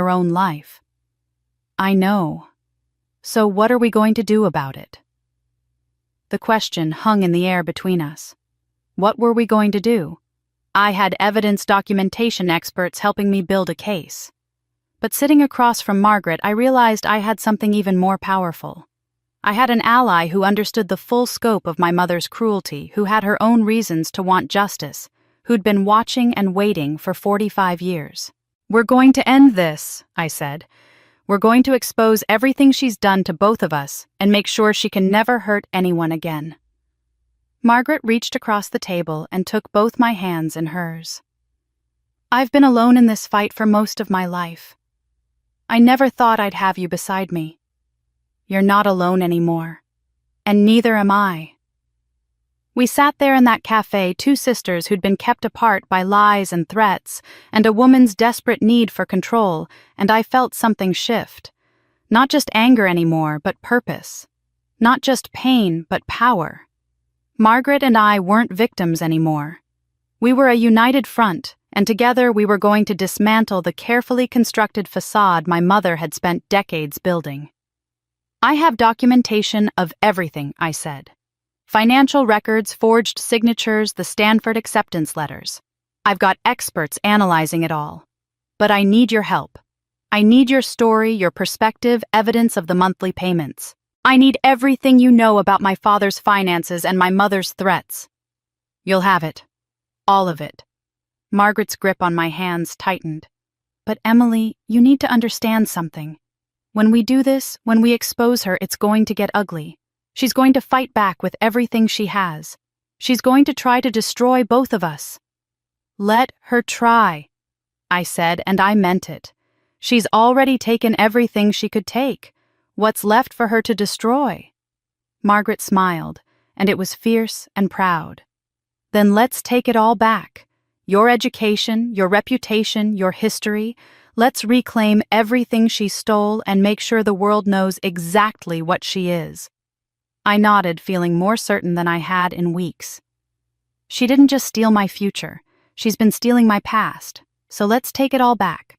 your own life. I know. So what are we going to do about it? The question hung in the air between us. What were we going to do? I had evidence documentation experts helping me build a case. But sitting across from Margaret, I realized I had something even more powerful. I had an ally who understood the full scope of my mother's cruelty, who had her own reasons to want justice, who'd been watching and waiting for 45 years. We're going to end this, I said. We're going to expose everything she's done to both of us and make sure she can never hurt anyone again. Margaret reached across the table and took both my hands in hers. I've been alone in this fight for most of my life. I never thought I'd have you beside me. You're not alone anymore, and neither am I. We sat there in that cafe, two sisters who'd been kept apart by lies and threats, and a woman's desperate need for control, and I felt something shift. Not just anger anymore, but purpose. Not just pain, but power. Margaret and I weren't victims anymore. We were a united front, and together we were going to dismantle the carefully constructed facade my mother had spent decades building. I have documentation of everything, I said. Financial records, forged signatures, the Stanford acceptance letters. I've got experts analyzing it all. But I need your help. I need your story, your perspective, evidence of the monthly payments. I need everything you know about my father's finances and my mother's threats. You'll have it. All of it. Margaret's grip on my hands tightened. But Emily, you need to understand something. When we do this, when we expose her, it's going to get ugly. She's going to fight back with everything she has. She's going to try to destroy both of us. Let her try, I said, and I meant it. She's already taken everything she could take. What's left for her to destroy? Margaret smiled, and it was fierce and proud. Then let's take it all back. Your education, your reputation, your history. Let's reclaim everything she stole and make sure the world knows exactly what she is. I nodded, feeling more certain than I had in weeks. She didn't just steal my future. She's been stealing my past. So let's take it all back.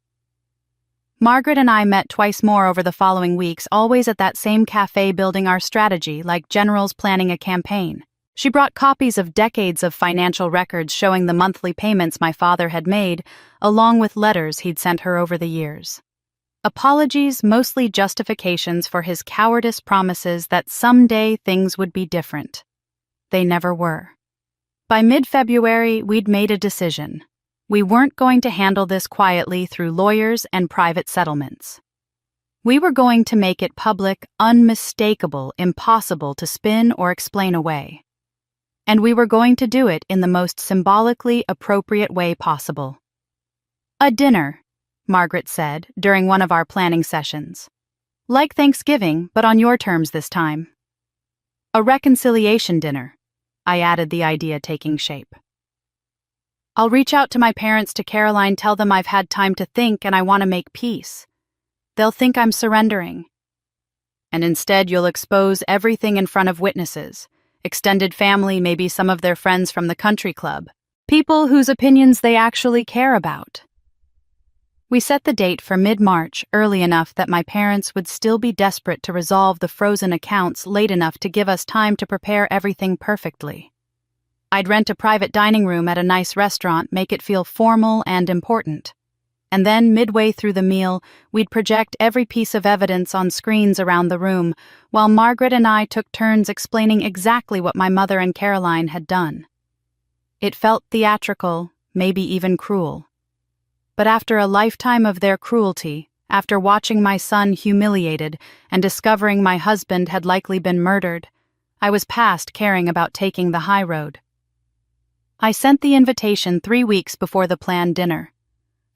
Margaret and I met twice more over the following weeks, always at that same cafe building our strategy, like generals planning a campaign. She brought copies of decades of financial records showing the monthly payments my father had made, along with letters he'd sent her over the years. Apologies, mostly justifications for his cowardice promises that someday things would be different. They never were. By mid-February, we'd made a decision. We weren't going to handle this quietly through lawyers and private settlements. We were going to make it public, unmistakable, impossible to spin or explain away. And we were going to do it in the most symbolically appropriate way possible. A dinner, Margaret said during one of our planning sessions. Like Thanksgiving, but on your terms this time. A reconciliation dinner, I added, the idea taking shape. I'll reach out to my parents, to Caroline, tell them I've had time to think and I want to make peace. They'll think I'm surrendering. And instead you'll expose everything in front of witnesses, extended family, maybe some of their friends from the country club, people whose opinions they actually care about. We set the date for mid-March, early enough that my parents would still be desperate to resolve the frozen accounts, late enough to give us time to prepare everything perfectly. I'd rent a private dining room at a nice restaurant, make it feel formal and important. And then, midway through the meal, we'd project every piece of evidence on screens around the room, while Margaret and I took turns explaining exactly what my mother and Caroline had done. It felt theatrical, maybe even cruel. But after a lifetime of their cruelty, after watching my son humiliated and discovering my husband had likely been murdered, I was past caring about taking the high road. I sent the invitation 3 weeks before the planned dinner.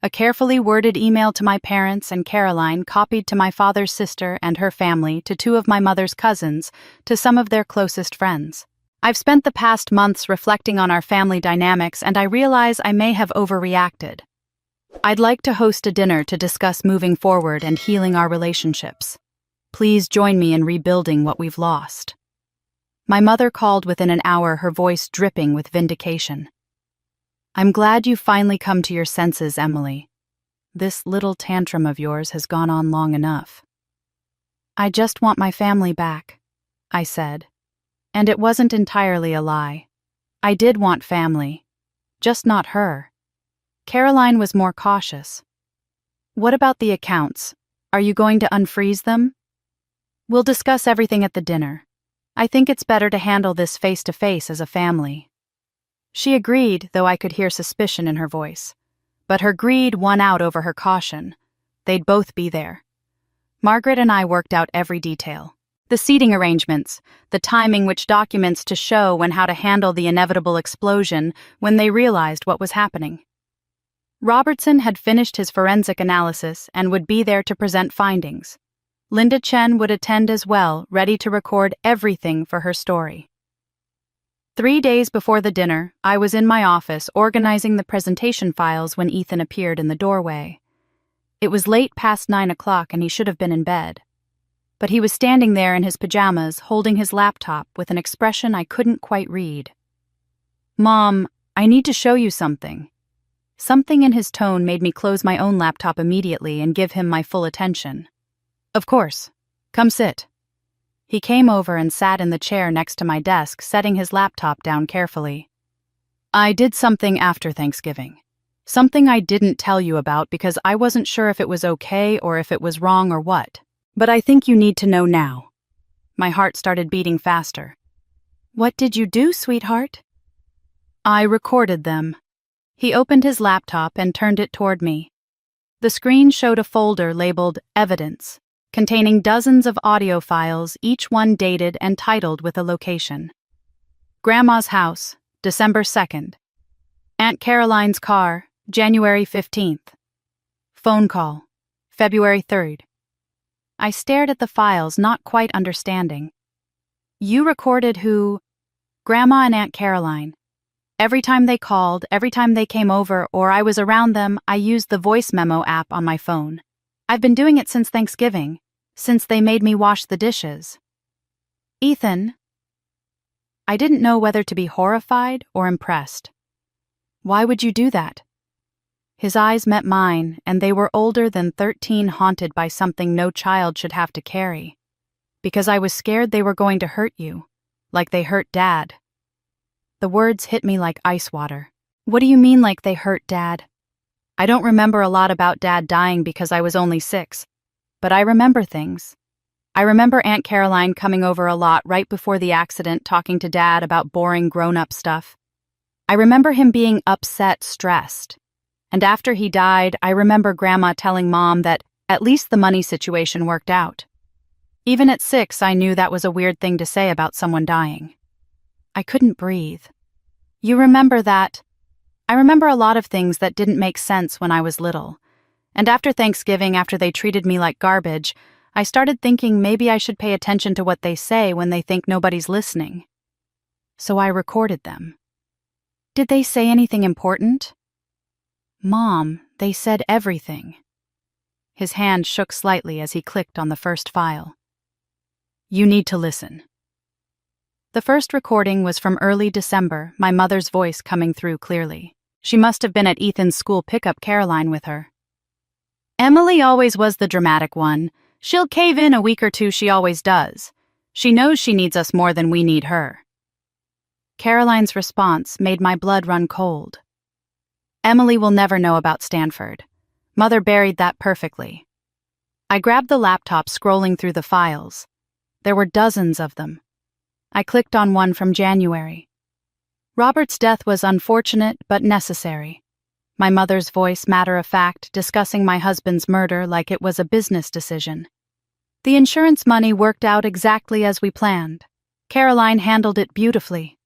A carefully worded email to my parents and Caroline, copied to my father's sister and her family, to 2 of my mother's cousins, to some of their closest friends. I've spent the past months reflecting on our family dynamics, and I realize I may have overreacted. I'd like to host a dinner to discuss moving forward and healing our relationships. Please join me in rebuilding what we've lost. My mother called within an hour, her voice dripping with vindication. I'm glad you've finally come to your senses, Emily. this little tantrum of yours has gone on long enough." "I just want my family back," I said. And it wasn't entirely a lie. I did want family, just not her. Caroline was more cautious. "What about the accounts? Are you going to unfreeze them?" "We'll discuss everything at the dinner. I think it's better to handle this face-to-face as a family." She agreed, though I could hear suspicion in her voice. But her greed won out over her caution. They'd both be there. Margaret and I worked out every detail. The seating arrangements, the timing, which documents to show, and how to handle the inevitable explosion when they realized what was happening. Robertson had finished his forensic analysis and would be there to present findings. Linda Chen would attend as well, ready to record everything for her story. 3 days before the dinner, I was in my office organizing the presentation files when Ethan appeared in the doorway. It was late past 9 o'clock and he should have been in bed. But he was standing there in his pajamas, holding his laptop with an expression I couldn't quite read. "Mom, I need to show you something." Something in his tone made me close my own laptop immediately and give him my full attention. "Of course. Come sit." He came over and sat in the chair next to my desk, setting his laptop down carefully. "I did something after Thanksgiving. Something I didn't tell you about because I wasn't sure if it was okay or if it was wrong or what. But I think you need to know now." My heart started beating faster. "What did you do, sweetheart?" "I recorded them." He opened his laptop and turned it toward me. The screen showed a folder labeled Evidence, containing dozens of audio files, each one dated and titled with a location. Grandma's house, December 2nd. Aunt Caroline's car, January 15th. Phone call, February 3rd. I stared at the files, not quite understanding. "You recorded who?" "Grandma and Aunt Caroline. Every time they called, every time they came over, or I was around them, I used the voice memo app on my phone. I've been doing it since Thanksgiving, since they made me wash the dishes." "Ethan." I didn't know whether to be horrified or impressed. "Why would you do that?" His eyes met mine, and they were older than 13, haunted by something no child should have to carry. "Because I was scared they were going to hurt you, like they hurt Dad." The words hit me like ice water. "What do you mean, like they hurt Dad?" "I don't remember a lot about Dad dying because I was only 6, but I remember things. I remember Aunt Caroline coming over a lot right before the accident, talking to Dad about boring grown-up stuff. I remember him being upset, stressed. And after he died, I remember Grandma telling Mom that at least the money situation worked out. Even at 6, I knew that was a weird thing to say about someone dying. I couldn't breathe. "You remember that?" "I remember a lot of things that didn't make sense when I was little. And after Thanksgiving, after they treated me like garbage, I started thinking maybe I should pay attention to what they say when they think nobody's listening. So I recorded them." "Did they say anything important?" "Mom, they said everything." His hand shook slightly as he clicked on the first file. "You need to listen." The first recording was from early December, my mother's voice coming through clearly. She must have been at Ethan's school pickup Caroline with her. "Emily always was the dramatic one. She'll cave in a week or two, she always does. She knows she needs us more than we need her." Caroline's response made my blood run cold. "Emily will never know about Stanford. Mother buried that perfectly." I grabbed the laptop, scrolling through the files. There were dozens of them. I clicked on one from January. Robert's death was unfortunate but necessary. My mother's voice, matter-of-fact, discussing my husband's murder like it was a business decision. The insurance money worked out exactly as we planned. Caroline handled it beautifully.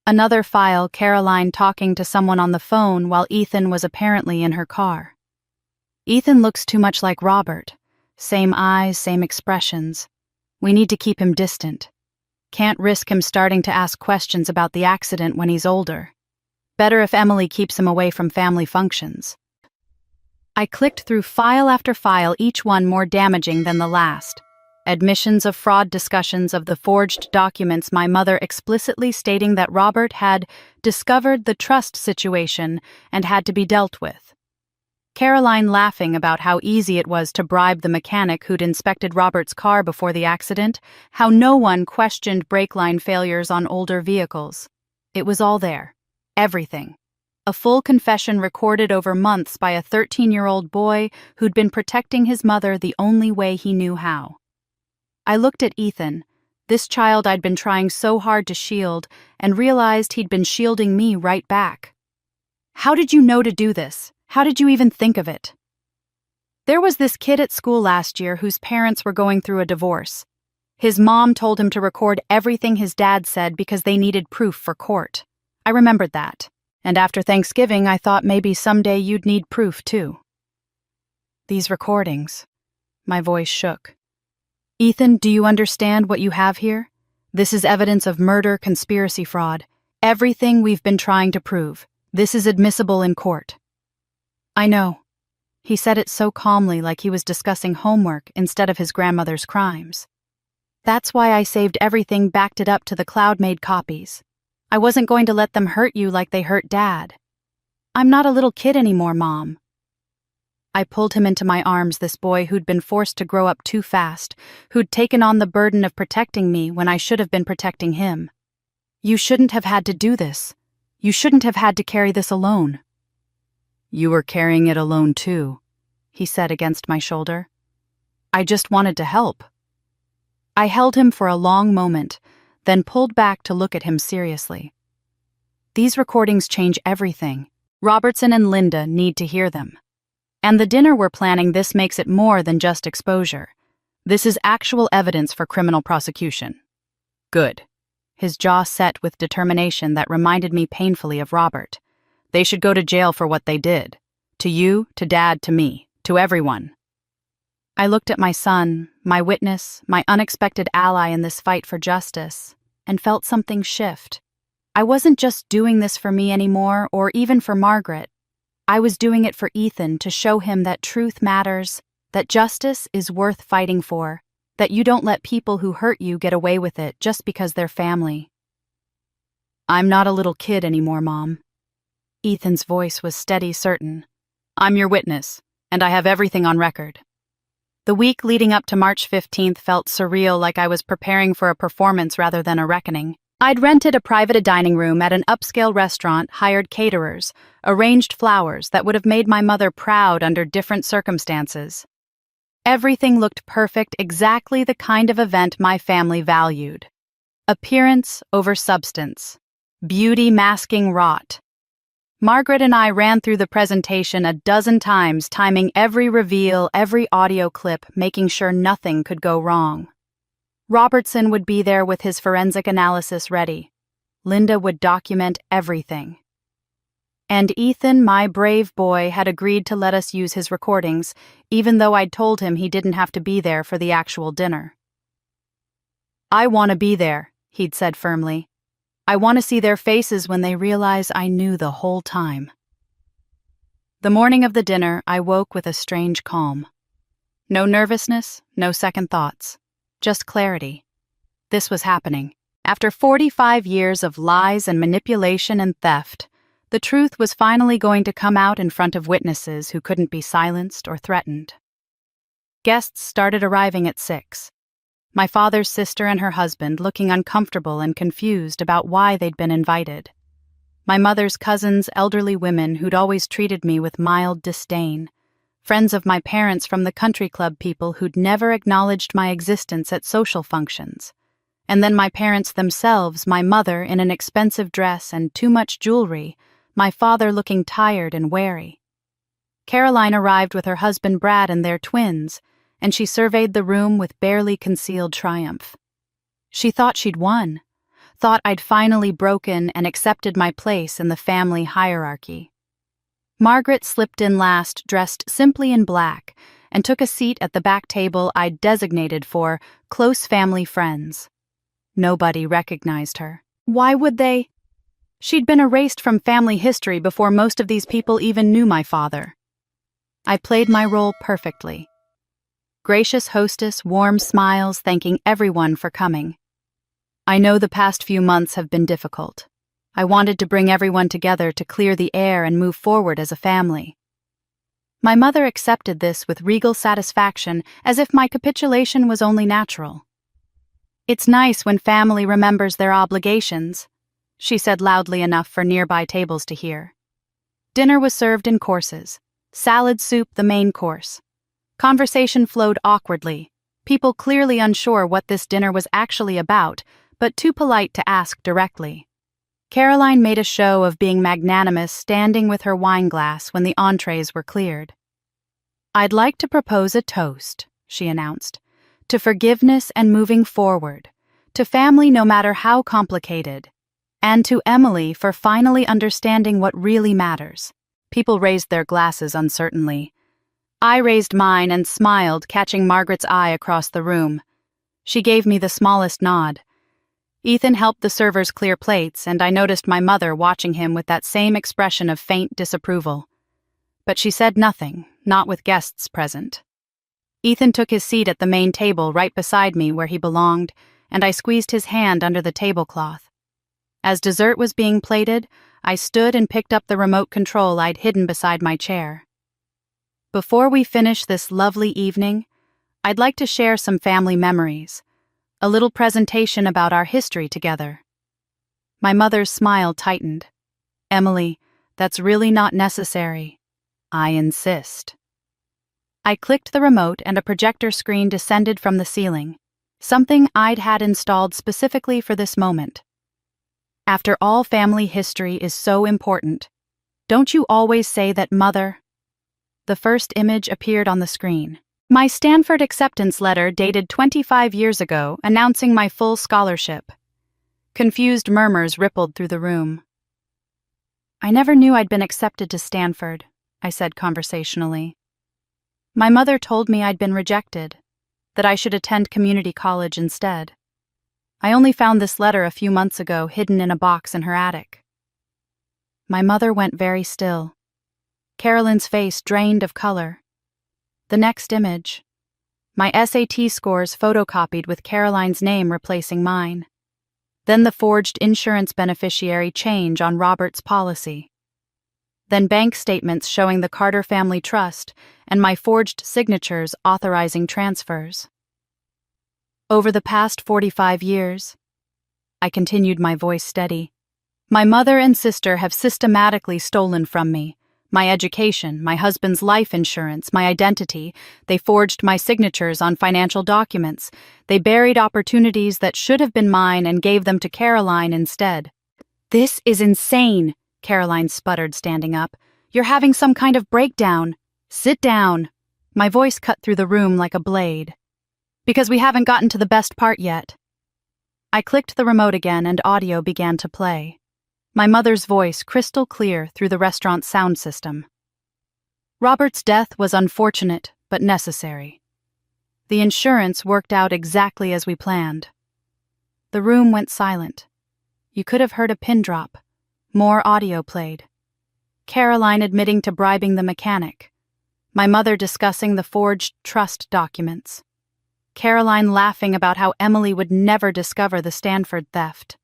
Another file, Caroline talking to someone on the phone while Ethan was apparently in her car. "Ethan looks too much like Robert. Same eyes, same expressions. We need to keep him distant. Can't risk him starting to ask questions about the accident when he's older. Better if Emily keeps him away from family functions." I clicked through file after file, each one more damaging than the last. Admissions of fraud, discussions of the forged documents, my mother explicitly stating that Robert had discovered the trust situation and had to be dealt with. Caroline laughing about how easy it was to bribe the mechanic who'd inspected Robert's car before the accident, how no one questioned brake line failures on older vehicles. It was all there. Everything. A full confession recorded over months by a 13-year-old boy who'd been protecting his mother the only way he knew how. I looked at Ethan, this child I'd been trying so hard to shield, and realized he'd been shielding me right back. How did you know to do this? How did you even think of it? There was this kid at school last year whose parents were going through a divorce. His mom told him to record everything his dad said because they needed proof for court. I remembered that, and after Thanksgiving I thought maybe someday you'd need proof too. These recordings. My voice shook. Ethan, do you understand what you have here? This is evidence of murder, conspiracy, fraud. Everything we've been trying to prove. This is admissible in court. I know. He said it so calmly, like he was discussing homework instead of his grandmother's crimes. That's why I saved everything, backed it up to the cloud-made copies. I wasn't going to let them hurt you like they hurt Dad. I'm not a little kid anymore, Mom. I pulled him into my arms, this boy who'd been forced to grow up too fast, who'd taken on the burden of protecting me when I should have been protecting him. You shouldn't have had to do this. You shouldn't have had to carry this alone. You were carrying it alone too, he said against my shoulder. I just wanted to help. I held him for a long moment, then pulled back to look at him seriously. These recordings change everything. Robertson and Linda need to hear them. And the dinner we're planning, this makes it more than just exposure. This is actual evidence for criminal prosecution. Good. His jaw set with determination that reminded me painfully of Robert. They should go to jail for what they did. To you, to Dad, to me, to everyone. I looked at my son, my witness, my unexpected ally in this fight for justice, and felt something shift. I wasn't just doing this for me anymore, or even for Margaret. I was doing it for Ethan, to show him that truth matters, that justice is worth fighting for, that you don't let people who hurt you get away with it just because they're family. I'm not a little kid anymore, Mom. Ethan's voice was steady, certain. I'm your witness, and I have everything on record. The week leading up to March 15th felt surreal, like I was preparing for a performance rather than a reckoning. I'd rented a private dining room at an upscale restaurant, hired caterers, arranged flowers that would have made my mother proud under different circumstances. Everything looked perfect, exactly the kind of event my family valued. Appearance over substance. Beauty masking rot. Margaret and I ran through the presentation a dozen times, timing every reveal, every audio clip, making sure nothing could go wrong. Robertson would be there with his forensic analysis ready. Linda would document everything. And Ethan, my brave boy, had agreed to let us use his recordings, even though I'd told him he didn't have to be there for the actual dinner. I want to be there, he'd said firmly. I want to see their faces when they realize I knew the whole time. The morning of the dinner, I woke with a strange calm. No nervousness, no second thoughts. Just clarity. This was happening. After 45 years of lies and manipulation and theft, the truth was finally going to come out in front of witnesses who couldn't be silenced or threatened. Guests started arriving at 6. My father's sister and her husband looking uncomfortable and confused about why they'd been invited. My mother's cousins, elderly women who'd always treated me with mild disdain. Friends of my parents from the country club, people who'd never acknowledged my existence at social functions. And then my parents themselves, my mother in an expensive dress and too much jewelry, my father looking tired and wary. Caroline arrived with her husband Brad and their twins, and she surveyed the room with barely concealed triumph. She thought she'd won, thought I'd finally broken and accepted my place in the family hierarchy. Margaret slipped in last, dressed simply in black, and took a seat at the back table I'd designated for close family friends. Nobody recognized her. Why would they? She'd been erased from family history before most of these people even knew my father. I played my role perfectly. Gracious hostess, warm smiles, thanking everyone for coming. I know the past few months have been difficult. I wanted to bring everyone together to clear the air and move forward as a family. My mother accepted this with regal satisfaction, as if my capitulation was only natural. "It's nice when family remembers their obligations," she said loudly enough for nearby tables to hear. Dinner was served in courses. Salad soup the main course. Conversation flowed awkwardly, people clearly unsure what this dinner was actually about, but too polite to ask directly. Caroline made a show of being magnanimous, standing with her wine glass when the entrees were cleared. "I'd like to propose a toast," she announced, "to forgiveness and moving forward, to family no matter how complicated, and to Emily for finally understanding what really matters." People raised their glasses uncertainly. I raised mine and smiled, catching Margaret's eye across the room. She gave me the smallest nod. Ethan helped the servers clear plates, and I noticed my mother watching him with that same expression of faint disapproval. But she said nothing, not with guests present. Ethan took his seat at the main table right beside me where he belonged, and I squeezed his hand under the tablecloth. As dessert was being plated, I stood and picked up the remote control I'd hidden beside my chair. Before we finish this lovely evening, I'd like to share some family memories, a little presentation about our history together. My mother's smile tightened. "Emily, that's really not necessary. I insist." I clicked the remote and a projector screen descended from the ceiling, something I'd had installed specifically for this moment. After all, family history is so important. Don't you always say that, Mother? The first image appeared on the screen. My Stanford acceptance letter dated 25 years ago, announcing my full scholarship. Confused murmurs rippled through the room. "I never knew I'd been accepted to Stanford," I said conversationally. "My mother told me I'd been rejected, that I should attend community college instead. I only found this letter a few months ago hidden in a box in her attic." My mother went very still. Carolyn's face drained of color. The next image. My SAT scores photocopied with Caroline's name replacing mine. Then the forged insurance beneficiary change on Robert's policy. Then bank statements showing the Carter family trust and my forged signatures authorizing transfers. Over the past 45 years, I continued, my voice steady, my mother and sister have systematically stolen from me. My education, my husband's life insurance, my identity. They forged my signatures on financial documents. They buried opportunities that should have been mine and gave them to Caroline instead. "This is insane," Caroline sputtered, standing up. "You're having some kind of breakdown. Sit down." My voice cut through the room like a blade. "Because we haven't gotten to the best part yet." I clicked the remote again and audio began to play. My mother's voice crystal clear through the restaurant's sound system. "Robert's death was unfortunate, but necessary. The insurance worked out exactly as we planned." The room went silent. You could have heard a pin drop. More audio played. Caroline admitting to bribing the mechanic. My mother discussing the forged trust documents. Caroline laughing about how Emily would never discover the Stanford theft.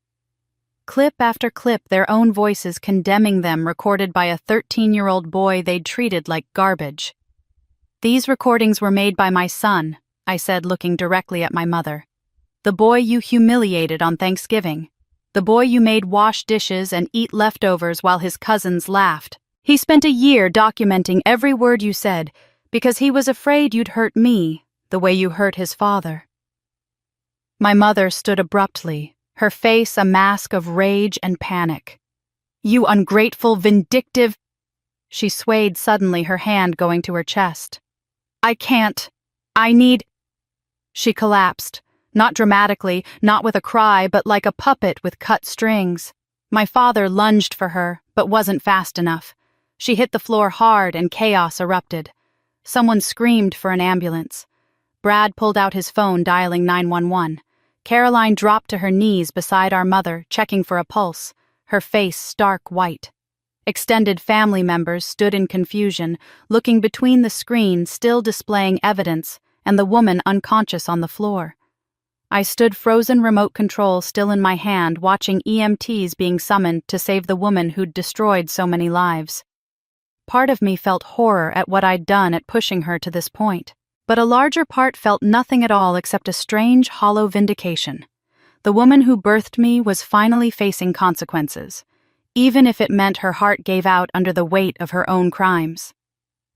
Clip after clip, their own voices condemning them, recorded by a 13-year-old boy they'd treated like garbage. "These recordings were made by my son," I said, looking directly at my mother. "The boy you humiliated on Thanksgiving. The boy you made wash dishes and eat leftovers while his cousins laughed. He spent a year documenting every word you said because he was afraid you'd hurt me the way you hurt his father." My mother stood abruptly, her face a mask of rage and panic. "You ungrateful, vindictive—" She swayed suddenly, her hand going to her chest. "I can't. I need—" She collapsed, not dramatically, not with a cry, but like a puppet with cut strings. My father lunged for her, but wasn't fast enough. She hit the floor hard and chaos erupted. Someone screamed for an ambulance. Brad pulled out his phone, dialing 911. Caroline dropped to her knees beside our mother, checking for a pulse, her face stark white. Extended family members stood in confusion, looking between the screen still displaying evidence and the woman unconscious on the floor. I stood, frozen remote control still in my hand, watching EMTs being summoned to save the woman who'd destroyed so many lives. Part of me felt horror at what I'd done at pushing her to this point, but a larger part felt nothing at all except a strange, hollow vindication. The woman who birthed me was finally facing consequences, even if it meant her heart gave out under the weight of her own crimes.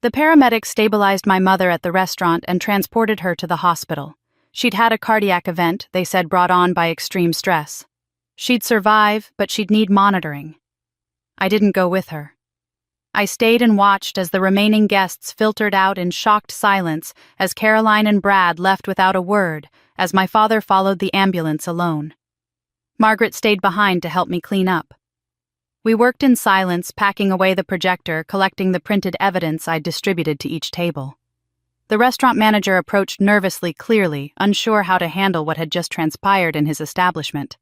The paramedics stabilized my mother at the restaurant and transported her to the hospital. She'd had a cardiac event, they said, brought on by extreme stress. She'd survive, but she'd need monitoring. I didn't go with her. I stayed and watched as the remaining guests filtered out in shocked silence as Caroline and Brad left without a word, as my father followed the ambulance alone. Margaret stayed behind to help me clean up. We worked in silence, packing away the projector, collecting the printed evidence I'd distributed to each table. The restaurant manager approached nervously, clearly, unsure how to handle what had just transpired in his establishment.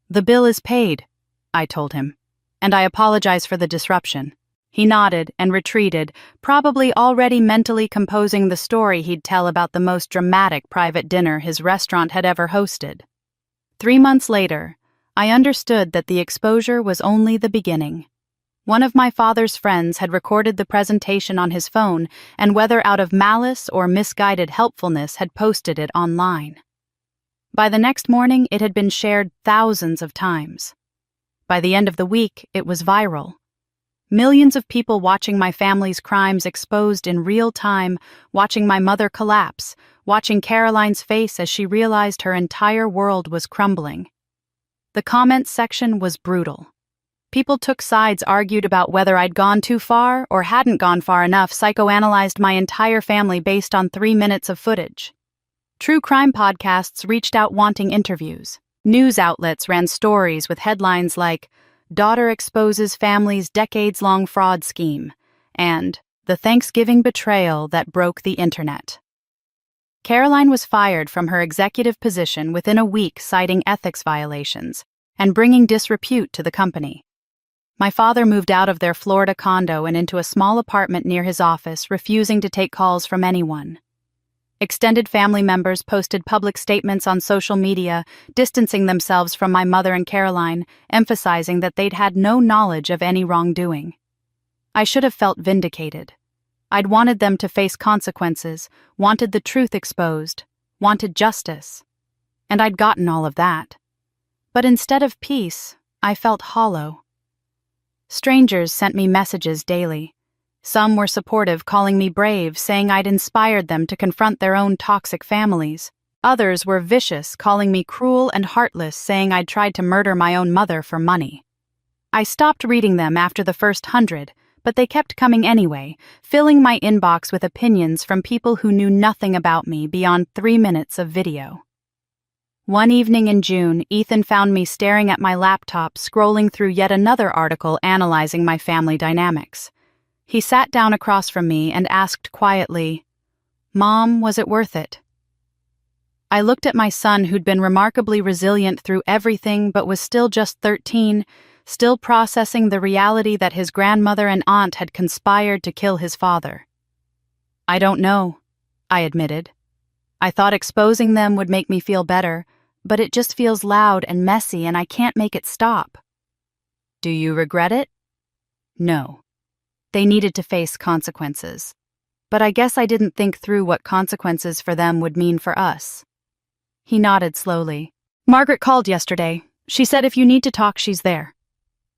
"The bill is paid," I told him, "and I apologize for the disruption." He nodded and retreated, probably already mentally composing the story he'd tell about the most dramatic private dinner his restaurant had ever hosted. 3 months later, I understood that the exposure was only the beginning. One of my father's friends had recorded the presentation on his phone and, whether out of malice or misguided helpfulness, had posted it online. By the next morning, it had been shared thousands of times. By the end of the week, it was viral. Millions of people watching my family's crimes exposed in real time, watching my mother collapse, watching Caroline's face as she realized her entire world was crumbling. The comments section was brutal. People took sides, argued about whether I'd gone too far or hadn't gone far enough, psychoanalyzed my entire family based on 3 minutes of footage. True crime podcasts reached out wanting interviews. News outlets ran stories with headlines like, "Daughter exposes family's decades-long fraud scheme," and "The Thanksgiving betrayal that broke the internet." Caroline was fired from her executive position within a week, citing ethics violations and bringing disrepute to the company. My father moved out of their Florida condo and into a small apartment near his office, refusing to take calls from anyone. Extended family members posted public statements on social media, distancing themselves from my mother and Caroline, emphasizing that they'd had no knowledge of any wrongdoing. I should have felt vindicated. I'd wanted them to face consequences, wanted the truth exposed, wanted justice. And I'd gotten all of that. But instead of peace, I felt hollow. Strangers sent me messages daily. Some were supportive, calling me brave, saying I'd inspired them to confront their own toxic families. Others were vicious, calling me cruel and heartless, saying I'd tried to murder my own mother for money. I stopped reading them after the first 100, but they kept coming anyway, filling my inbox with opinions from people who knew nothing about me beyond 3 minutes of video. One evening in June, Ethan found me staring at my laptop, scrolling through yet another article analyzing my family dynamics. He sat down across from me and asked quietly, "Mom, was it worth it?" I looked at my son, who'd been remarkably resilient through everything but was still just 13, still processing the reality that his grandmother and aunt had conspired to kill his father. "I don't know," I admitted. "I thought exposing them would make me feel better, but it just feels loud and messy and I can't make it stop." "Do you regret it?" "No. They needed to face consequences. But I guess I didn't think through what consequences for them would mean for us." He nodded slowly. "Margaret called yesterday. She said if you need to talk, she's there."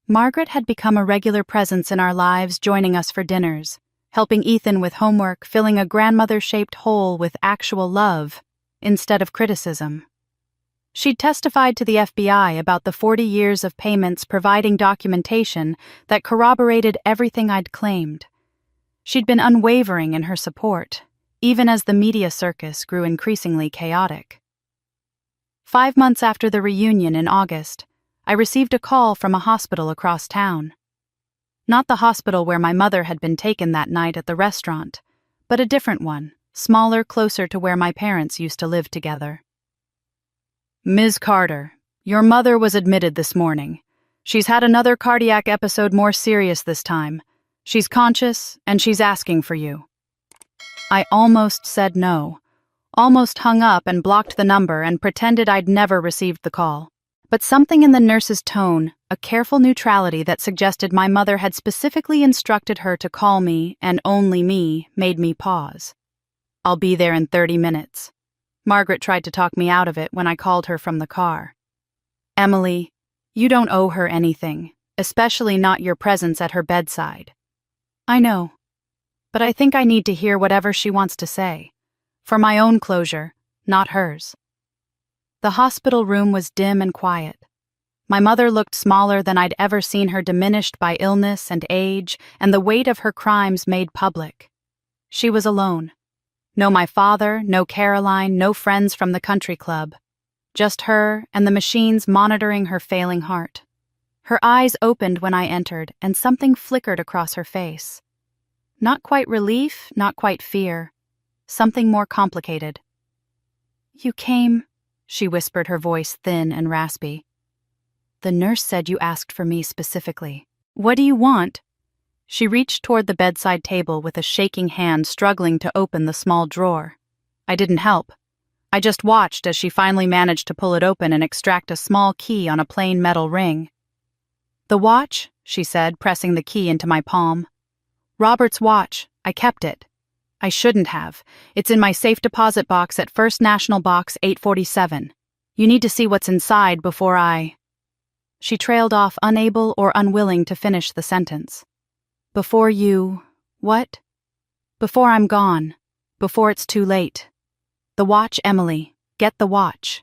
Margaret had become a regular presence in our lives, joining us for dinners, helping Ethan with homework, filling a grandmother-shaped hole with actual love instead of criticism. She'd testified to the FBI about the 40 years of payments, providing documentation that corroborated everything I'd claimed. She'd been unwavering in her support, even as the media circus grew increasingly chaotic. 5 months after the reunion in August, I received a call from a hospital across town. Not the hospital where my mother had been taken that night at the restaurant, but a different one, smaller, closer to where my parents used to live together. "Ms. Carter, your mother was admitted this morning. She's had another cardiac episode, more serious this time. She's conscious, and she's asking for you." I almost said no, almost hung up and blocked the number and pretended I'd never received the call. But something in the nurse's tone, a careful neutrality that suggested my mother had specifically instructed her to call me, and only me, made me pause. "I'll be there in 30 minutes. Margaret tried to talk me out of it when I called her from the car. "Emily, you don't owe her anything, especially not your presence at her bedside." "I know. But I think I need to hear whatever she wants to say. For my own closure, not hers." The hospital room was dim and quiet. My mother looked smaller than I'd ever seen her, diminished by illness and age and the weight of her crimes made public. She was alone. No my father, no Caroline, no friends from the country club. Just her and the machines monitoring her failing heart. Her eyes opened when I entered, and something flickered across her face. Not quite relief, not quite fear. Something more complicated. "You came," she whispered, her voice thin and raspy. "The nurse said you asked for me specifically. What do you want?" She reached toward the bedside table with a shaking hand, struggling to open the small drawer. I didn't help. I just watched as she finally managed to pull it open and extract a small key on a plain metal ring. "The watch," she said, pressing the key into my palm. "Robert's watch. I kept it. I shouldn't have. It's in my safe deposit box at First National Box 847. You need to see what's inside before I—" She trailed off, unable or unwilling to finish the sentence. "Before you— what?" "Before I'm gone. Before it's too late. The watch, Emily. Get the watch."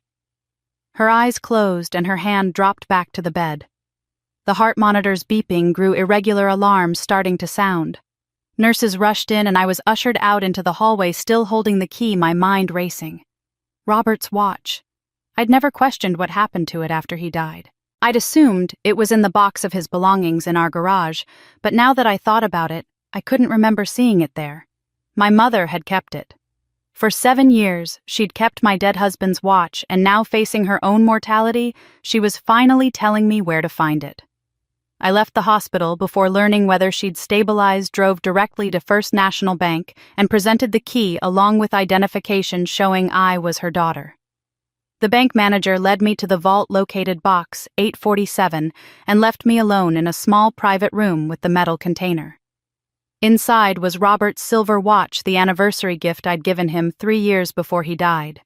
Her eyes closed and her hand dropped back to the bed. The heart monitor's beeping grew irregular, alarms starting to sound. Nurses rushed in and I was ushered out into the hallway, still holding the key, my mind racing. Robert's watch. I'd never questioned what happened to it after he died. I'd assumed it was in the box of his belongings in our garage, but now that I thought about it, I couldn't remember seeing it there. My mother had kept it. For 7 years, she'd kept my dead husband's watch, and now, facing her own mortality, she was finally telling me where to find it. I left the hospital before learning whether she'd stabilized, drove directly to First National Bank, and presented the key along with identification showing I was her daughter. The bank manager led me to the vault located box 847 and left me alone in a small private room with the metal container. Inside was Robert's silver watch, the anniversary gift I'd given him 3 years before he died.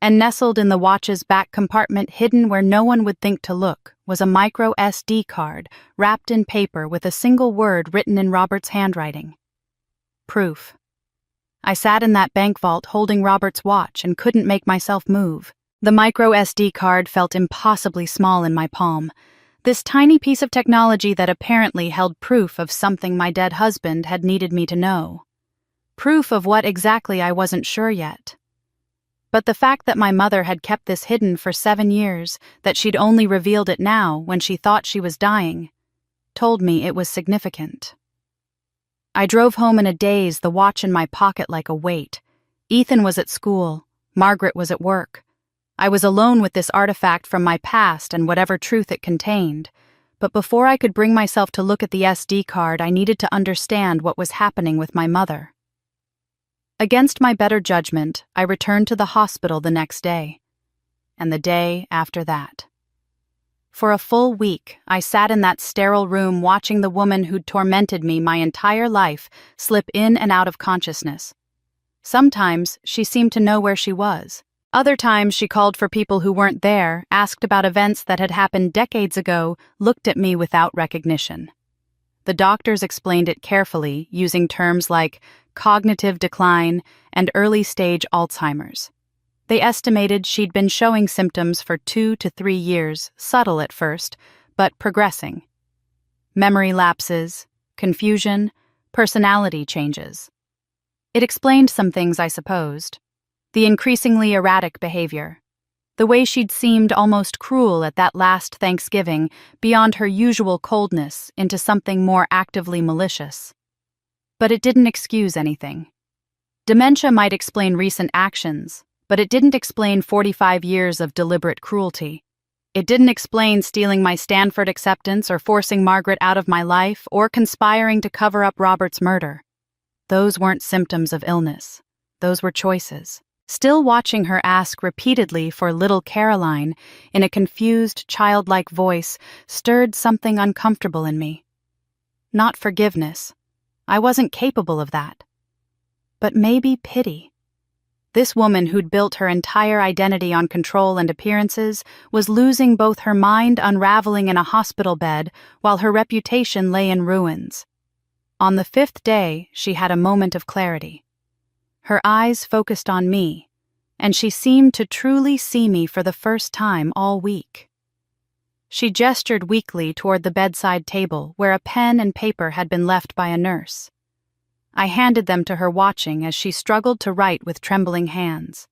And nestled in the watch's back compartment, hidden where no one would think to look, was a micro SD card wrapped in paper with a single word written in Robert's handwriting. Proof. I sat in that bank vault holding Robert's watch and couldn't make myself move. The micro SD card felt impossibly small in my palm. This tiny piece of technology that apparently held proof of something my dead husband had needed me to know. Proof of what exactly I wasn't sure yet. But the fact that my mother had kept this hidden for 7 years, that she'd only revealed it now when she thought she was dying, told me it was significant. I drove home in a daze, the watch in my pocket like a weight. Ethan was at school. Margaret was at work. I was alone with this artifact from my past and whatever truth it contained. But before I could bring myself to look at the SD card, I needed to understand what was happening with my mother. Against my better judgment, I returned to the hospital the next day, and the day after that. For a full week, I sat in that sterile room watching the woman who'd tormented me my entire life slip in and out of consciousness. Sometimes she seemed to know where she was. Other times she called for people who weren't there, asked about events that had happened decades ago, looked at me without recognition. The doctors explained it carefully, using terms like cognitive decline and early-stage Alzheimer's. They estimated she'd been showing symptoms for 2 to 3 years, subtle at first, but progressing. Memory lapses, confusion, personality changes. It explained some things, I supposed. The increasingly erratic behavior. The way she'd seemed almost cruel at that last Thanksgiving, beyond her usual coldness into something more actively malicious. But it didn't excuse anything. Dementia might explain recent actions, but it didn't explain 45 years of deliberate cruelty. It didn't explain stealing my Stanford acceptance or forcing Margaret out of my life or conspiring to cover up Robert's murder. Those weren't symptoms of illness. Those were choices. Still watching her ask repeatedly for little Caroline in a confused, childlike voice stirred something uncomfortable in me. Not forgiveness. I wasn't capable of that. But maybe pity. This woman who'd built her entire identity on control and appearances was losing both her mind unraveling in a hospital bed while her reputation lay in ruins. On the 5th day, she had a moment of clarity. Her eyes focused on me, and she seemed to truly see me for the first time all week. She gestured weakly toward the bedside table where a pen and paper had been left by a nurse. I handed them to her watching as she struggled to write with trembling hands.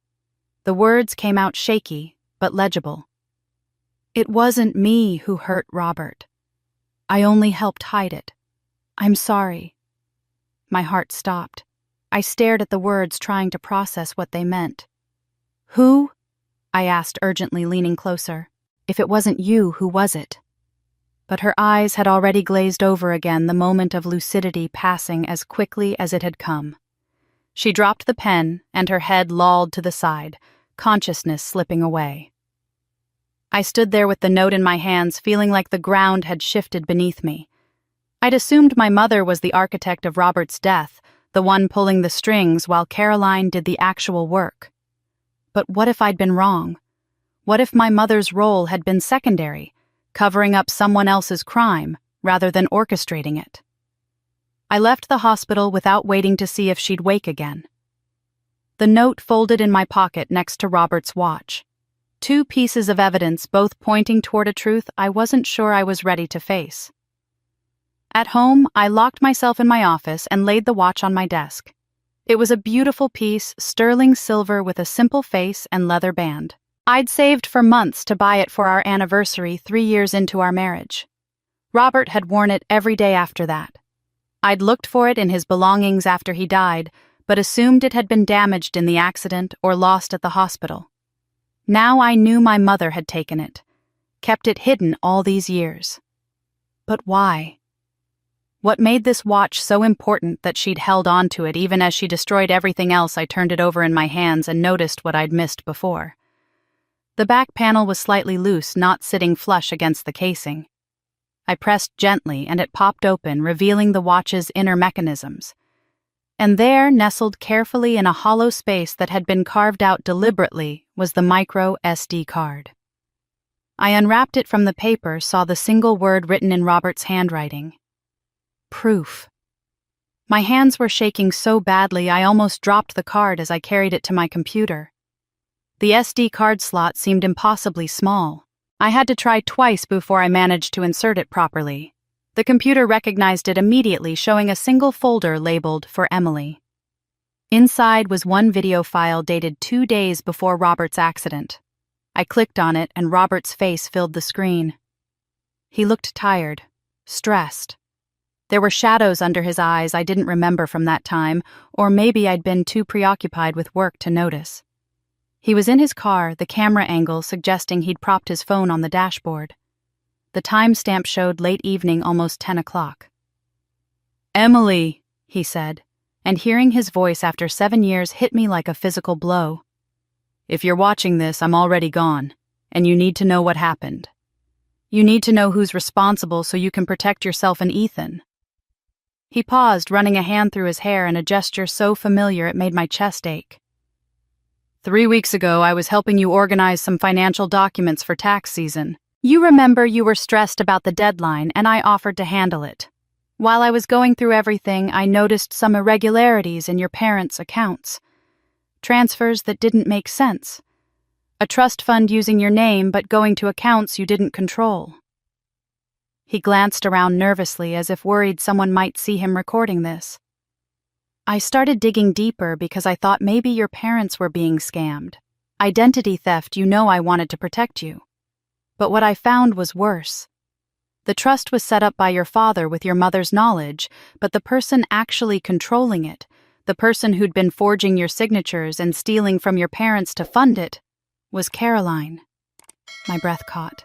The words came out shaky, but legible. It wasn't me who hurt Robert. I only helped hide it. I'm sorry. My heart stopped. I stared at the words, trying to process what they meant. Who? I asked urgently, leaning closer. If it wasn't you, who was it? But her eyes had already glazed over again, the moment of lucidity passing as quickly as it had come. She dropped the pen, and her head lolled to the side, consciousness slipping away. I stood there with the note in my hands, feeling like the ground had shifted beneath me. I'd assumed my mother was the architect of Robert's death, the one pulling the strings while Caroline did the actual work. But what if I'd been wrong? What if my mother's role had been secondary, covering up someone else's crime rather than orchestrating it? I left the hospital without waiting to see if she'd wake again. The note folded in my pocket next to Robert's watch. 2 pieces of evidence, both pointing toward a truth I wasn't sure I was ready to face. At home, I locked myself in my office and laid the watch on my desk. It was a beautiful piece, sterling silver with a simple face and leather band. I'd saved for months to buy it for our anniversary 3 years into our marriage. Robert had worn it every day after that. I'd looked for it in his belongings after he died, but assumed it had been damaged in the accident or lost at the hospital. Now I knew my mother had taken it, kept it hidden all these years. But why? What made this watch so important that she'd held on to it even as she destroyed everything else? I turned it over in my hands and noticed what I'd missed before. The back panel was slightly loose, not sitting flush against the casing. I pressed gently and it popped open, revealing the watch's inner mechanisms. And there, nestled carefully in a hollow space that had been carved out deliberately, was the micro SD card. I unwrapped it from the paper, saw the single word written in Robert's handwriting. Proof. My hands were shaking so badly I almost dropped the card as I carried it to my computer. The SD card slot seemed impossibly small. I had to try twice before I managed to insert it properly. The computer recognized it immediately, showing a single folder labeled for Emily. Inside was one video file dated 2 days before Robert's accident. I clicked on it and Robert's face filled the screen. He looked tired, stressed. There were shadows under his eyes I didn't remember from that time, or maybe I'd been too preoccupied with work to notice. He was in his car, the camera angle suggesting he'd propped his phone on the dashboard. The timestamp showed late evening, almost 10 o'clock. "Emily," he said, and hearing his voice after 7 years hit me like a physical blow. "If you're watching this, I'm already gone, and you need to know what happened. You need to know who's responsible so you can protect yourself and Ethan." He paused, running a hand through his hair in a gesture so familiar it made my chest ache. 3 weeks ago, I was helping you organize some financial documents for tax season. You remember you were stressed about the deadline, and I offered to handle it. While I was going through everything, I noticed some irregularities in your parents' accounts. Transfers that didn't make sense. A trust fund using your name but going to accounts you didn't control. He glanced around nervously as if worried someone might see him recording this. I started digging deeper because I thought maybe your parents were being scammed. Identity theft, I wanted to protect you. But what I found was worse. The trust was set up by your father with your mother's knowledge, but the person actually controlling it, the person who'd been forging your signatures and stealing from your parents to fund it, was Caroline. My breath caught.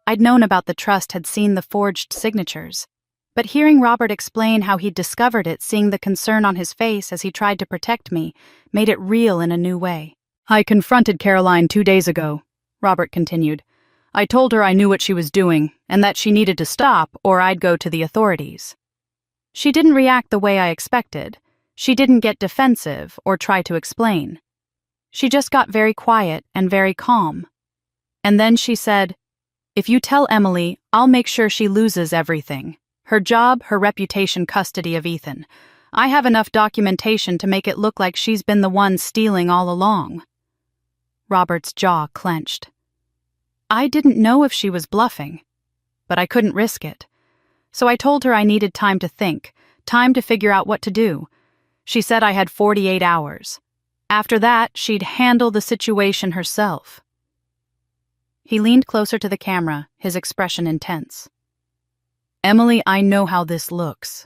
I'd known about the trust, had seen the forged signatures. But hearing Robert explain how he'd discovered it, seeing the concern on his face as he tried to protect me, made it real in a new way. I confronted Caroline 2 days ago, Robert continued. I told her I knew what she was doing and that she needed to stop or I'd go to the authorities. She didn't react the way I expected. She didn't get defensive or try to explain. She just got very quiet and very calm. And then she said, "If you tell Emily, I'll make sure she loses everything. Her job, her reputation, custody of Ethan. I have enough documentation to make it look like she's been the one stealing all along." Robert's jaw clenched. I didn't know if she was bluffing, but I couldn't risk it. So I told her I needed time to think, time to figure out what to do. She said I had 48 hours. After that, she'd handle the situation herself. He leaned closer to the camera, his expression intense. "Emily, I know how this looks.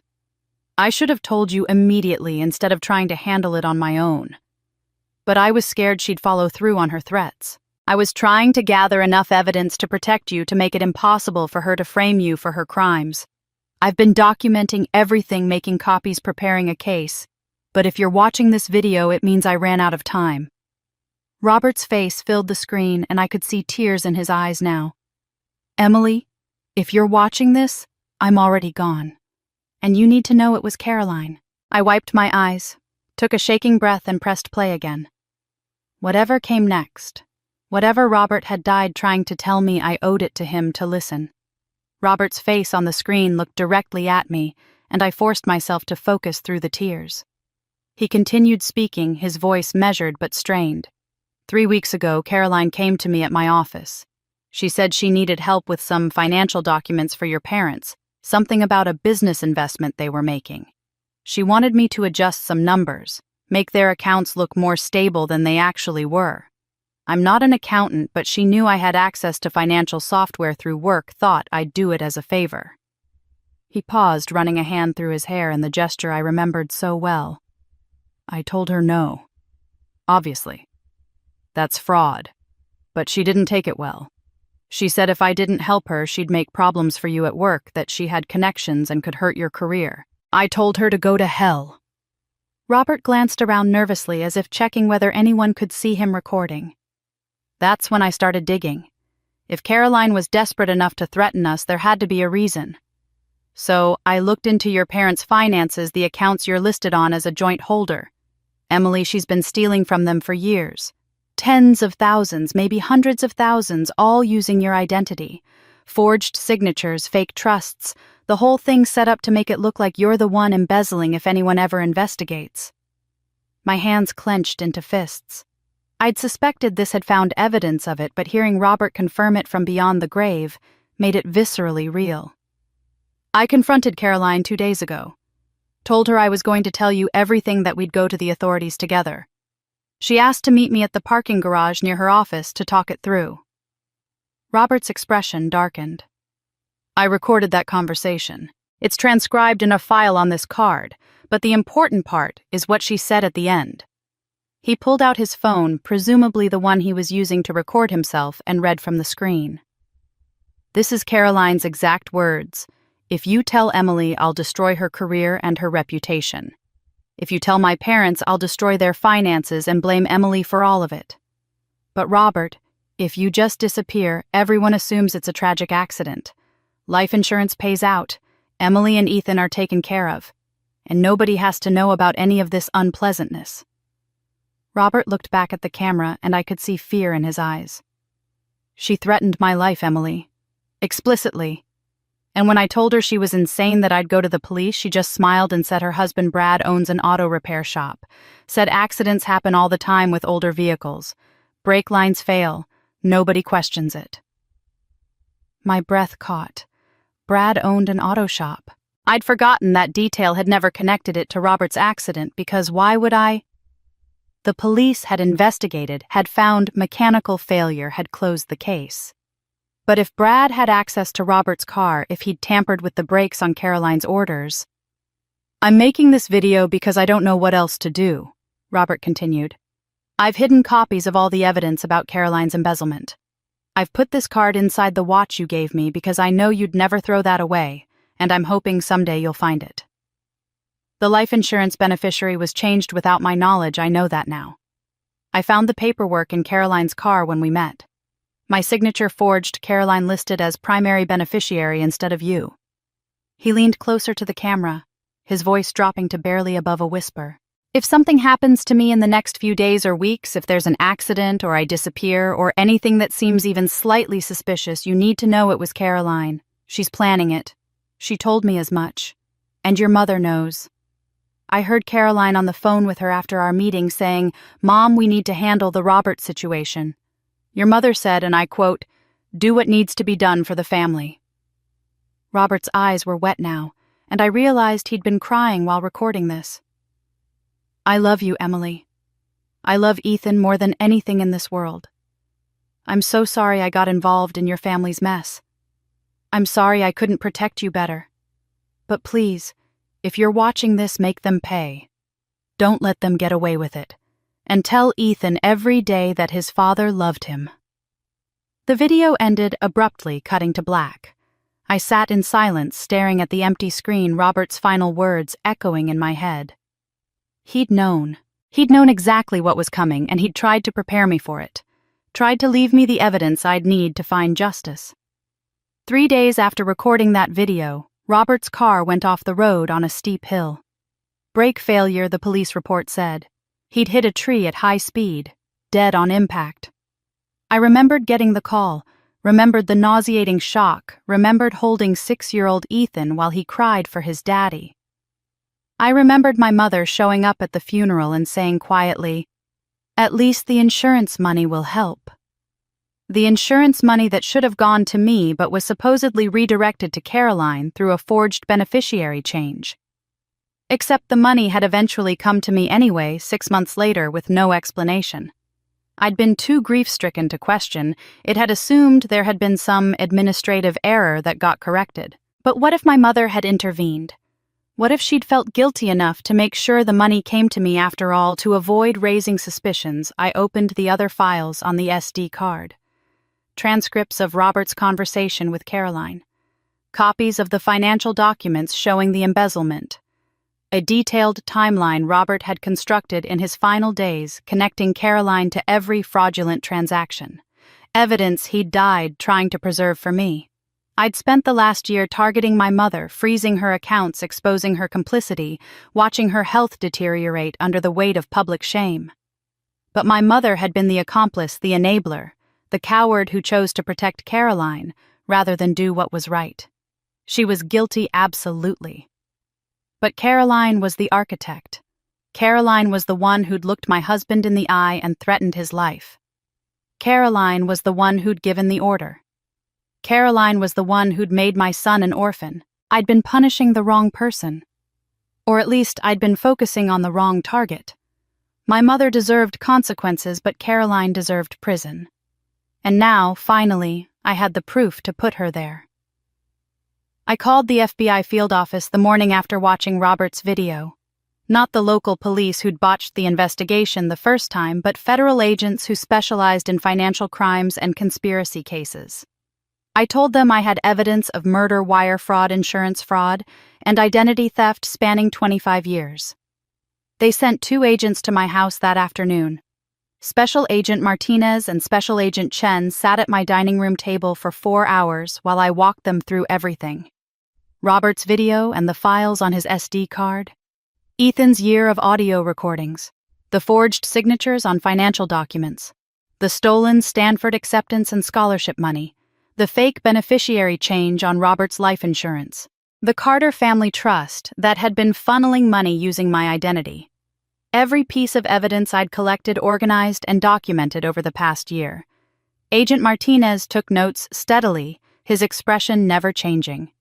I should have told you immediately instead of trying to handle it on my own. But I was scared she'd follow through on her threats. I was trying to gather enough evidence to protect you to make it impossible for her to frame you for her crimes. I've been documenting everything, making copies, preparing a case. But if you're watching this video, it means I ran out of time." Robert's face filled the screen and I could see tears in his eyes now. "Emily, if you're watching this, I'm already gone. And you need to know it was Caroline." I wiped my eyes, took a shaking breath and pressed play again. Whatever came next, whatever Robert had died trying to tell me, I owed it to him to listen. Robert's face on the screen looked directly at me, and I forced myself to focus through the tears. He continued speaking, his voice measured but strained. 3 weeks ago, Caroline came to me at my office. She said she needed help with some financial documents for your parents, something about a business investment they were making. She wanted me to adjust some numbers, make their accounts look more stable than they actually were. I'm not an accountant, but she knew I had access to financial software through work, thought I'd do it as a favor. He paused, running a hand through his hair in the gesture I remembered so well. I told her no. Obviously. That's fraud. But she didn't take it well. She said if I didn't help her, she'd make problems for you at work, that she had connections and could hurt your career. I told her to go to hell. Robert glanced around nervously as if checking whether anyone could see him recording. That's when I started digging. If Caroline was desperate enough to threaten us, there had to be a reason. So I looked into your parents' finances, the accounts you're listed on as a joint holder. Emily, she's been stealing from them for years. Tens of thousands, maybe hundreds of thousands, all using your identity. Forged signatures, fake trusts, the whole thing set up to make it look like you're the one embezzling if anyone ever investigates. My hands clenched into fists. I'd suspected this had found evidence of it, but hearing Robert confirm it from beyond the grave made it viscerally real. I confronted Caroline 2 days ago. Told her I was going to tell you everything, that we'd go to the authorities together. She asked to meet me at the parking garage near her office to talk it through. Robert's expression darkened. I recorded that conversation. It's transcribed in a file on this card, but the important part is what she said at the end. He pulled out his phone, presumably the one he was using to record himself, and read from the screen. This is Caroline's exact words. "If you tell Emily, I'll destroy her career and her reputation. If you tell my parents, I'll destroy their finances and blame Emily for all of it. But Robert, if you just disappear, everyone assumes it's a tragic accident. Life insurance pays out. Emily and Ethan are taken care of. And nobody has to know about any of this unpleasantness." Robert looked back at the camera, and I could see fear in his eyes. "She threatened my life, Emily. Explicitly. And when I told her she was insane, that I'd go to the police, she just smiled and said her husband Brad owns an auto repair shop. Said accidents happen all the time with older vehicles. Brake lines fail. Nobody questions it." My breath caught. Brad owned an auto shop. I'd forgotten that detail, had never connected it to Robert's accident, because why would I? The police had investigated, had found mechanical failure, had closed the case. But if Brad had access to Robert's car, if he'd tampered with the brakes on Caroline's orders... "I'm making this video because I don't know what else to do," Robert continued. "I've hidden copies of all the evidence about Caroline's embezzlement. I've put this card inside the watch you gave me because I know you'd never throw that away, and I'm hoping someday you'll find it. The life insurance beneficiary was changed without my knowledge, I know that now. I found the paperwork in Caroline's car when we met. My signature forged Caroline listed as primary beneficiary instead of you." He leaned closer to the camera, his voice dropping to barely above a whisper. "If something happens to me in the next few days or weeks, if there's an accident or I disappear or anything that seems even slightly suspicious, you need to know it was Caroline. She's planning it. She told me as much. And your mother knows." I heard Caroline on the phone with her after our meeting saying, "Mom, we need to handle the Robert situation. Your mother said, and I quote, 'Do what needs to be done for the family.'" Robert's eyes were wet now, and I realized he'd been crying while recording this. "I love you, Emily. I love Ethan more than anything in this world. I'm so sorry I got involved in your family's mess. I'm sorry I couldn't protect you better. But please, if you're watching this, make them pay. Don't let them get away with it. And tell Ethan every day that his father loved him." The video ended abruptly, cutting to black. I sat in silence, staring at the empty screen, Robert's final words echoing in my head. He'd known. He'd known exactly what was coming, and he'd tried to prepare me for it. Tried to leave me the evidence I'd need to find justice. 3 days after recording that video, Robert's car went off the road on a steep hill. Brake failure, the police report said. He'd hit a tree at high speed, dead on impact. I remembered getting the call, remembered the nauseating shock, remembered holding 6-year-old Ethan while he cried for his daddy. I remembered my mother showing up at the funeral and saying quietly, "At least the insurance money will help." The insurance money that should have gone to me but was supposedly redirected to Caroline through a forged beneficiary change. Except the money had eventually come to me anyway 6 months later with no explanation. I'd been too grief-stricken to question. It had assumed there had been some administrative error that got corrected. But what if my mother had intervened? What if she'd felt guilty enough to make sure the money came to me after all? To avoid raising suspicions, I opened the other files on the SD card. Transcripts of Robert's conversation with Caroline. Copies of the financial documents showing the embezzlement. A detailed timeline Robert had constructed in his final days, connecting Caroline to every fraudulent transaction. Evidence he'd died trying to preserve for me. I'd spent the last year targeting my mother, freezing her accounts, exposing her complicity, watching her health deteriorate under the weight of public shame. But my mother had been the accomplice, the enabler, the coward who chose to protect Caroline rather than do what was right. She was guilty, absolutely. But Caroline was the architect. Caroline was the one who'd looked my husband in the eye and threatened his life. Caroline was the one who'd given the order. Caroline was the one who'd made my son an orphan. I'd been punishing the wrong person. Or at least I'd been focusing on the wrong target. My mother deserved consequences, but Caroline deserved prison. And now, finally, I had the proof to put her there. I called the FBI field office the morning after watching Robert's video. Not the local police who'd botched the investigation the first time, but federal agents who specialized in financial crimes and conspiracy cases. I told them I had evidence of murder, wire fraud, insurance fraud, and identity theft spanning 25 years. They sent 2 agents to my house that afternoon. Special Agent Martinez and Special Agent Chen sat at my dining room table for 4 hours while I walked them through everything. Robert's video and the files on his SD card. Ethan's year of audio recordings. The forged signatures on financial documents. The stolen Stanford acceptance and scholarship money. The fake beneficiary change on Robert's life insurance. The Carter Family Trust that had been funneling money using my identity. Every piece of evidence I'd collected, organized, and documented over the past year. Agent Martinez took notes steadily, his expression never changing.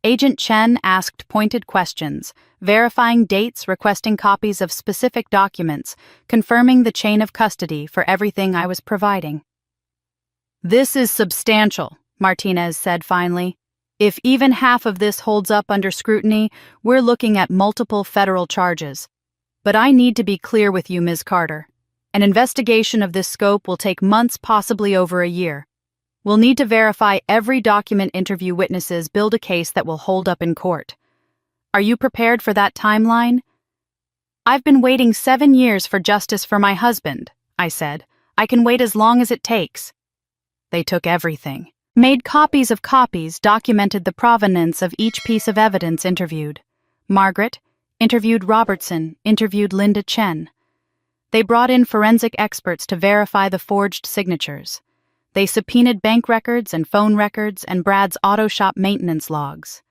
Agent Chen asked pointed questions, verifying dates, requesting copies of specific documents, confirming the chain of custody for everything I was providing. "This is substantial," Martinez said finally. "If even half of this holds up under scrutiny, we're looking at multiple federal charges. But I need to be clear with you, Ms. Carter. An investigation of this scope will take months, possibly over a year. We'll need to verify every document, interview witnesses, build a case that will hold up in court. Are you prepared for that timeline?" "I've been waiting 7 years for justice for my husband," I said. I can wait as long as it takes. They took everything. Made copies of copies, documented the provenance of each piece of evidence interviewed. Margaret interviewed Robertson, interviewed Linda Chen. They brought in forensic experts to verify the forged signatures. They subpoenaed bank records and phone records and Brad's auto shop maintenance logs.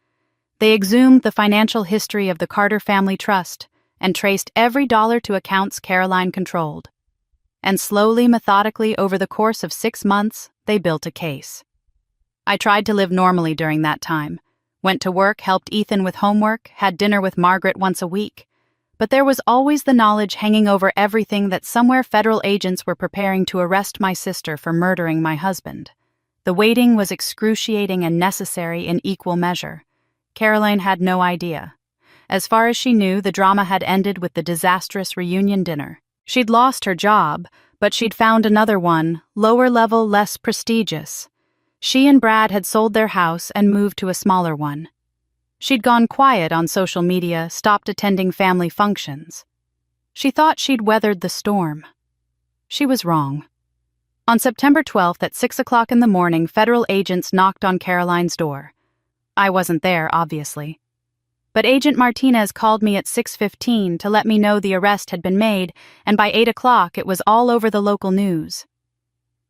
They exhumed the financial history of the Carter Family Trust and traced every dollar to accounts Caroline controlled. And slowly, methodically, over the course of 6 months, they built a case. I tried to live normally during that time. Went to work, helped Ethan with homework, had dinner with Margaret once a week. But there was always the knowledge hanging over everything that somewhere federal agents were preparing to arrest my sister for murdering my husband. The waiting was excruciating and necessary in equal measure. Caroline had no idea. As far as she knew, the drama had ended with the disastrous reunion dinner. She'd lost her job, but she'd found another one, lower level, less prestigious. She and Brad had sold their house and moved to a smaller one. She'd gone quiet on social media, stopped attending family functions. She thought she'd weathered the storm. She was wrong. On September 12th at 6 o'clock in the morning, federal agents knocked on Caroline's door. I wasn't there, obviously. But Agent Martinez called me at 6:15 to let me know the arrest had been made, and by 8 o'clock it was all over the local news.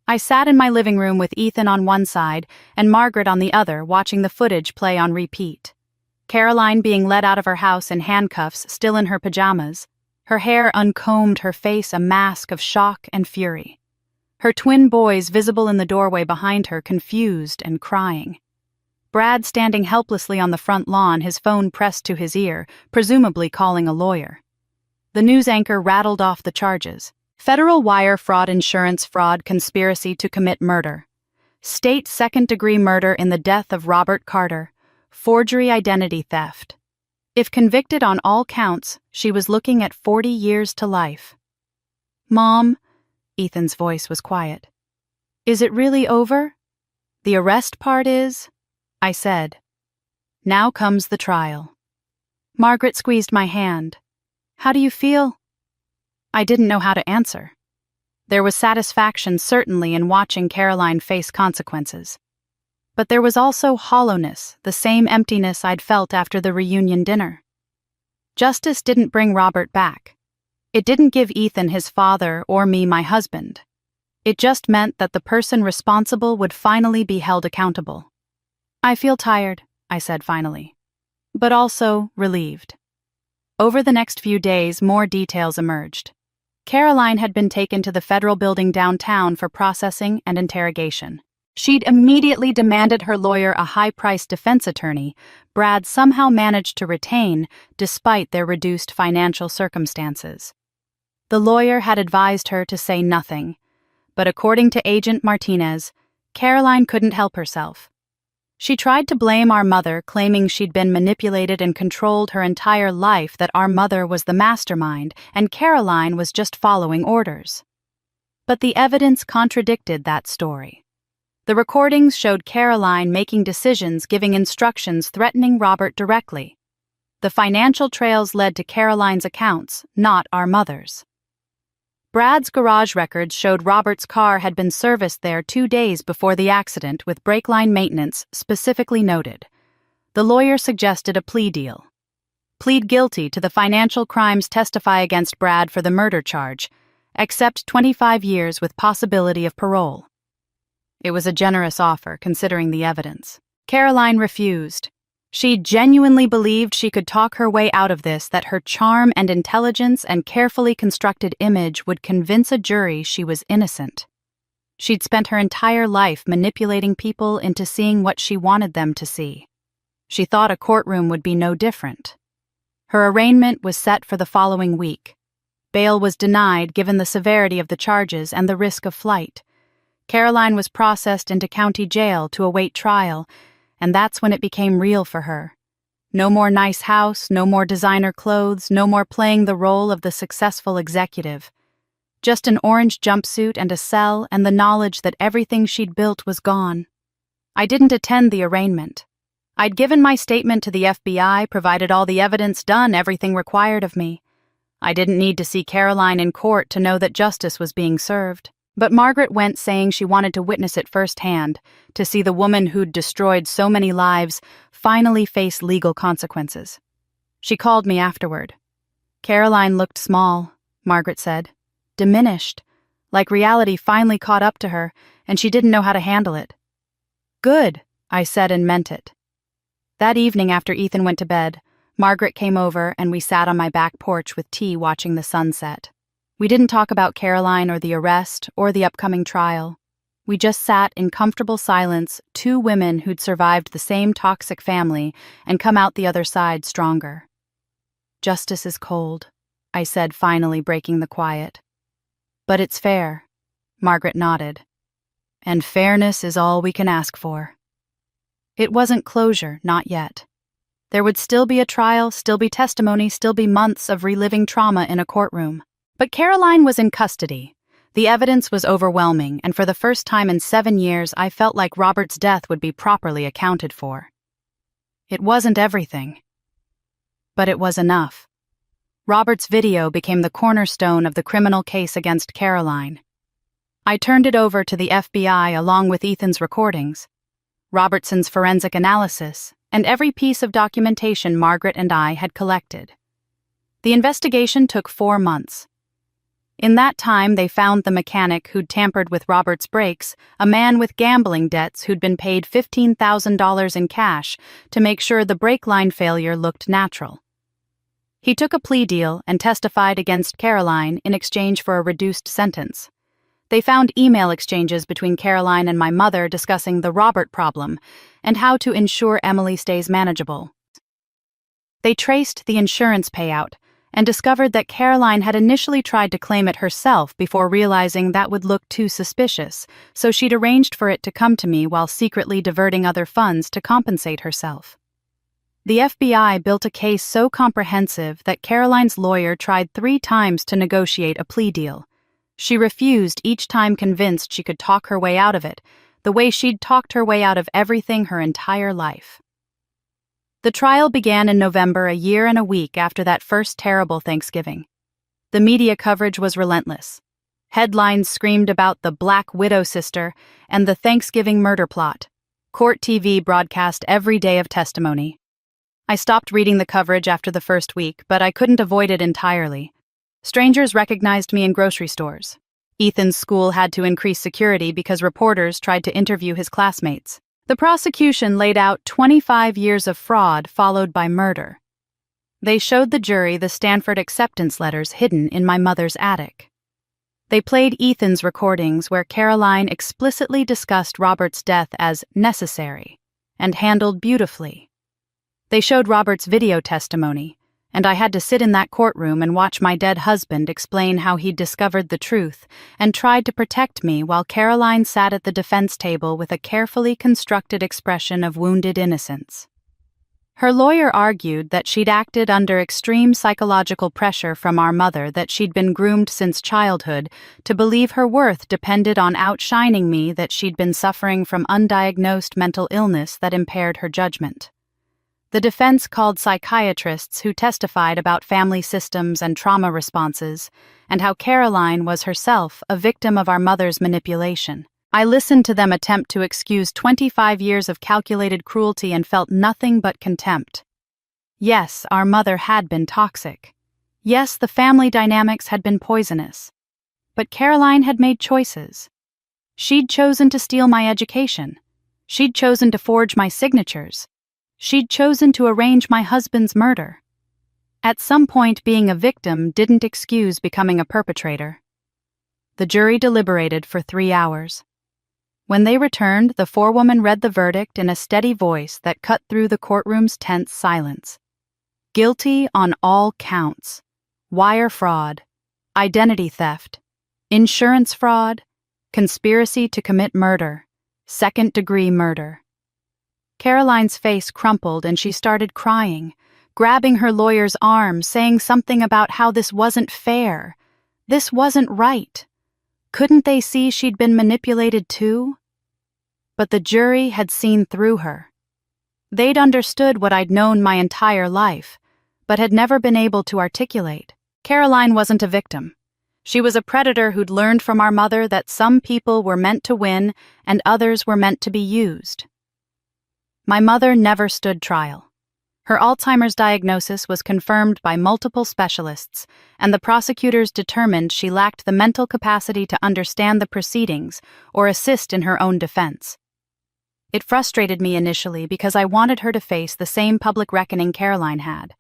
I sat in my living room with Ethan on one side and Margaret on the other, watching the footage play on repeat. Caroline being led out of her house in handcuffs, still in her pajamas, her hair uncombed, her face a mask of shock and fury. Her twin boys visible in the doorway behind her, confused and crying. Brad standing helplessly on the front lawn, his phone pressed to his ear, presumably calling a lawyer. The news anchor rattled off the charges. Federal wire fraud, insurance fraud, conspiracy to commit murder. State second-degree murder in the death of Robert Carter. Forgery, identity theft. If convicted on all counts, she was looking at 40 years to life. "Mom," Ethan's voice was quiet. "Is it really over? The arrest part is?" I said. "Now comes the trial." Margaret squeezed my hand. "How do you feel?" I didn't know how to answer. There was satisfaction certainly in watching Caroline face consequences. But there was also hollowness, the same emptiness I'd felt after the reunion dinner. Justice didn't bring Robert back. It didn't give Ethan his father or me my husband. It just meant that the person responsible would finally be held accountable. "I feel tired," I said finally, but also relieved. Over the next few days, more details emerged. Caroline had been taken to the federal building downtown for processing and interrogation. She'd immediately demanded her lawyer a high-priced defense attorney Brad somehow managed to retain despite their reduced financial circumstances. The lawyer had advised her to say nothing, but according to Agent Martinez, Caroline couldn't help herself. She tried to blame our mother, claiming she'd been manipulated and controlled her entire life, that our mother was the mastermind and Caroline was just following orders. But the evidence contradicted that story. The recordings showed Caroline making decisions, giving instructions, threatening Robert directly. The financial trails led to Caroline's accounts, not our mother's. Brad's garage records showed Robert's car had been serviced there 2 days before the accident, with brake line maintenance specifically noted. The lawyer suggested a plea deal. Plead guilty to the financial crimes, testify against Brad for the murder charge, accept 25 years with possibility of parole. It was a generous offer, considering the evidence. Caroline refused. She genuinely believed she could talk her way out of this, that her charm and intelligence and carefully constructed image would convince a jury she was innocent. She'd spent her entire life manipulating people into seeing what she wanted them to see. She thought a courtroom would be no different. Her arraignment was set for the following week. Bail was denied given the severity of the charges and the risk of flight. Caroline was processed into county jail to await trial, and that's when it became real for her. No more nice house, no more designer clothes, no more playing the role of the successful executive. Just an orange jumpsuit and a cell, and the knowledge that everything she'd built was gone. I didn't attend the arraignment. I'd given my statement to the FBI, provided all the evidence, done everything required of me. I didn't need to see Caroline in court to know that justice was being served. But Margaret went saying she wanted to witness it firsthand, to see the woman who'd destroyed so many lives finally face legal consequences. She called me afterward. Caroline looked small, Margaret said. Diminished, like reality finally caught up to her, and she didn't know how to handle it. Good, I said and meant it. That evening after Ethan went to bed, Margaret came over and we sat on my back porch with tea watching the sunset. We didn't talk about Caroline or the arrest or the upcoming trial. We just sat in comfortable silence, two women who'd survived the same toxic family and come out the other side stronger. Justice is cold, I said, finally breaking the quiet. But it's fair, Margaret nodded. And fairness is all we can ask for. It wasn't closure, not yet. There would still be a trial, still be testimony, still be months of reliving trauma in a courtroom. But Caroline was in custody. The evidence was overwhelming, and for the first time in 7 years, I felt like Robert's death would be properly accounted for. It wasn't everything. But it was enough. Robert's video became the cornerstone of the criminal case against Caroline. I turned it over to the FBI along with Ethan's recordings, Robertson's forensic analysis, and every piece of documentation Margaret and I had collected. The investigation took 4 months. In that time, they found the mechanic who'd tampered with Robert's brakes, a man with gambling debts who'd been paid $15,000 in cash to make sure the brake line failure looked natural. He took a plea deal and testified against Caroline in exchange for a reduced sentence. They found email exchanges between Caroline and my mother discussing the Robert problem and how to ensure Emily stays manageable. They traced the insurance payout and discovered that Caroline had initially tried to claim it herself before realizing that would look too suspicious, so she'd arranged for it to come to me while secretly diverting other funds to compensate herself. The FBI built a case so comprehensive that Caroline's lawyer tried 3 times to negotiate a plea deal. She refused, each time convinced she could talk her way out of it, the way she'd talked her way out of everything her entire life. The trial began in November, a year and a week after that first terrible Thanksgiving. The media coverage was relentless. Headlines screamed about the Black Widow sister and the Thanksgiving murder plot. Court TV broadcast every day of testimony. I stopped reading the coverage after the first week, but I couldn't avoid it entirely. Strangers recognized me in grocery stores. Ethan's school had to increase security because reporters tried to interview his classmates. The prosecution laid out 25 years of fraud followed by murder. They showed the jury the Stanford acceptance letters hidden in my mother's attic. They played Ethan's recordings where Caroline explicitly discussed Robert's death as necessary and handled beautifully. They showed Robert's video testimony, and I had to sit in that courtroom and watch my dead husband explain how he'd discovered the truth and tried to protect me while Caroline sat at the defense table with a carefully constructed expression of wounded innocence. Her lawyer argued that she'd acted under extreme psychological pressure from our mother, that she'd been groomed since childhood to believe her worth depended on outshining me, that she'd been suffering from undiagnosed mental illness that impaired her judgment. The defense called psychiatrists who testified about family systems and trauma responses, and how Caroline was herself a victim of our mother's manipulation. I listened to them attempt to excuse 25 years of calculated cruelty and felt nothing but contempt. Yes, our mother had been toxic. Yes, the family dynamics had been poisonous. But Caroline had made choices. She'd chosen to steal my education. She'd chosen to forge my signatures. She'd chosen to arrange my husband's murder. At some point, being a victim didn't excuse becoming a perpetrator. The jury deliberated for 3 hours. When they returned, the forewoman read the verdict in a steady voice that cut through the courtroom's tense silence. Guilty on all counts: wire fraud, identity theft, insurance fraud, conspiracy to commit murder, second-degree murder. Caroline's face crumpled and she started crying, grabbing her lawyer's arm, saying something about how this wasn't fair. This wasn't right. Couldn't they see she'd been manipulated too? But the jury had seen through her. They'd understood what I'd known my entire life, but had never been able to articulate. Caroline wasn't a victim. She was a predator who'd learned from our mother that some people were meant to win and others were meant to be used. My mother never stood trial. Her Alzheimer's diagnosis was confirmed by multiple specialists, and the prosecutors determined she lacked the mental capacity to understand the proceedings or assist in her own defense. It frustrated me initially because I wanted her to face the same public reckoning Caroline had.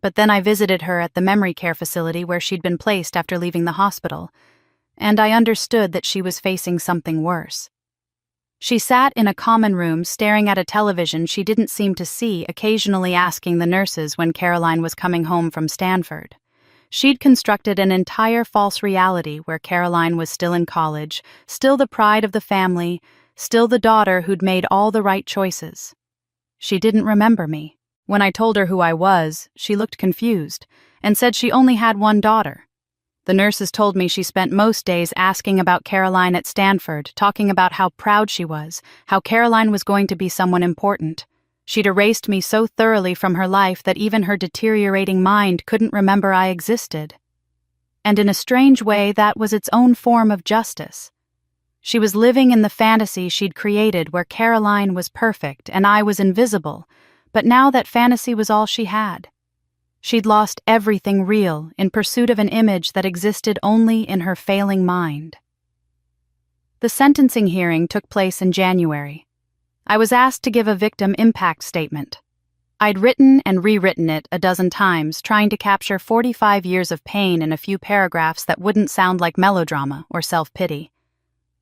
But then I visited her at the memory care facility where she'd been placed after leaving the hospital, and I understood that she was facing something worse. She sat in a common room staring at a television she didn't seem to see, occasionally asking the nurses when Caroline was coming home from Stanford. She'd constructed an entire false reality where Caroline was still in college, still the pride of the family, still the daughter who'd made all the right choices. She didn't remember me. When I told her who I was, she looked confused and said she only had one daughter. The nurses told me she spent most days asking about Caroline at Stanford, talking about how proud she was, how Caroline was going to be someone important. She'd erased me so thoroughly from her life that even her deteriorating mind couldn't remember I existed. And in a strange way, that was its own form of justice. She was living in the fantasy she'd created where Caroline was perfect and I was invisible, but now that fantasy was all she had. She'd lost everything real in pursuit of an image that existed only in her failing mind. The sentencing hearing took place in January. I was asked to give a victim impact statement. I'd written and rewritten it a dozen times, trying to capture 45 years of pain in a few paragraphs that wouldn't sound like melodrama or self-pity.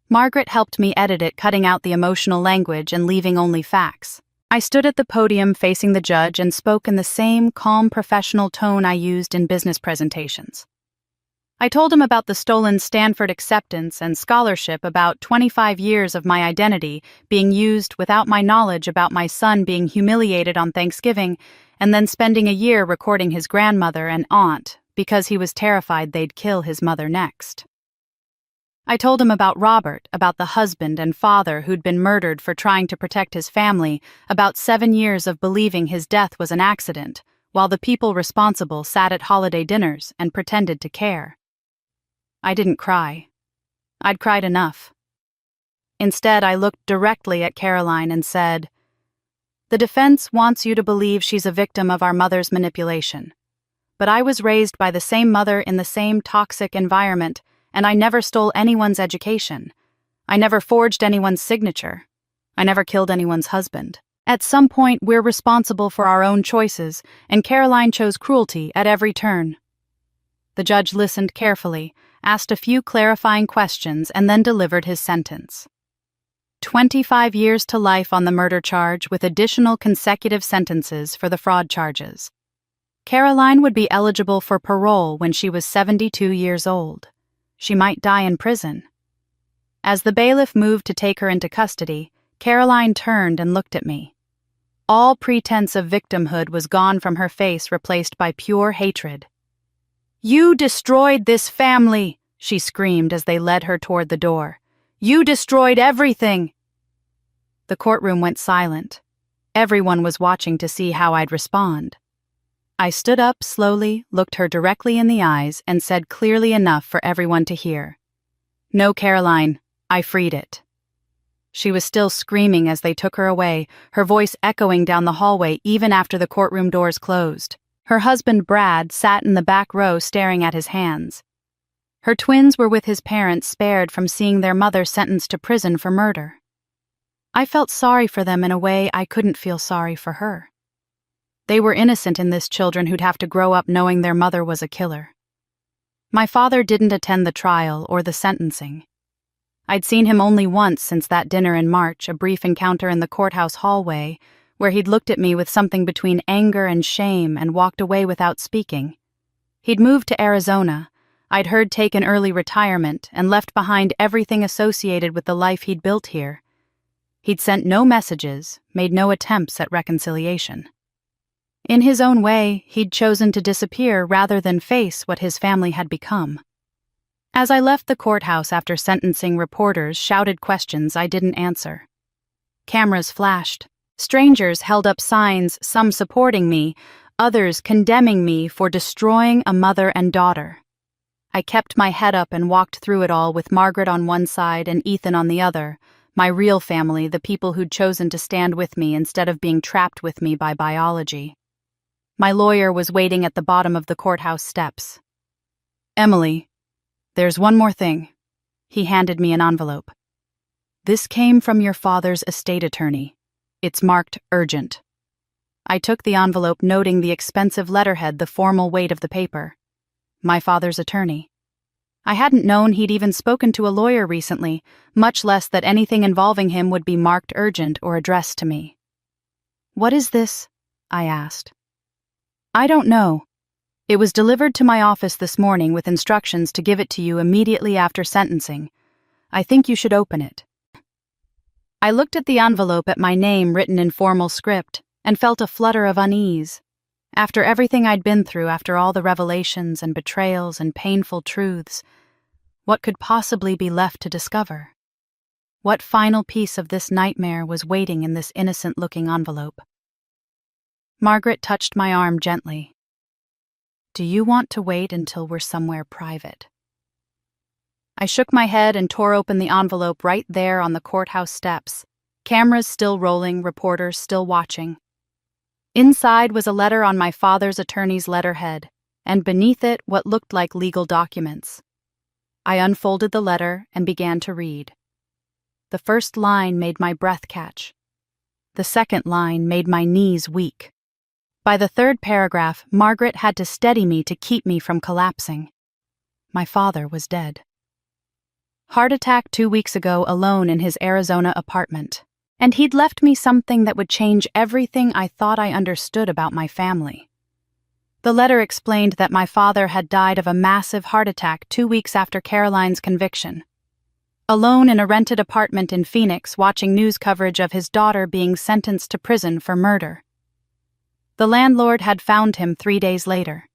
Margaret helped me edit it, cutting out the emotional language and leaving only facts. I stood at the podium facing the judge and spoke in the same calm professional tone I used in business presentations. I told him about the stolen Stanford acceptance and scholarship, about 25 years of my identity being used without my knowledge, about my son being humiliated on Thanksgiving and then spending a year recording his grandmother and aunt because he was terrified they'd kill his mother next. I told him about Robert, about the husband and father who'd been murdered for trying to protect his family, about 7 years of believing his death was an accident, while the people responsible sat at holiday dinners and pretended to care. I didn't cry. I'd cried enough. Instead, I looked directly at Caroline and said, "The defense wants you to believe she's a victim of our mother's manipulation. But I was raised by the same mother in the same toxic environment, and I never stole anyone's education. I never forged anyone's signature. I never killed anyone's husband. At some point, we're responsible for our own choices, and Caroline chose cruelty at every turn." The judge listened carefully, asked a few clarifying questions, and then delivered his sentence. 25 years to life on the murder charge with additional consecutive sentences for the fraud charges. Caroline would be eligible for parole when she was 72 years old. She might die in prison. As the bailiff moved to take her into custody, Caroline turned and looked at me. All pretense of victimhood was gone from her face, replaced by pure hatred. "You destroyed this family," she screamed as they led her toward the door. "You destroyed everything." The courtroom went silent. Everyone was watching to see how I'd respond. I stood up slowly, looked her directly in the eyes, and said clearly enough for everyone to hear, "No, Caroline, I freed it." She was still screaming as they took her away, her voice echoing down the hallway even after the courtroom doors closed. Her husband, Brad, sat in the back row staring at his hands. Her twins were with his parents, spared from seeing their mother sentenced to prison for murder. I felt sorry for them in a way I couldn't feel sorry for her. They were innocent in this, children who'd have to grow up knowing their mother was a killer. My father didn't attend the trial or the sentencing. I'd seen him only once since that dinner in March, a brief encounter in the courthouse hallway, where he'd looked at me with something between anger and shame and walked away without speaking. He'd moved to Arizona. I'd heard take an early retirement and left behind everything associated with the life he'd built here. He'd sent no messages, made no attempts at reconciliation. In his own way, he'd chosen to disappear rather than face what his family had become. As I left the courthouse after sentencing, reporters shouted questions I didn't answer. Cameras flashed. Strangers held up signs, some supporting me, others condemning me for destroying a mother and daughter. I kept my head up and walked through it all with Margaret on one side and Ethan on the other, my real family, the people who'd chosen to stand with me instead of being trapped with me by biology. My lawyer was waiting at the bottom of the courthouse steps. "Emily, there's one more thing." He handed me an envelope. "This came from your father's estate attorney. It's marked urgent." I took the envelope, noting the expensive letterhead, the formal weight of the paper. My father's attorney. I hadn't known he'd even spoken to a lawyer recently, much less that anything involving him would be marked urgent or addressed to me. "What is this?" I asked. "I don't know. It was delivered to my office this morning with instructions to give it to you immediately after sentencing. I think you should open it." I looked at the envelope at my name written in formal script and felt a flutter of unease. After everything I'd been through, after all the revelations and betrayals and painful truths, what could possibly be left to discover? What final piece of this nightmare was waiting in this innocent-looking envelope? Margaret touched my arm gently. "Do you want to wait until we're somewhere private?" I shook my head and tore open the envelope right there on the courthouse steps, cameras still rolling, reporters still watching. Inside was a letter on my father's attorney's letterhead, and beneath it what looked like legal documents. I unfolded the letter and began to read. The first line made my breath catch. The second line made my knees weak. By the third paragraph, Margaret had to steady me to keep me from collapsing. My father was dead. Heart attack 2 weeks ago alone in his Arizona apartment. And he'd left me something that would change everything I thought I understood about my family. The letter explained that my father had died of a massive heart attack 2 weeks after Caroline's conviction. Alone in a rented apartment in Phoenix, watching news coverage of his daughter being sentenced to prison for murder. The landlord had found him 3 days later.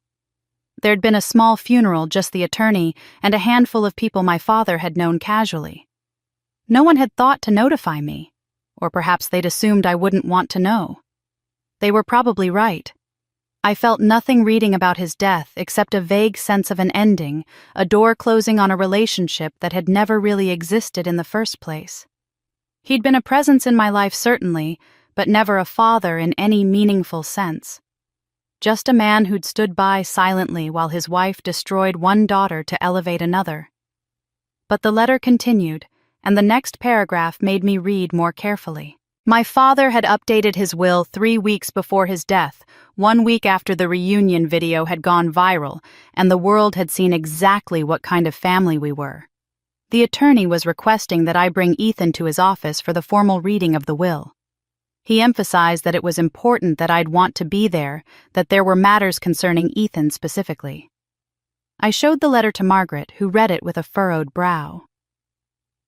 There'd been a small funeral, just the attorney and a handful of people my father had known casually. No one had thought to notify me. Or perhaps they'd assumed I wouldn't want to know. They were probably right. I felt nothing reading about his death except a vague sense of an ending, a door closing on a relationship that had never really existed in the first place. He'd been a presence in my life, certainly, but never a father in any meaningful sense. Just a man who'd stood by silently while his wife destroyed one daughter to elevate another. But the letter continued, and the next paragraph made me read more carefully. My father had updated his will 3 weeks before his death, 1 week after the reunion video had gone viral, and the world had seen exactly what kind of family we were. The attorney was requesting that I bring Ethan to his office for the formal reading of the will. He emphasized that it was important that I'd want to be there, that there were matters concerning Ethan specifically. I showed the letter to Margaret, who read it with a furrowed brow.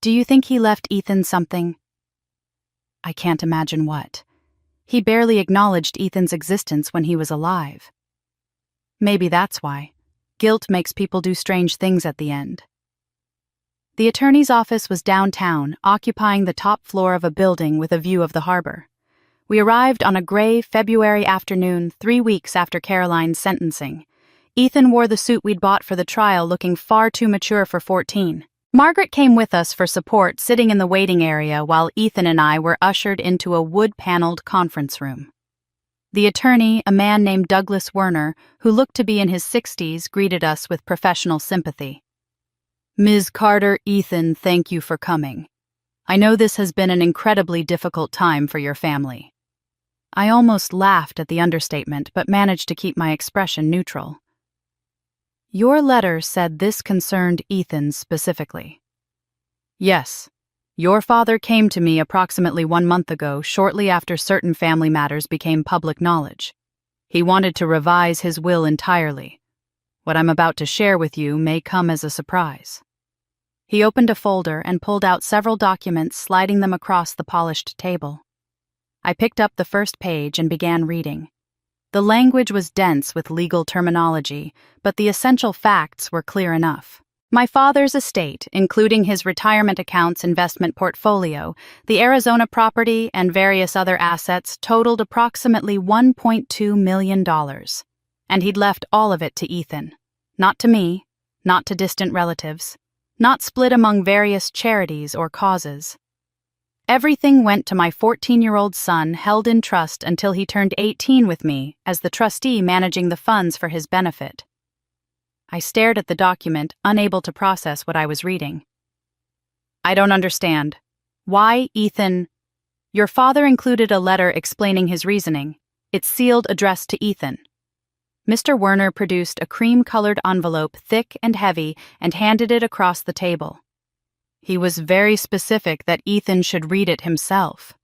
"Do you think he left Ethan something?" "I can't imagine what. He barely acknowledged Ethan's existence when he was alive." "Maybe that's why. Guilt makes people do strange things at the end." The attorney's office was downtown, occupying the top floor of a building with a view of the harbor. We arrived on a gray February afternoon 3 weeks after Caroline's sentencing. Ethan wore the suit we'd bought for the trial, looking far too mature for 14. Margaret came with us for support, sitting in the waiting area while Ethan and I were ushered into a wood-paneled conference room. The attorney, a man named Douglas Werner, who looked to be in his 60s, greeted us with professional sympathy. "Ms. Carter, Ethan, thank you for coming. I know this has been an incredibly difficult time for your family." I almost laughed at the understatement, but managed to keep my expression neutral. "Your letter said this concerned Ethan specifically." "Yes. Your father came to me approximately 1 month ago, shortly after certain family matters became public knowledge. He wanted to revise his will entirely. What I'm about to share with you may come as a surprise." He opened a folder and pulled out several documents, sliding them across the polished table. I picked up the first page and began reading. The language was dense with legal terminology, but the essential facts were clear enough. My father's estate, including his retirement accounts investment portfolio, the Arizona property, and various other assets, totaled approximately $1.2 million. And he'd left all of it to Ethan. Not to me, not to distant relatives, not split among various charities or causes. Everything went to my 14-year-old son, held in trust until he turned 18 with me as the trustee managing the funds for his benefit. I stared at the document, unable to process what I was reading. I don't understand. Why, Ethan? Your father included a letter explaining his reasoning. It's sealed, addressed to Ethan. Mr. Werner produced a cream-colored envelope, thick and heavy, and handed it across the table. He was very specific that Ethan should read it himself.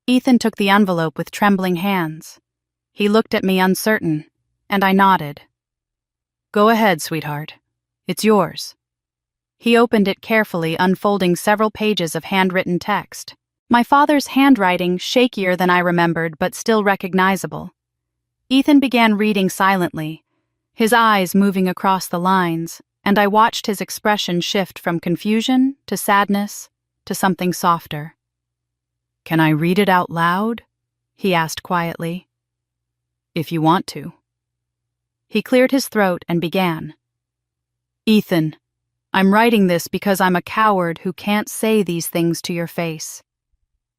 Ethan took the envelope with trembling hands. He looked at me uncertain, and I nodded. Go ahead, sweetheart. It's yours. He opened it carefully, unfolding several pages of handwritten text. My father's handwriting, shakier than I remembered, but still recognizable. Ethan began reading silently, his eyes moving across the lines, and I watched his expression shift from confusion to sadness to something softer. Can I read it out loud? He asked quietly. If you want to. He cleared his throat and began. Ethan, I'm writing this because I'm a coward who can't say these things to your face.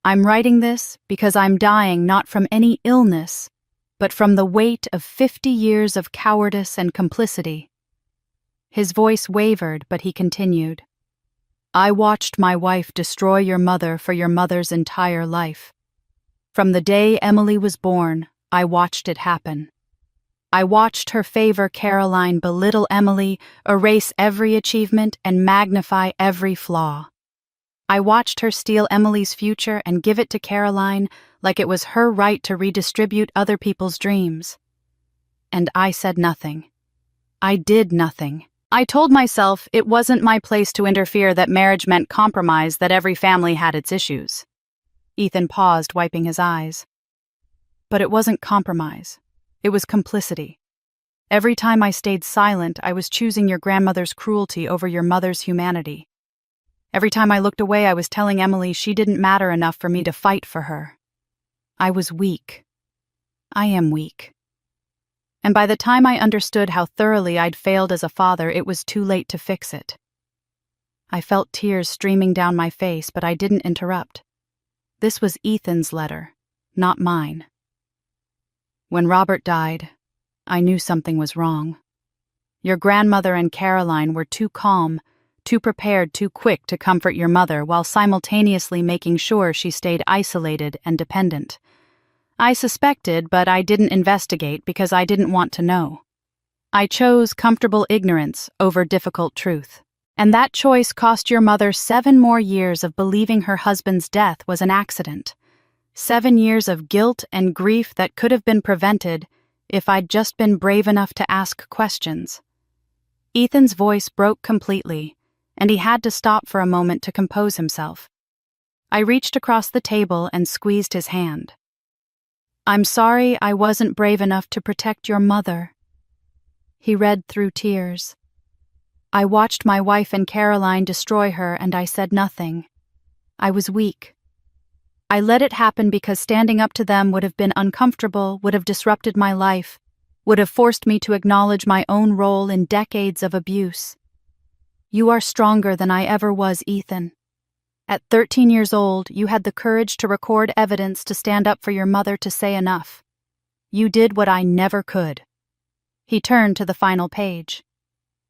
I'm writing this because I'm dying not from any illness, but from the weight of 50 years of cowardice and complicity. His voice wavered, but he continued. I watched my wife destroy your mother for your mother's entire life. From the day Emily was born, I watched it happen. I watched her favor Caroline, belittle Emily, erase every achievement, and magnify every flaw. I watched her steal Emily's future and give it to Caroline like it was her right to redistribute other people's dreams. And I said nothing. I did nothing. I told myself it wasn't my place to interfere, that marriage meant compromise, that every family had its issues. Ethan paused, wiping his eyes. But it wasn't compromise. It was complicity. Every time I stayed silent, I was choosing your grandmother's cruelty over your mother's humanity. Every time I looked away, I was telling Emily she didn't matter enough for me to fight for her. I was weak. I am weak. And by the time I understood how thoroughly I'd failed as a father, it was too late to fix it. I felt tears streaming down my face, but I didn't interrupt. This was Ethan's letter, not mine. When Robert died, I knew something was wrong. Your grandmother and Caroline were too calm, too prepared, too quick to comfort your mother, while simultaneously making sure she stayed isolated and dependent. I suspected, but I didn't investigate because I didn't want to know. I chose comfortable ignorance over difficult truth. And that choice cost your mother 7 more years of believing her husband's death was an accident. 7 years of guilt and grief that could have been prevented if I'd just been brave enough to ask questions. Ethan's voice broke completely, and he had to stop for a moment to compose himself. I reached across the table and squeezed his hand. I'm sorry I wasn't brave enough to protect your mother. He read through tears. I watched my wife and Caroline destroy her, and I said nothing. I was weak. I let it happen because standing up to them would have been uncomfortable, would have disrupted my life, would have forced me to acknowledge my own role in decades of abuse. You are stronger than I ever was, Ethan. At 13 years old, you had the courage to record evidence to stand up for your mother, to say enough. You did what I never could. He turned to the final page.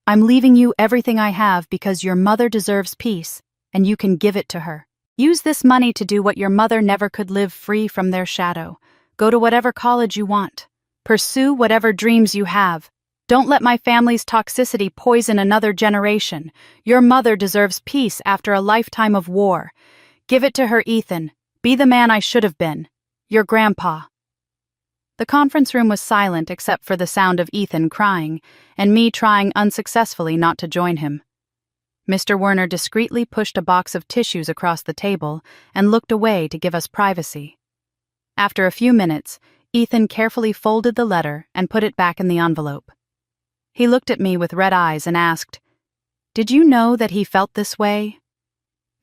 I'm leaving you everything I have because your mother deserves peace, and you can give it to her. Use this money to do what your mother never could, live free from their shadow. Go to whatever college you want. Pursue whatever dreams you have. Don't let my family's toxicity poison another generation. Your mother deserves peace after a lifetime of war. Give it to her, Ethan. Be the man I should have been. Your grandpa. The conference room was silent except for the sound of Ethan crying, and me trying unsuccessfully not to join him. Mr. Werner discreetly pushed a box of tissues across the table and looked away to give us privacy. After a few minutes, Ethan carefully folded the letter and put it back in the envelope. He looked at me with red eyes and asked, Did you know that he felt this way?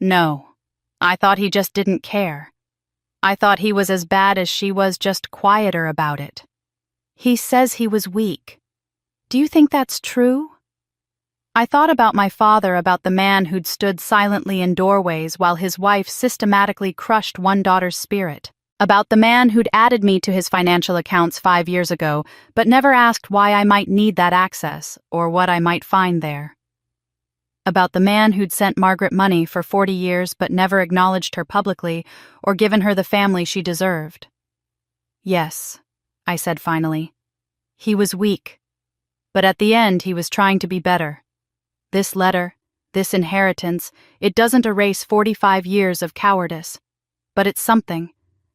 No. I thought he just didn't care. I thought he was as bad as she was, just quieter about it. He says he was weak. Do you think that's true? I thought about my father, about the man who'd stood silently in doorways while his wife systematically crushed one daughter's spirit. About the man who'd added me to his financial accounts 5 years ago, but never asked why I might need that access or what I might find there. About the man who'd sent Margaret money for 40 years but never acknowledged her publicly or given her the family she deserved. Yes, I said finally. He was weak. But at the end he was trying to be better. This letter, this inheritance, it doesn't erase 45 years of cowardice. But it's something,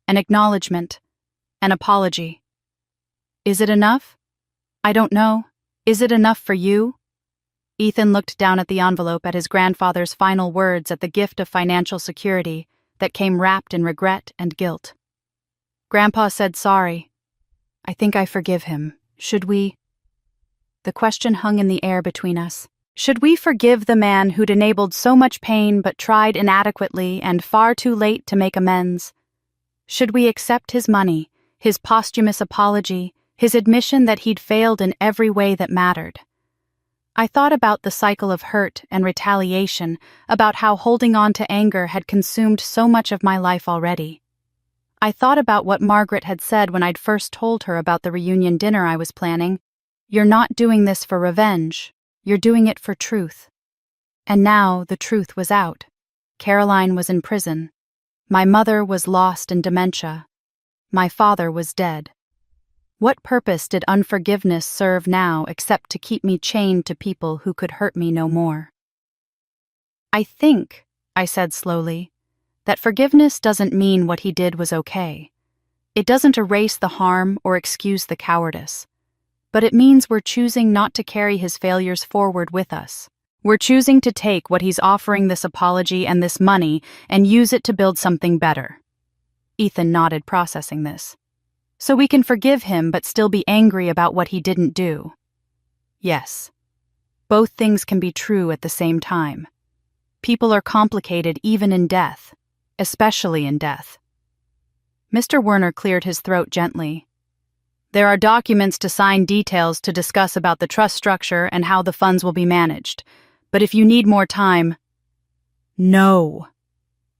an acknowledgement, an apology. Is it enough? I don't know. Is it enough for you? Ethan looked down at the envelope, at his grandfather's final words, at the gift of financial security that came wrapped in regret and guilt. Grandpa said sorry. I think I forgive him. Should we? The question hung in the air between us. Should we forgive the man who'd enabled so much pain but tried inadequately and far too late to make amends? Should we accept his money, his posthumous apology, his admission that he'd failed in every way that mattered? I thought about the cycle of hurt and retaliation, about how holding on to anger had consumed so much of my life already. I thought about what Margaret had said when I'd first told her about the reunion dinner I was planning. You're not doing this for revenge. You're doing it for truth. And now the truth was out. Caroline was in prison. My mother was lost in dementia. My father was dead. What purpose did unforgiveness serve now except to keep me chained to people who could hurt me no more? I think, I said slowly, that forgiveness doesn't mean what he did was okay. It doesn't erase the harm or excuse the cowardice. But it means we're choosing not to carry his failures forward with us. We're choosing to take what he's offering, this apology and this money, and use it to build something better. Ethan nodded, processing this. So we can forgive him but still be angry about what he didn't do. Yes. Both things can be true at the same time. People are complicated even in death, especially in death. Mr. Werner cleared his throat gently. There are documents to sign, details to discuss about the trust structure and how the funds will be managed. But if you need more time... No,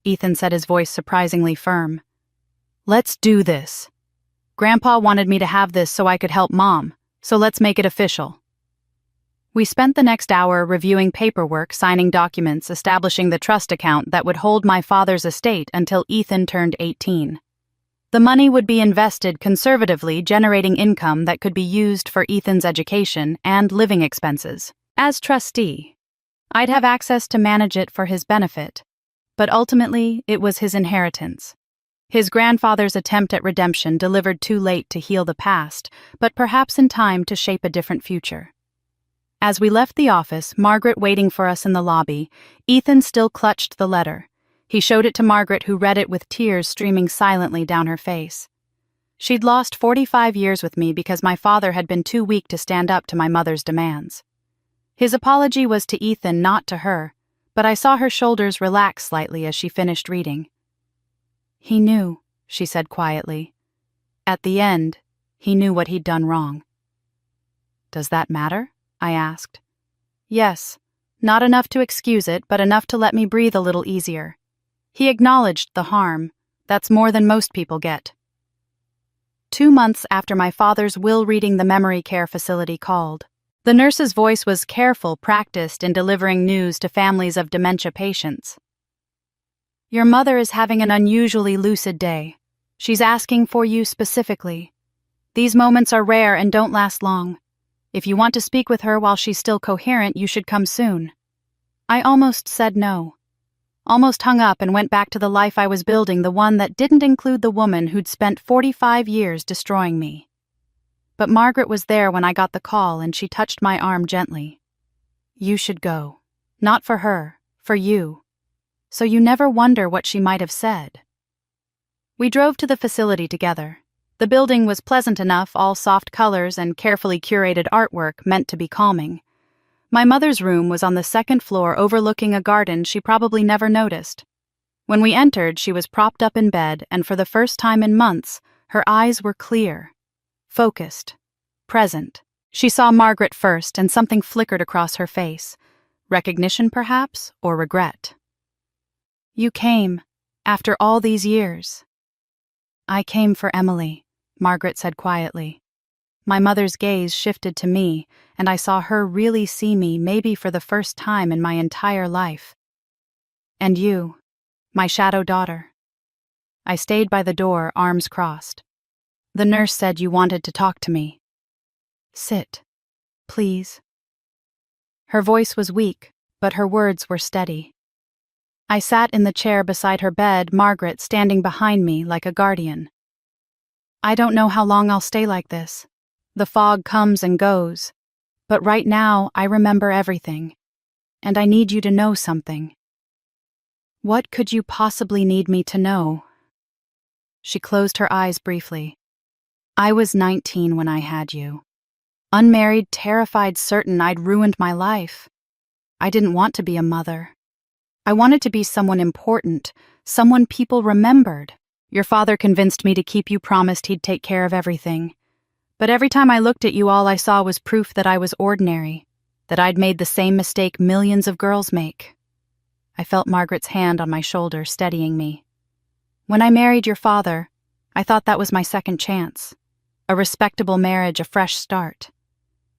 Ethan said, his voice surprisingly firm. Let's do this. Grandpa wanted me to have this so I could help Mom, so let's make it official. We spent the next hour reviewing paperwork, signing documents, establishing the trust account that would hold my father's estate until Ethan turned 18. The money would be invested conservatively, generating income that could be used for Ethan's education and living expenses. As trustee, I'd have access to manage it for his benefit, but ultimately it was his inheritance. His grandfather's attempt at redemption, delivered too late to heal the past, but perhaps in time to shape a different future. As we left the office, Margaret waiting for us in the lobby, Ethan still clutched the letter. He showed it to Margaret, who read it with tears streaming silently down her face. She'd lost 45 years with me because my father had been too weak to stand up to my mother's demands. His apology was to Ethan, not to her, but I saw her shoulders relax slightly as she finished reading. He knew, she said quietly. At the end, he knew what he'd done wrong. Does that matter? I asked. Yes, not enough to excuse it, but enough to let me breathe a little easier. He acknowledged the harm. That's more than most people get. 2 months after my father's will, reading the memory care facility called. The nurse's voice was careful, practiced in delivering news to families of dementia patients. Your mother is having an unusually lucid day. She's asking for you specifically. These moments are rare and don't last long. If you want to speak with her while she's still coherent, you should come soon. I almost said no. Almost hung up and went back to the life I was building, the one that didn't include the woman who'd spent 45 years destroying me. But Margaret was there when I got the call, and she touched my arm gently. You should go. Not for her, for you. So you never wonder what she might have said. We drove to the facility together. The building was pleasant enough, all soft colors and carefully curated artwork meant to be calming. My mother's room was on the second floor overlooking a garden she probably never noticed. When we entered, she was propped up in bed, and for the first time in months, her eyes were clear, focused, present. She saw Margaret first, and something flickered across her face. Recognition, perhaps, or regret. "You came, after all these years." "I came for Emily," Margaret said quietly. My mother's gaze shifted to me, and I saw her really see me, maybe for the first time in my entire life. "And you, my shadow daughter." I stayed by the door, arms crossed. "The nurse said you wanted to talk to me." "Sit, please." Her voice was weak, but her words were steady. I sat in the chair beside her bed, Margaret standing behind me like a guardian. "I don't know how long I'll stay like this. The fog comes and goes. But right now, I remember everything. And I need you to know something." "What could you possibly need me to know?" She closed her eyes briefly. "I was 19 when I had you. Unmarried, terrified, certain I'd ruined my life. I didn't want to be a mother. I wanted to be someone important, someone people remembered. Your father convinced me to keep you, promised he'd take care of everything. But every time I looked at you, all I saw was proof that I was ordinary, that I'd made the same mistake millions of girls make." I felt Margaret's hand on my shoulder, steadying me. "When I married your father, I thought that was my second chance. A respectable marriage, a fresh start.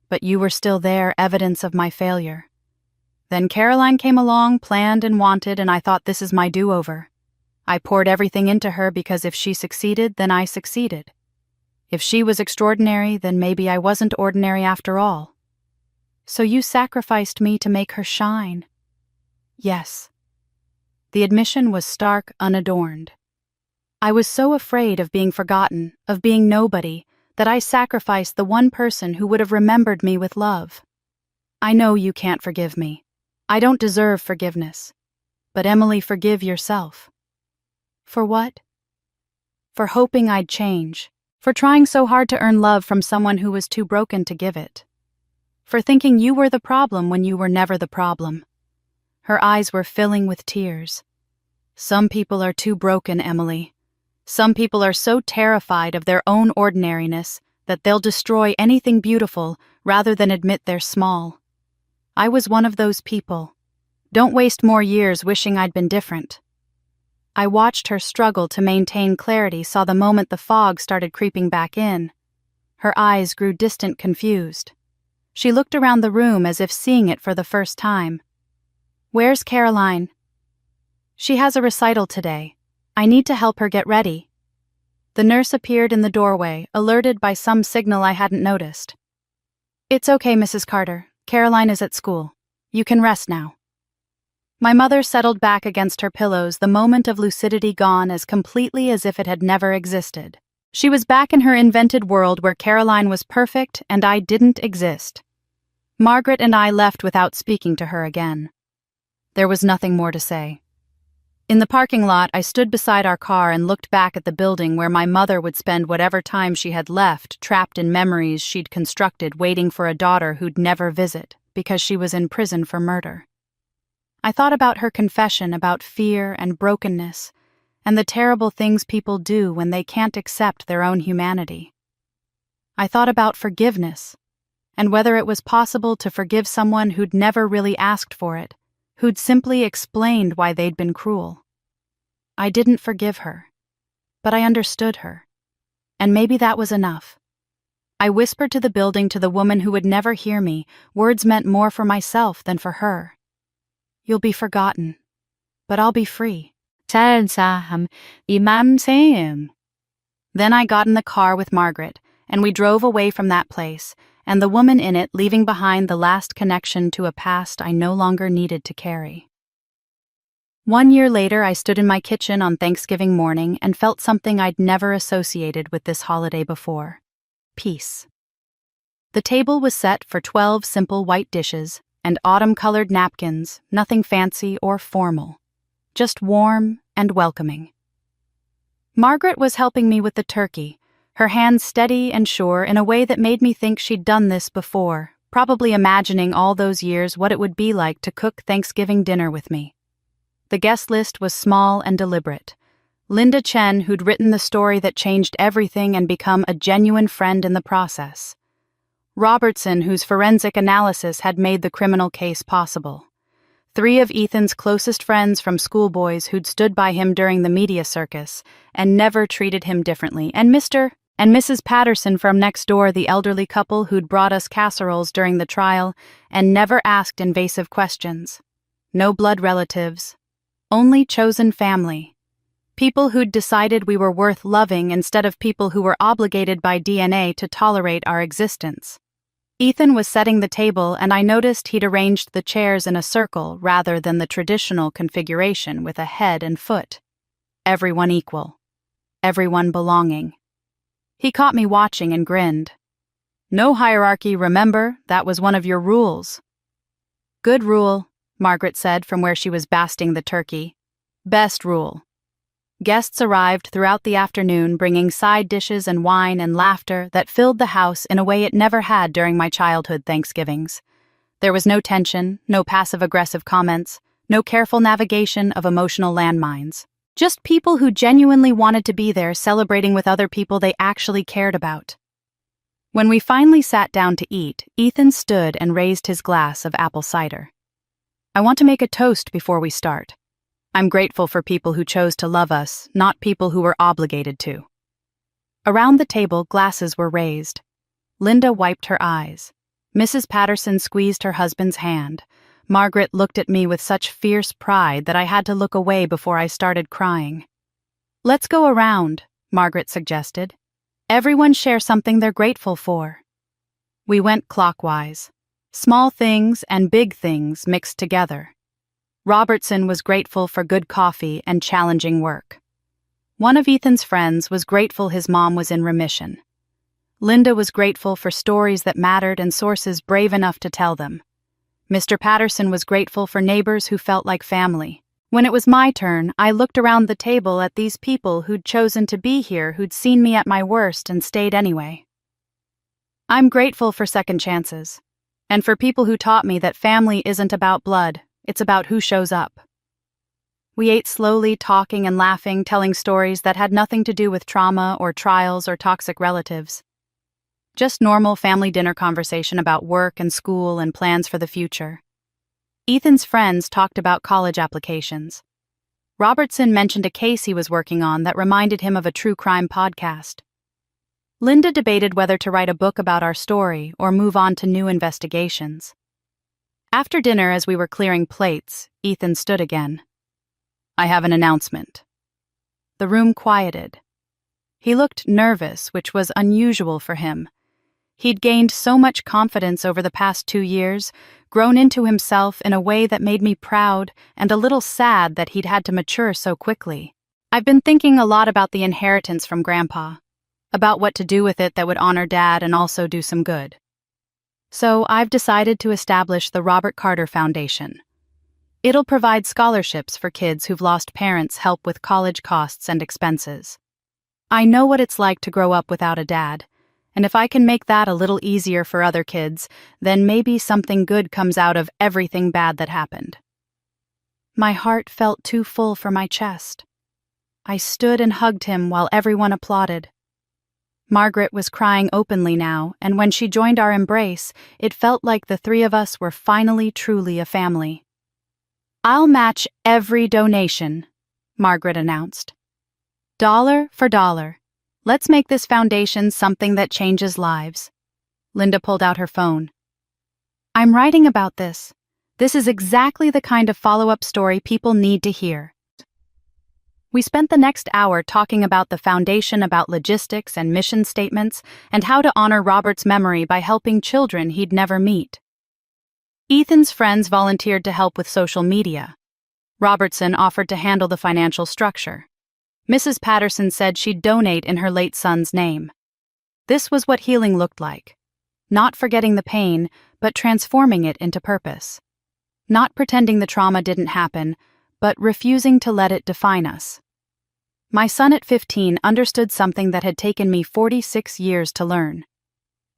But you were still there, evidence of my failure. Then Caroline came along, planned and wanted, and I thought, this is my do-over. I poured everything into her because if she succeeded, then I succeeded. If she was extraordinary, then maybe I wasn't ordinary after all. So you sacrificed me to make her shine." "Yes." The admission was stark, unadorned. I was so afraid of being forgotten, of being nobody, that I sacrificed the one person who would have remembered me with love. "I know you can't forgive me. I don't deserve forgiveness. But Emily, forgive yourself." "For what?" "For hoping I'd change. For trying so hard to earn love from someone who was too broken to give it. For thinking you were the problem when you were never the problem." Her eyes were filling with tears. "Some people are too broken, Emily. Some people are so terrified of their own ordinariness that they'll destroy anything beautiful rather than admit they're small. I was one of those people. Don't waste more years wishing I'd been different." I watched her struggle to maintain clarity, saw the moment the fog started creeping back in. Her eyes grew distant, confused. She looked around the room as if seeing it for the first time. "Where's Caroline?" "She has a recital today. I need to help her get ready." The nurse appeared in the doorway, alerted by some signal I hadn't noticed. "It's okay, Mrs. Carter. Caroline is at school. You can rest now." My mother settled back against her pillows, the moment of lucidity gone as completely as if it had never existed. She was back in her invented world where Caroline was perfect and I didn't exist. Margaret and I left without speaking to her again. There was nothing more to say. In the parking lot, I stood beside our car and looked back at the building where my mother would spend whatever time she had left, trapped in memories she'd constructed, waiting for a daughter who'd never visit because she was in prison for murder. I thought about her confession about fear and brokenness and the terrible things people do when they can't accept their own humanity. I thought about forgiveness and whether it was possible to forgive someone who'd never really asked for it, who'd simply explained why they'd been cruel. I didn't forgive her, but I understood her, and maybe that was enough. I whispered to the building, to the woman who would never hear me, words meant more for myself than for her. "You'll be forgotten, but I'll be free." Then I got in the car with Margaret, and we drove away from that place, and the woman in it, leaving behind the last connection to a past I no longer needed to carry. 1 year later, I stood in my kitchen on Thanksgiving morning and felt something I'd never associated with this holiday before: peace. The table was set for 12 simple white dishes and autumn-colored napkins, nothing fancy or formal, just warm and welcoming. Margaret was helping me with the turkey, her hands steady and sure in a way that made me think she'd done this before, probably imagining all those years what it would be like to cook Thanksgiving dinner with me. The guest list was small and deliberate. Linda Chen, who'd written the story that changed everything and become a genuine friend in the process. Robertson, whose forensic analysis had made the criminal case possible. 3 of Ethan's closest friends from schoolboys who'd stood by him during the media circus and never treated him differently, and Mr. and Mrs. Patterson from next door, the elderly couple who'd brought us casseroles during the trial and never asked invasive questions. No blood relatives. Only chosen family. People who'd decided we were worth loving instead of people who were obligated by DNA to tolerate our existence. Ethan was setting the table, and I noticed he'd arranged the chairs in a circle rather than the traditional configuration with a head and foot. Everyone equal. Everyone belonging. He caught me watching and grinned. No hierarchy, remember? That was one of your rules. Good rule, Margaret said from where she was basting the turkey. Best rule. Guests arrived throughout the afternoon, bringing side dishes and wine and laughter that filled the house in a way it never had during my childhood Thanksgivings. There was no tension, no passive-aggressive comments, no careful navigation of emotional landmines. Just people who genuinely wanted to be there celebrating with other people they actually cared about. When we finally sat down to eat, Ethan stood and raised his glass of apple cider. I want to make a toast before we start. I'm grateful for people who chose to love us, not people who were obligated to. Around the table, glasses were raised. Linda wiped her eyes. Mrs. Patterson squeezed her husband's hand. Margaret looked at me with such fierce pride that I had to look away before I started crying. Let's go around, Margaret suggested. Everyone share something they're grateful for. We went clockwise. Small things and big things mixed together. Robertson was grateful for good coffee and challenging work. One of Ethan's friends was grateful his mom was in remission. Linda was grateful for stories that mattered and sources brave enough to tell them. Mr. Patterson was grateful for neighbors who felt like family. When it was my turn, I looked around the table at these people who'd chosen to be here, who'd seen me at my worst and stayed anyway. I'm grateful for second chances, and for people who taught me that family isn't about blood. It's about who shows up. We ate slowly, talking and laughing, telling stories that had nothing to do with trauma or trials or toxic relatives. Just normal family dinner conversation about work and school and plans for the future. Ethan's friends talked about college applications. Robertson mentioned a case he was working on that reminded him of a true crime podcast. Linda debated whether to write a book about our story or move on to new investigations. After dinner, as we were clearing plates, Ethan stood again. I have an announcement. The room quieted. He looked nervous, which was unusual for him. He'd gained so much confidence over the past 2 years, grown into himself in a way that made me proud and a little sad that he'd had to mature so quickly. I've been thinking a lot about the inheritance from Grandpa, about what to do with it that would honor Dad and also do some good. So I've decided to establish the Robert Carter Foundation. It'll provide scholarships for kids who've lost parents, help with college costs and expenses. I know what it's like to grow up without a dad, and if I can make that a little easier for other kids, then maybe something good comes out of everything bad that happened. My heart felt too full for my chest. I stood and hugged him while everyone applauded. Margaret was crying openly now, and when she joined our embrace, it felt like the 3 of us were finally truly a family. I'll match every donation, Margaret announced. $1 for $1. Let's make this foundation something that changes lives. Linda pulled out her phone. I'm writing about this. This is exactly the kind of follow-up story people need to hear. We spent the next hour talking about the foundation, about logistics and mission statements, and how to honor Robert's memory by helping children he'd never meet. Ethan's friends volunteered to help with social media. Robertson offered to handle the financial structure. Mrs. Patterson said she'd donate in her late son's name. This was what healing looked like. Not forgetting the pain, but transforming it into purpose. Not pretending the trauma didn't happen, but refusing to let it define us. My son at 15 understood something that had taken me 46 years to learn.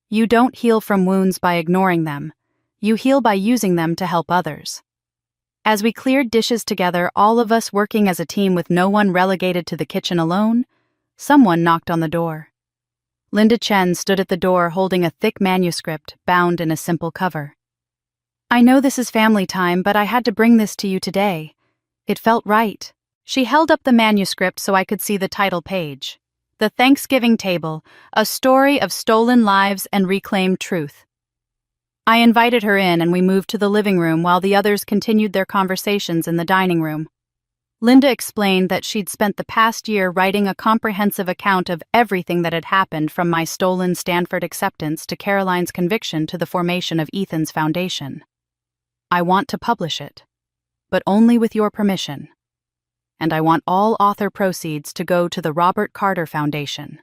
You don't heal from wounds by ignoring them. You heal by using them to help others. As we cleared dishes together, all of us working as a team with no one relegated to the kitchen alone, someone knocked on the door. Linda Chen stood at the door holding a thick manuscript bound in a simple cover. I know this is family time, but I had to bring this to you today. It felt right. She held up the manuscript so I could see the title page. The Thanksgiving Table, a story of stolen lives and reclaimed truth. I invited her in and we moved to the living room while the others continued their conversations in the dining room. Linda explained that she'd spent the past year writing a comprehensive account of everything that had happened from my stolen Stanford acceptance to Caroline's conviction to the formation of Ethan's foundation. I want to publish it, but only with your permission. And I want all author proceeds to go to the Robert Carter Foundation.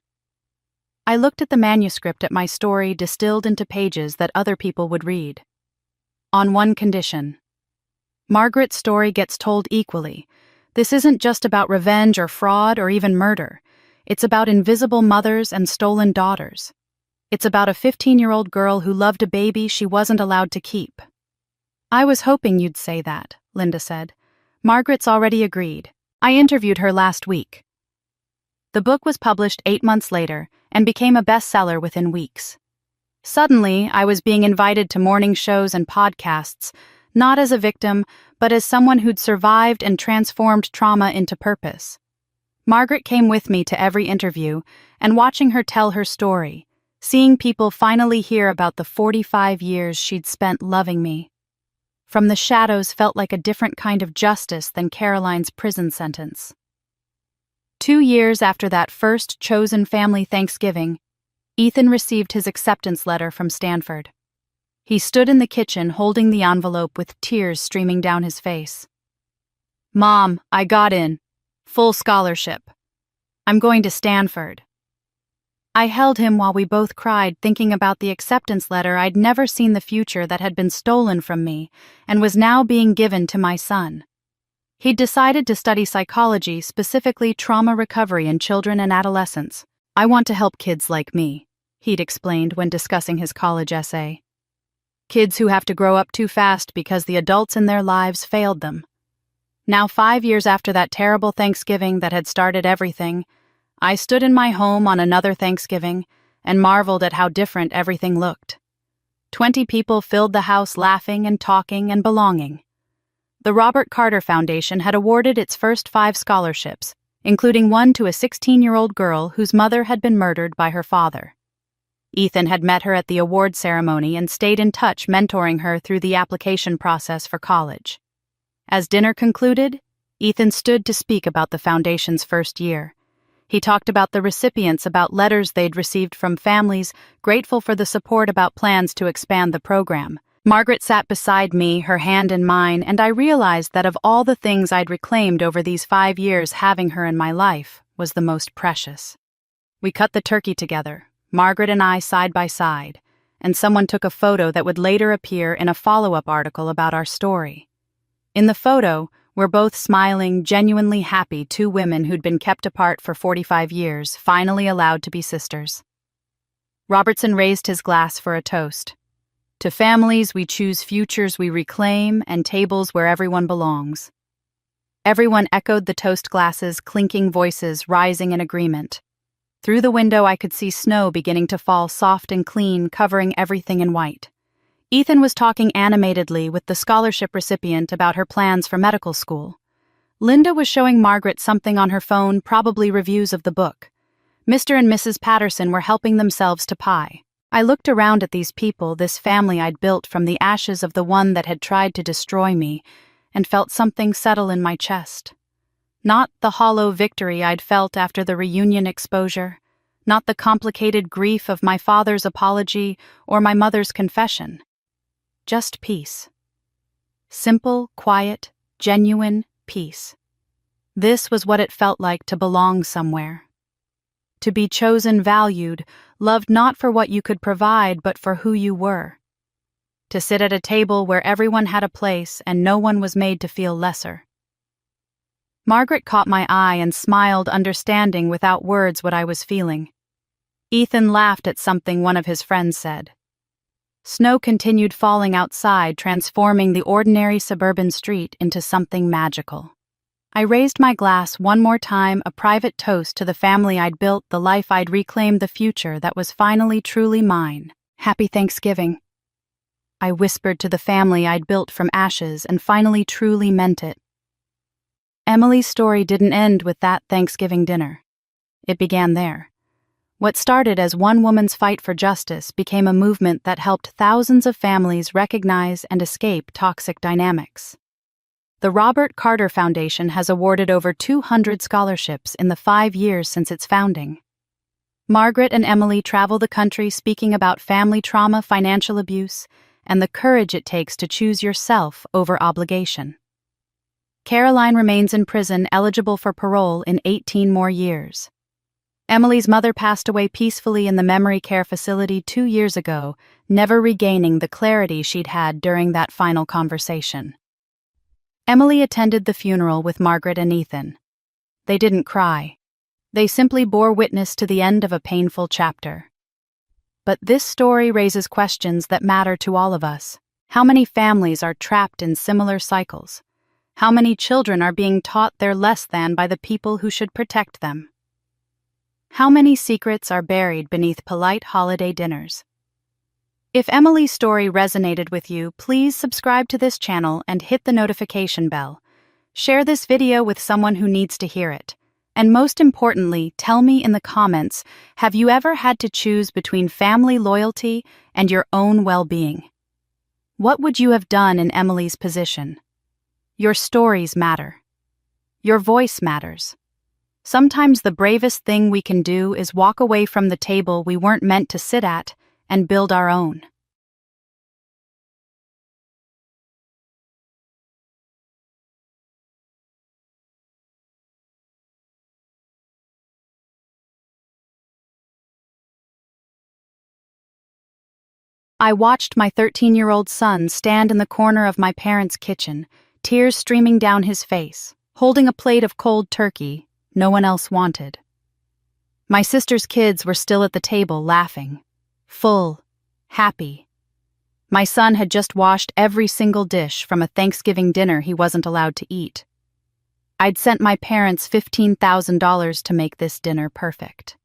I looked at the manuscript at my story distilled into pages that other people would read. On one condition. Margaret's story gets told equally. This isn't just about revenge or fraud or even murder. It's about invisible mothers and stolen daughters. It's about a 15-year-old girl who loved a baby she wasn't allowed to keep. I was hoping you'd say that, Linda said. Margaret's already agreed. I interviewed her last week. The book was published 8 months later and became a bestseller within weeks. Suddenly, I was being invited to morning shows and podcasts, not as a victim, but as someone who'd survived and transformed trauma into purpose. Margaret came with me to every interview, and watching her tell her story, seeing people finally hear about the 45 years she'd spent loving me. From the shadows felt like a different kind of justice than Caroline's prison sentence. 2 years after that first chosen family Thanksgiving, Ethan received his acceptance letter from Stanford. He stood in the kitchen holding the envelope with tears streaming down his face. Mom, I got in. Full scholarship. I'm going to Stanford. I held him while we both cried, thinking about the acceptance letter. I'd never seen the future that had been stolen from me and was now being given to my son. He'd decided to study psychology, specifically trauma recovery in children and adolescents. I want to help kids like me, he'd explained when discussing his college essay. Kids who have to grow up too fast because the adults in their lives failed them. Now 5 years after that terrible Thanksgiving that had started everything, I stood in my home on another Thanksgiving and marveled at how different everything looked. 20 people filled the house laughing and talking and belonging. The Robert Carter Foundation had awarded its first 5 scholarships, including one to a 16-year-old girl whose mother had been murdered by her father. Ethan had met her at the award ceremony and stayed in touch, mentoring her through the application process for college. As dinner concluded, Ethan stood to speak about the foundation's first year. He talked about the recipients, about letters they'd received from families, grateful for the support, about plans to expand the program. Margaret sat beside me, her hand in mine, and I realized that of all the things I'd reclaimed over these 5 years, having her in my life was the most precious. We cut the turkey together, Margaret and I side by side, and someone took a photo that would later appear in a follow-up article about our story. In the photo, we're both smiling, genuinely happy, 2 women who'd been kept apart for 45 years, finally allowed to be sisters. Robertson raised his glass for a toast. To families we choose, futures we reclaim, and tables where everyone belongs. Everyone echoed the toast glasses, clinking voices rising in agreement. Through the window I could see snow beginning to fall, soft and clean, covering everything in white. Ethan was talking animatedly with the scholarship recipient about her plans for medical school. Linda was showing Margaret something on her phone, probably reviews of the book. Mr. and Mrs. Patterson were helping themselves to pie. I looked around at these people, this family I'd built from the ashes of the one that had tried to destroy me, and felt something settle in my chest. Not the hollow victory I'd felt after the reunion exposure, not the complicated grief of my father's apology or my mother's confession. Just peace. Simple, quiet, genuine peace. This was what it felt like to belong somewhere. To be chosen, valued, loved not for what you could provide but for who you were. To sit at a table where everyone had a place and no one was made to feel lesser. Margaret caught my eye and smiled, understanding without words what I was feeling. Ethan laughed at something one of his friends said. Snow continued falling outside, transforming the ordinary suburban street into something magical. I raised my glass one more time, a private toast to the family I'd built, the life I'd reclaimed, the future that was finally truly mine. Happy Thanksgiving. I whispered to the family I'd built from ashes and finally truly meant it. Emily's story didn't end with that Thanksgiving dinner. It began there. What started as one woman's fight for justice became a movement that helped thousands of families recognize and escape toxic dynamics. The Robert Carter Foundation has awarded over 200 scholarships in the 5 years since its founding. Margaret and Emily travel the country speaking about family trauma, financial abuse, and the courage it takes to choose yourself over obligation. Caroline remains in prison, eligible for parole in 18 more years. Emily's mother passed away peacefully in the memory care facility 2 years ago, never regaining the clarity she'd had during that final conversation. Emily attended the funeral with Margaret and Ethan. They didn't cry. They simply bore witness to the end of a painful chapter. But this story raises questions that matter to all of us. How many families are trapped in similar cycles? How many children are being taught they're less than by the people who should protect them? How many secrets are buried beneath polite holiday dinners? If Emily's story resonated with you, please subscribe to this channel and hit the notification bell. Share this video with someone who needs to hear it. And most importantly, tell me in the comments, have you ever had to choose between family loyalty and your own well-being? What would you have done in Emily's position? Your stories matter. Your voice matters. Sometimes the bravest thing we can do is walk away from the table we weren't meant to sit at and build our own. I watched my 13-year-old son stand in the corner of my parents' kitchen, tears streaming down his face, holding a plate of cold turkey no one else wanted. My sister's kids were still at the table laughing, full, happy. My son had just washed every single dish from a Thanksgiving dinner he wasn't allowed to eat. I'd sent my parents $15,000 to make this dinner perfect,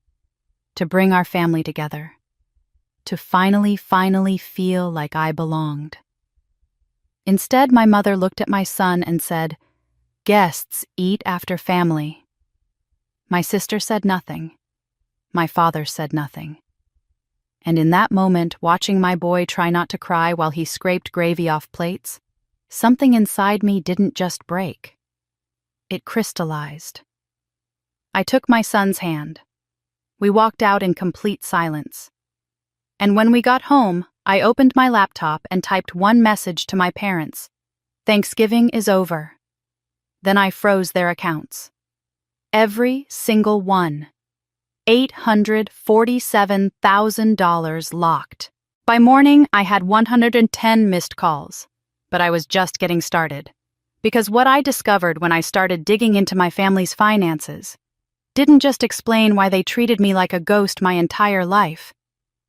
to bring our family together, to finally feel like I belonged. Instead, my mother looked at my son and said, "Guests eat after family." My sister said nothing. My father said nothing. And in that moment, watching my boy try not to cry while he scraped gravy off plates, something inside me didn't just break. It crystallized. I took my son's hand. We walked out in complete silence. And when we got home, I opened my laptop and typed one message to my parents: "Thanksgiving is over." Then I froze their accounts. Every single one. $847,000 locked. By morning, I had 110 missed calls. But I was just getting started. Because what I discovered when I started digging into my family's finances didn't just explain why they treated me like a ghost my entire life.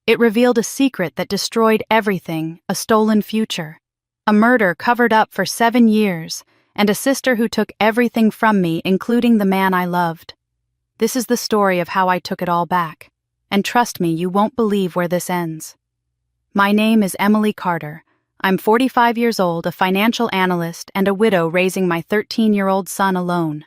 It revealed a secret that destroyed everything: a stolen future, a murder covered up for 7 years, and a sister who took everything from me, including the man I loved. This is the story of how I took it all back. And trust me, you won't believe where this ends. My name is Emily Carter. I'm 45 years old, a financial analyst, and a widow raising my 13-year-old son alone.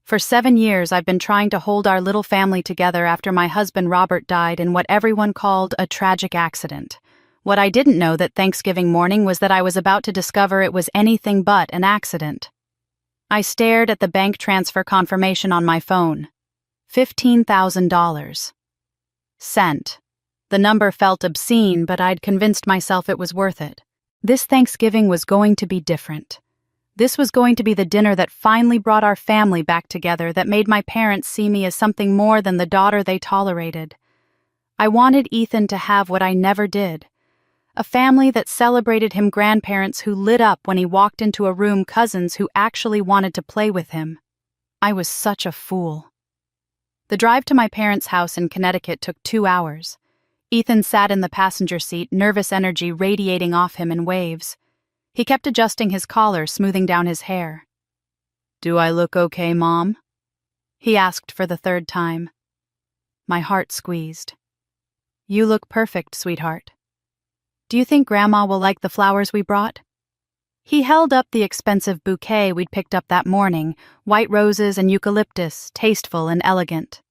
For 7 years, I've been trying to hold our little family together after my husband Robert died in what everyone called a tragic accident. What I didn't know that Thanksgiving morning was that I was about to discover it was anything but an accident. I stared at the bank transfer confirmation on my phone. $15,000. Sent. The number felt obscene, but I'd convinced myself it was worth it. This Thanksgiving was going to be different. This was going to be the dinner that finally brought our family back together, that made my parents see me as something more than the daughter they tolerated. I wanted Ethan to have what I never did. A family that celebrated him, grandparents who lit up when he walked into a room, cousins who actually wanted to play with him. I was such a fool. The drive to my parents' house in Connecticut took 2 hours. Ethan sat in the passenger seat, nervous energy radiating off him in waves. He kept adjusting his collar, smoothing down his hair. "Do I look okay, Mom?" he asked for the 3rd time. My heart squeezed. "You look perfect, sweetheart. Do you think Grandma will like the flowers we brought?" He held up the expensive bouquet we'd picked up that morning, white roses and eucalyptus, tasteful and elegant.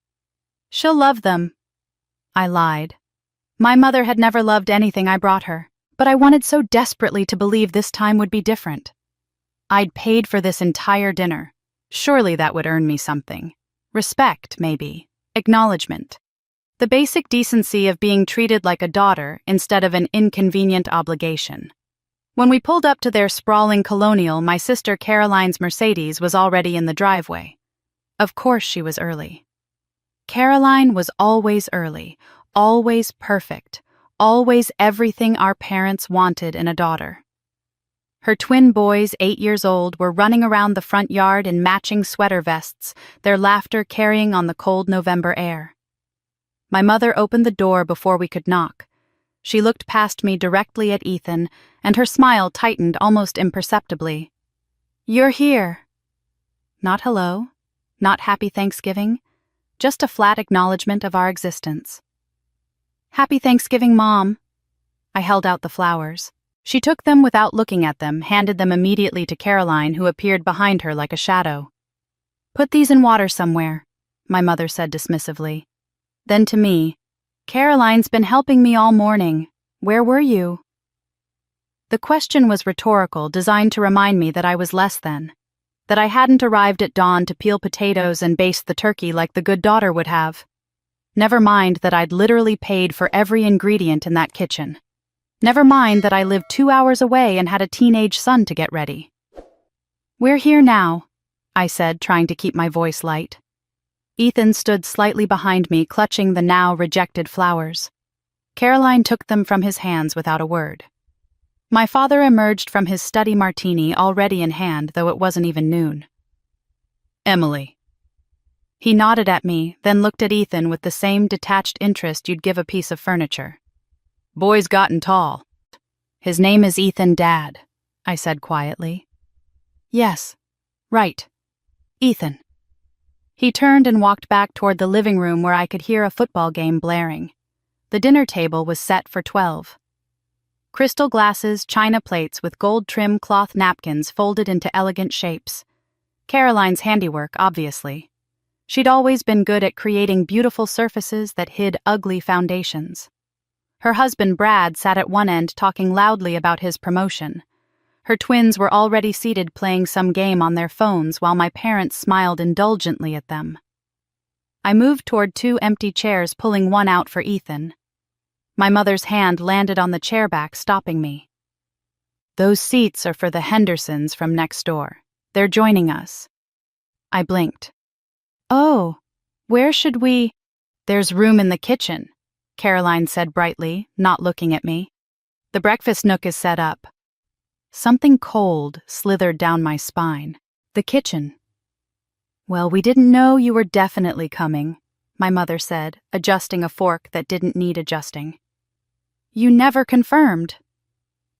"She'll love them." I lied. My mother had never loved anything I brought her, but I wanted so desperately to believe this time would be different. I'd paid for this entire dinner. Surely that would earn me something. Respect, maybe. Acknowledgement. The basic decency of being treated like a daughter instead of an inconvenient obligation. When we pulled up to their sprawling colonial, my sister Caroline's Mercedes was already in the driveway. Of course she was early. Caroline was always early, always perfect, always everything our parents wanted in a daughter. Her twin boys, 8 years old, were running around the front yard in matching sweater vests, their laughter carrying on the cold November air. My mother opened the door before we could knock. She looked past me directly at Ethan, and her smile tightened almost imperceptibly. "You're here." Not hello, not happy Thanksgiving, just a flat acknowledgement of our existence. "Happy Thanksgiving, Mom." I held out the flowers. She took them without looking at them, handed them immediately to Caroline, who appeared behind her like a shadow. "Put these in water somewhere," my mother said dismissively. Then to me, "Caroline's been helping me all morning. Where were you?" The question was rhetorical, designed to remind me that I was less than, that I hadn't arrived at dawn to peel potatoes and baste the turkey like the good daughter would have. Never mind that I'd literally paid for every ingredient in that kitchen. Never mind that I lived 2 hours away and had a teenage son to get ready. "We're here now," I said, trying to keep my voice light. Ethan stood slightly behind me, clutching the now rejected flowers. Caroline took them from his hands without a word. My father emerged from his study martini already in hand, though it wasn't even noon. "Emily." He nodded at me, then looked at Ethan with the same detached interest you'd give a piece of furniture. "Boy's gotten tall." "His name is Ethan, Dad," I said quietly. "Yes, right. Ethan." He turned and walked back toward the living room where I could hear a football game blaring. The dinner table was set for 12. Crystal glasses, china plates with gold-trim cloth napkins folded into elegant shapes. Caroline's handiwork, obviously. She'd always been good at creating beautiful surfaces that hid ugly foundations. Her husband, Brad, sat at one end talking loudly about his promotion. Her twins were already seated playing some game on their phones while my parents smiled indulgently at them. I moved toward 2 empty chairs, pulling one out for Ethan. My mother's hand landed on the chair back, stopping me. "Those seats are for the Hendersons from next door. They're joining us." I blinked. "Oh, where should we—" "There's room in the kitchen," Caroline said brightly, not looking at me. "The breakfast nook is set up." Something cold slithered down my spine. The kitchen. "Well, we didn't know you were definitely coming," my mother said, adjusting a fork that didn't need adjusting. "You never confirmed."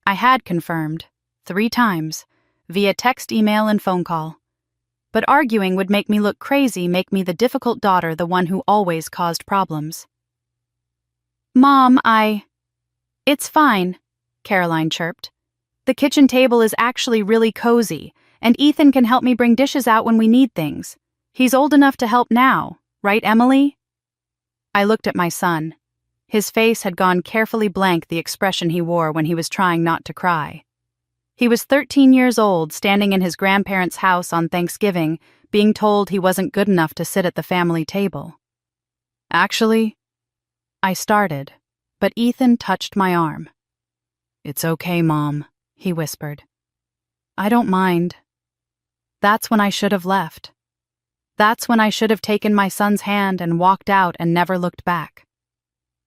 I had confirmed, 3 times, via text, email, and phone call. But arguing would make me look crazy, make me the difficult daughter, the one who always caused problems. "Mom, It's fine," Caroline chirped. "The kitchen table is actually really cozy, and Ethan can help me bring dishes out when we need things. He's old enough to help now, right, Emily?" I looked at my son. His face had gone carefully blank, the expression he wore when he was trying not to cry. He was 13 years old, standing in his grandparents' house on Thanksgiving, being told he wasn't good enough to sit at the family table. "Actually," I started, but Ethan touched my arm. "It's okay, Mom," he whispered. "I don't mind." That's when I should have left. That's when I should have taken my son's hand and walked out and never looked back.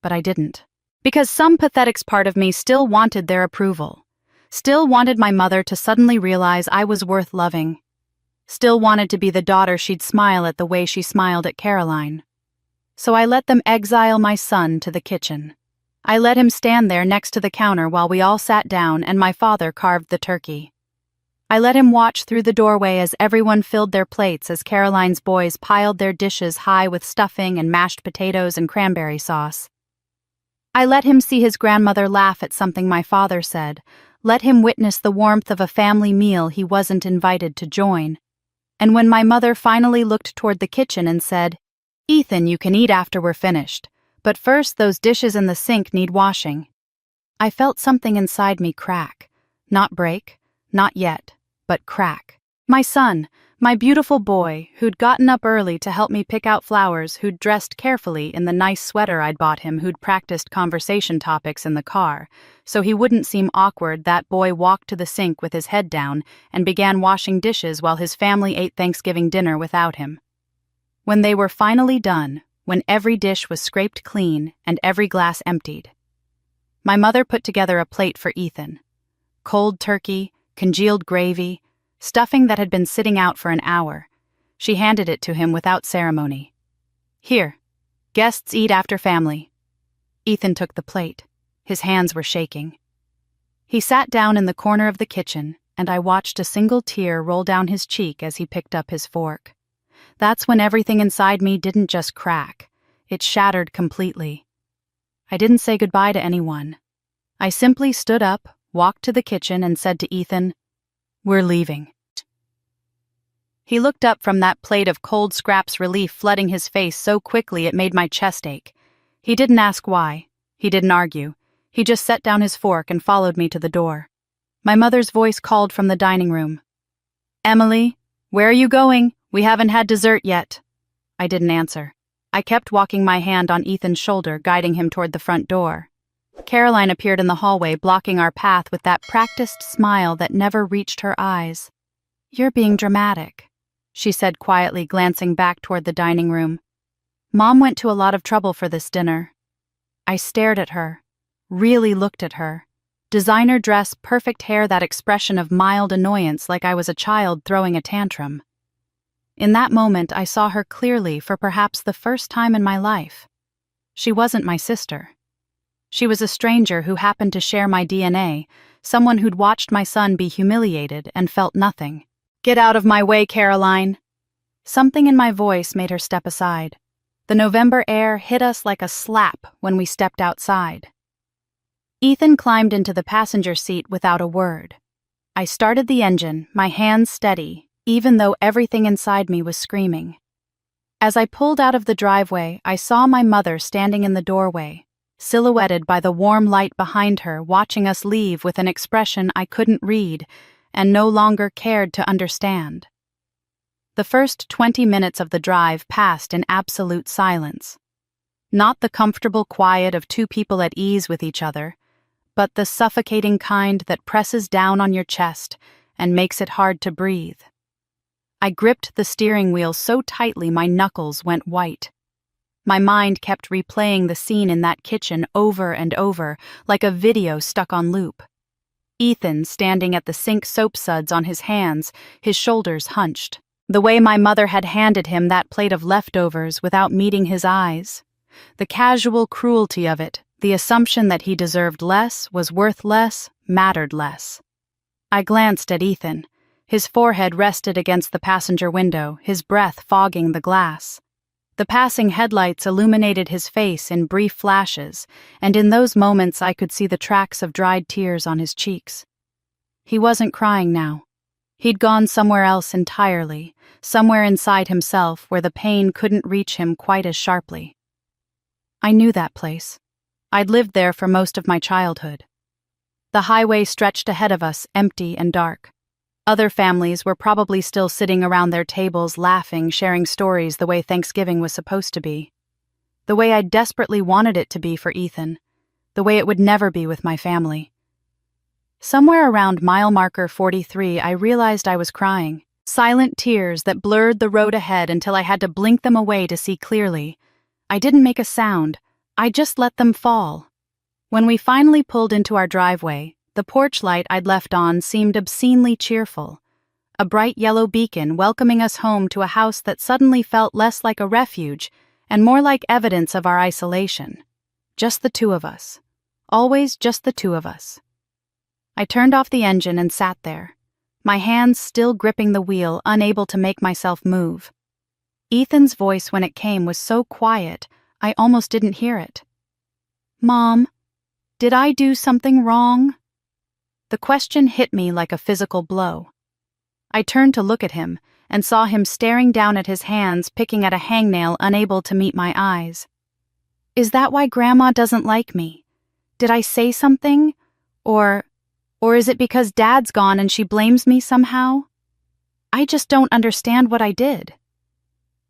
But I didn't. Because some pathetic part of me still wanted their approval. Still wanted my mother to suddenly realize I was worth loving. Still wanted to be the daughter she'd smile at the way she smiled at Caroline. So I let them exile my son to the kitchen. I let him stand there next to the counter while we all sat down and my father carved the turkey. I let him watch through the doorway as everyone filled their plates as Caroline's boys piled their dishes high with stuffing and mashed potatoes and cranberry sauce. I let him see his grandmother laugh at something my father said, let him witness the warmth of a family meal he wasn't invited to join. And when my mother finally looked toward the kitchen and said, "Ethan, you can eat after we're finished, but first those dishes in the sink need washing," I felt something inside me crack. Not break, not yet, but crack. My son, my beautiful boy, who'd gotten up early to help me pick out flowers, who'd dressed carefully in the nice sweater I'd bought him, who'd practiced conversation topics in the car, so he wouldn't seem awkward, that boy walked to the sink with his head down and began washing dishes while his family ate Thanksgiving dinner without him. When they were finally done, when every dish was scraped clean and every glass emptied, my mother put together a plate for Ethan. Cold turkey, congealed gravy, stuffing that had been sitting out for an hour. She handed it to him without ceremony. "Here, guests eat after family." Ethan took the plate. His hands were shaking. He sat down in the corner of the kitchen, and I watched a single tear roll down his cheek as he picked up his fork. That's when everything inside me didn't just crack, it shattered completely. I didn't say goodbye to anyone. I simply stood up, walked to the kitchen, and said to Ethan, "We're leaving." He looked up from that plate of cold scraps, relief flooding his face so quickly it made my chest ache. He didn't ask why. He didn't argue. He just set down his fork and followed me to the door. My mother's voice called from the dining room. "Emily, where are you going? We haven't had dessert yet." I didn't answer. I kept walking, my hand on Ethan's shoulder, guiding him toward the front door. Caroline appeared in the hallway, blocking our path with that practiced smile that never reached her eyes. "You're being dramatic," she said quietly, glancing back toward the dining room. "Mom went to a lot of trouble for this dinner." I stared at her, really looked at her. Designer dress, perfect hair, that expression of mild annoyance like I was a child throwing a tantrum. In that moment, I saw her clearly for perhaps the first time in my life. She wasn't my sister. She was a stranger who happened to share my DNA, someone who'd watched my son be humiliated and felt nothing. "Get out of my way, Caroline." Something in my voice made her step aside. The November air hit us like a slap when we stepped outside. Ethan climbed into the passenger seat without a word. I started the engine, my hands steady, even though everything inside me was screaming. As I pulled out of the driveway, I saw my mother standing in the doorway, silhouetted by the warm light behind her, watching us leave with an expression I couldn't read and no longer cared to understand. The first 20 minutes of the drive passed in absolute silence. Not the comfortable quiet of two people at ease with each other, but the suffocating kind that presses down on your chest and makes it hard to breathe. I gripped the steering wheel so tightly my knuckles went white. My mind kept replaying the scene in that kitchen over and over, like a video stuck on loop. Ethan standing at the sink, soap suds on his hands, his shoulders hunched. The way my mother had handed him that plate of leftovers without meeting his eyes. The casual cruelty of it, the assumption that he deserved less, was worth less, mattered less. I glanced at Ethan. His forehead rested against the passenger window, his breath fogging the glass. The passing headlights illuminated his face in brief flashes, and in those moments I could see the tracks of dried tears on his cheeks. He wasn't crying now. He'd gone somewhere else entirely, somewhere inside himself where the pain couldn't reach him quite as sharply. I knew that place. I'd lived there for most of my childhood. The highway stretched ahead of us, empty and dark. Other families were probably still sitting around their tables, laughing, sharing stories the way Thanksgiving was supposed to be. The way I desperately wanted it to be for Ethan. The way it would never be with my family. Somewhere around mile marker 43, I realized I was crying. Silent tears that blurred the road ahead until I had to blink them away to see clearly. I didn't make a sound. I just let them fall. When we finally pulled into our driveway, the porch light I'd left on seemed obscenely cheerful. A bright yellow beacon welcoming us home to a house that suddenly felt less like a refuge and more like evidence of our isolation. Just the two of us. Always just the two of us. I turned off the engine and sat there, my hands still gripping the wheel, unable to make myself move. Ethan's voice when it came was so quiet, I almost didn't hear it. "Mom, did I do something wrong?" The question hit me like a physical blow. I turned to look at him and saw him staring down at his hands, picking at a hangnail, unable to meet my eyes. "Is that why Grandma doesn't like me? Did I say something? Or is it because Dad's gone and she blames me somehow? I just don't understand what I did."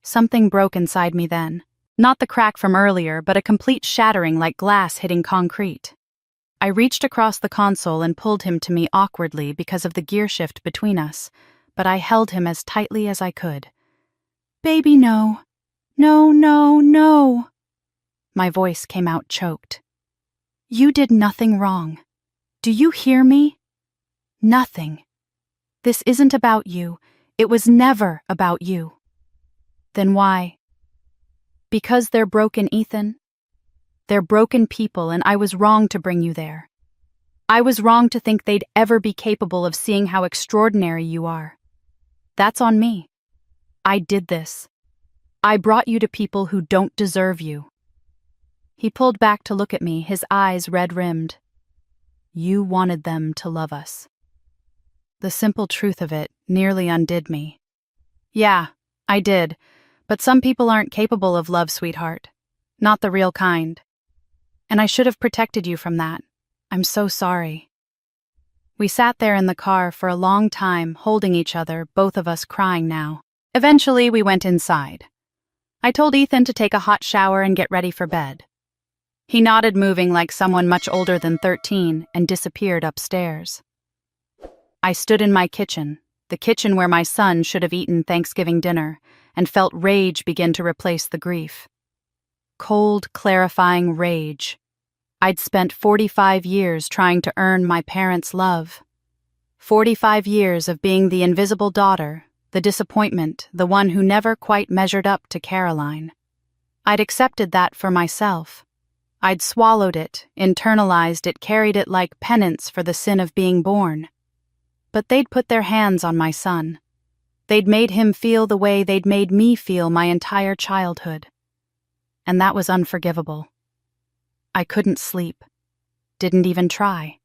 Something broke inside me then. Not the crack from earlier, but a complete shattering like glass hitting concrete. I reached across the console and pulled him to me awkwardly because of the gear shift between us, but I held him as tightly as I could. "Baby, no. No, no, no." My voice came out choked. "You did nothing wrong. Do you hear me? Nothing. This isn't about you. It was never about you." "Then why?" "Because they're broken, Ethan. They're broken people, and I was wrong to bring you there. I was wrong to think they'd ever be capable of seeing how extraordinary you are. That's on me. I did this. I brought you to people who don't deserve you." He pulled back to look at me, his eyes red-rimmed. "You wanted them to love us." The simple truth of it nearly undid me. "Yeah, I did. But some people aren't capable of love, sweetheart. Not the real kind. And I should have protected you from that. I'm so sorry." We sat there in the car for a long time, holding each other, both of us crying now. Eventually, we went inside. I told Ethan to take a hot shower and get ready for bed. He nodded, moving like someone much older than 13, and disappeared upstairs. I stood in my kitchen, the kitchen where my son should have eaten Thanksgiving dinner, and felt rage begin to replace the grief. Cold, clarifying rage. I'd spent 45 years trying to earn my parents' love. 45 years of being the invisible daughter, the disappointment, the one who never quite measured up to Caroline. I'd accepted that for myself. I'd swallowed it, internalized it, carried it like penance for the sin of being born. But they'd put their hands on my son. They'd made him feel the way they'd made me feel my entire childhood. And that was unforgivable. I couldn't sleep. Didn't even try.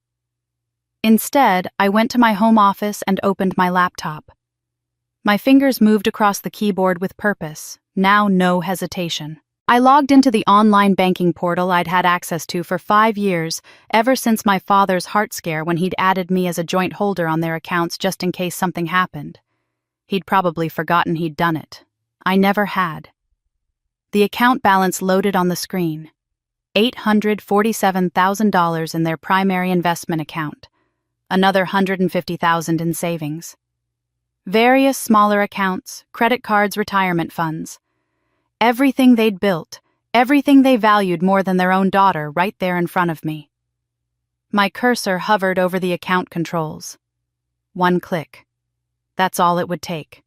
Instead, I went to my home office and opened my laptop. My fingers moved across the keyboard with purpose, now no hesitation. I logged into the online banking portal I'd had access to for 5 years, ever since my father's heart scare when he'd added me as a joint holder on their accounts just in case something happened. He'd probably forgotten he'd done it. I never had. The account balance loaded on the screen. $847,000 in their primary investment account. Another $150,000 in savings. Various smaller accounts, credit cards, retirement funds. Everything they'd built, everything they valued more than their own daughter, right there in front of me. My cursor hovered over the account controls. One click. That's all it would take.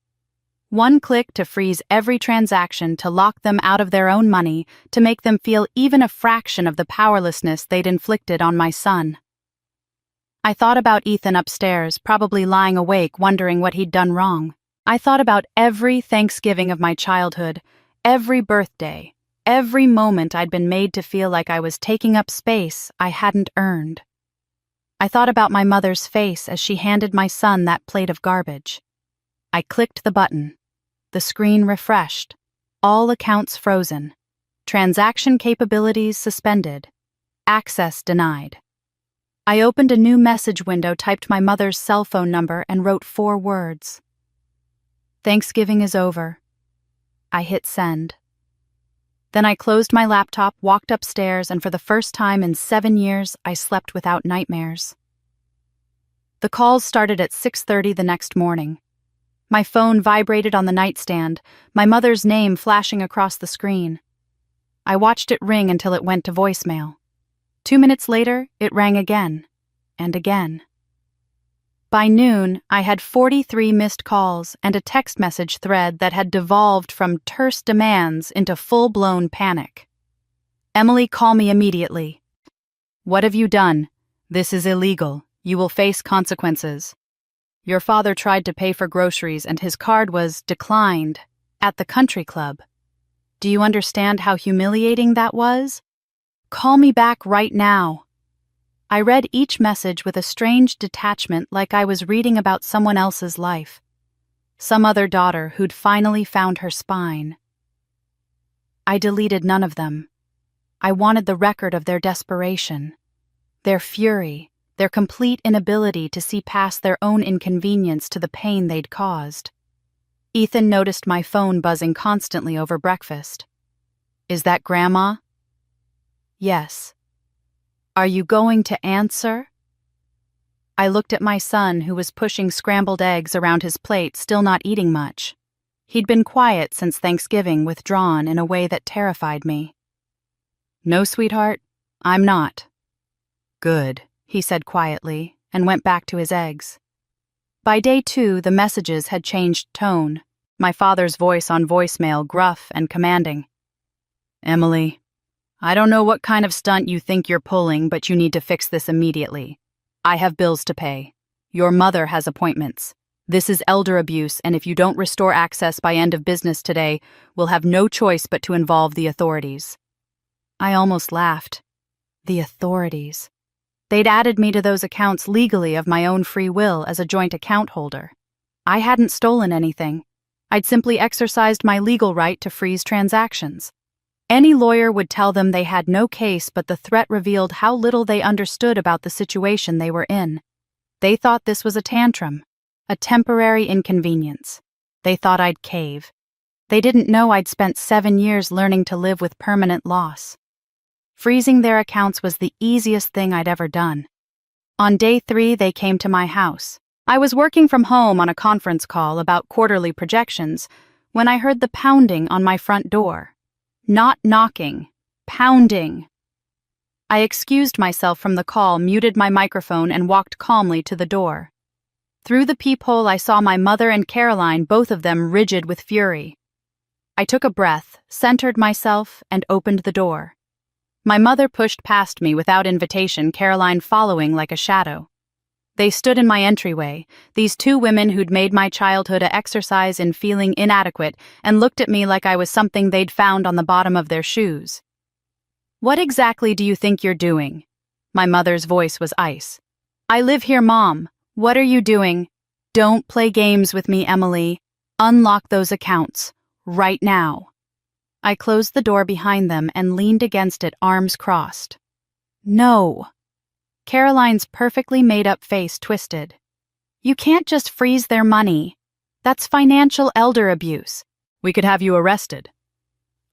One click to freeze every transaction, to lock them out of their own money, to make them feel even a fraction of the powerlessness they'd inflicted on my son. I thought about Ethan upstairs, probably lying awake, wondering what he'd done wrong. I thought about every Thanksgiving of my childhood, every birthday, every moment I'd been made to feel like I was taking up space I hadn't earned. I thought about my mother's face as she handed my son that plate of garbage. I clicked the button. The screen refreshed. All accounts frozen. Transaction capabilities suspended. Access denied. I opened a new message window, typed my mother's cell phone number, and wrote 4 words. Thanksgiving is over. I hit send. Then I closed my laptop, walked upstairs, and for the first time in 7 years, I slept without nightmares. The calls started at 6:30 the next morning. My phone vibrated on the nightstand, my mother's name flashing across the screen. I watched it ring until it went to voicemail. 2 minutes later, it rang again, and again. By noon, I had 43 missed calls and a text message thread that had devolved from terse demands into full-blown panic. "Emily, call me immediately." "What have you done? This is illegal. You will face consequences. Your father tried to pay for groceries and his card was declined at the country club. Do you understand how humiliating that was? Call me back right now." I read each message with a strange detachment, like I was reading about someone else's life. Some other daughter who'd finally found her spine. I deleted none of them. I wanted the record of their desperation, their fury, their complete inability to see past their own inconvenience to the pain they'd caused. Ethan noticed my phone buzzing constantly over breakfast. "Is that Grandma?" "Yes." "Are you going to answer?" I looked at my son, who was pushing scrambled eggs around his plate, still not eating much. He'd been quiet since Thanksgiving, withdrawn in a way that terrified me. "No, sweetheart, I'm not." "Good," he said quietly, and went back to his eggs. By day 2, the messages had changed tone, my father's voice on voicemail gruff and commanding. "Emily, I don't know what kind of stunt you think you're pulling, but you need to fix this immediately. I have bills to pay. Your mother has appointments. This is elder abuse, and if you don't restore access by end of business today, we'll have no choice but to involve the authorities." I almost laughed. The authorities. They'd added me to those accounts legally of my own free will as a joint account holder. I hadn't stolen anything. I'd simply exercised my legal right to freeze transactions. Any lawyer would tell them they had no case, but the threat revealed how little they understood about the situation they were in. They thought this was a tantrum, a temporary inconvenience. They thought I'd cave. They didn't know I'd spent 7 years learning to live with permanent loss. Freezing their accounts was the easiest thing I'd ever done. On day 3, they came to my house. I was working from home on a conference call about quarterly projections when I heard the pounding on my front door. Not knocking, pounding. I excused myself from the call, muted my microphone, and walked calmly to the door. Through the peephole, I saw my mother and Caroline, both of them rigid with fury. I took a breath, centered myself, and opened the door. My mother pushed past me without invitation, Caroline following like a shadow. They stood in my entryway, these 2 women who'd made my childhood a exercise in feeling inadequate, and looked at me like I was something they'd found on the bottom of their shoes. "What exactly do you think you're doing?" My mother's voice was ice. "I live here, Mom. What are you doing?" "Don't play games with me, Emily. Unlock those accounts. Right now." I closed the door behind them and leaned against it, arms crossed. "No." Caroline's perfectly made-up face twisted. "You can't just freeze their money. That's financial elder abuse. We could have you arrested."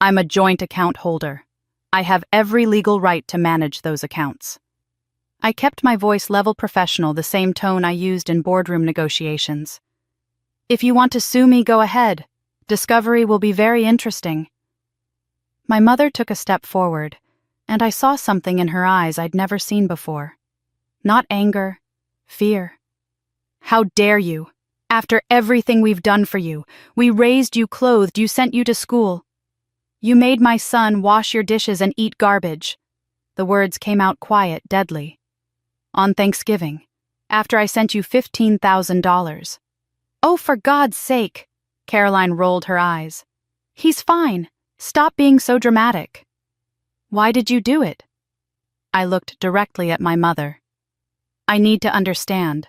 "I'm a joint account holder. I have every legal right to manage those accounts." I kept my voice level professional, the same tone I used in boardroom negotiations. "If you want to sue me, go ahead. Discovery will be very interesting." My mother took a step forward, and I saw something in her eyes I'd never seen before. Not anger, fear. "How dare you? After everything we've done for you, we raised you, clothed you, sent you to school. You made my son wash your dishes and eat garbage." The words came out quiet, deadly. "On Thanksgiving, after I sent you $15,000. "Oh, for God's sake!" Caroline rolled her eyes. "He's fine. Stop being so dramatic." "Why did you do it?" I looked directly at my mother. "I need to understand.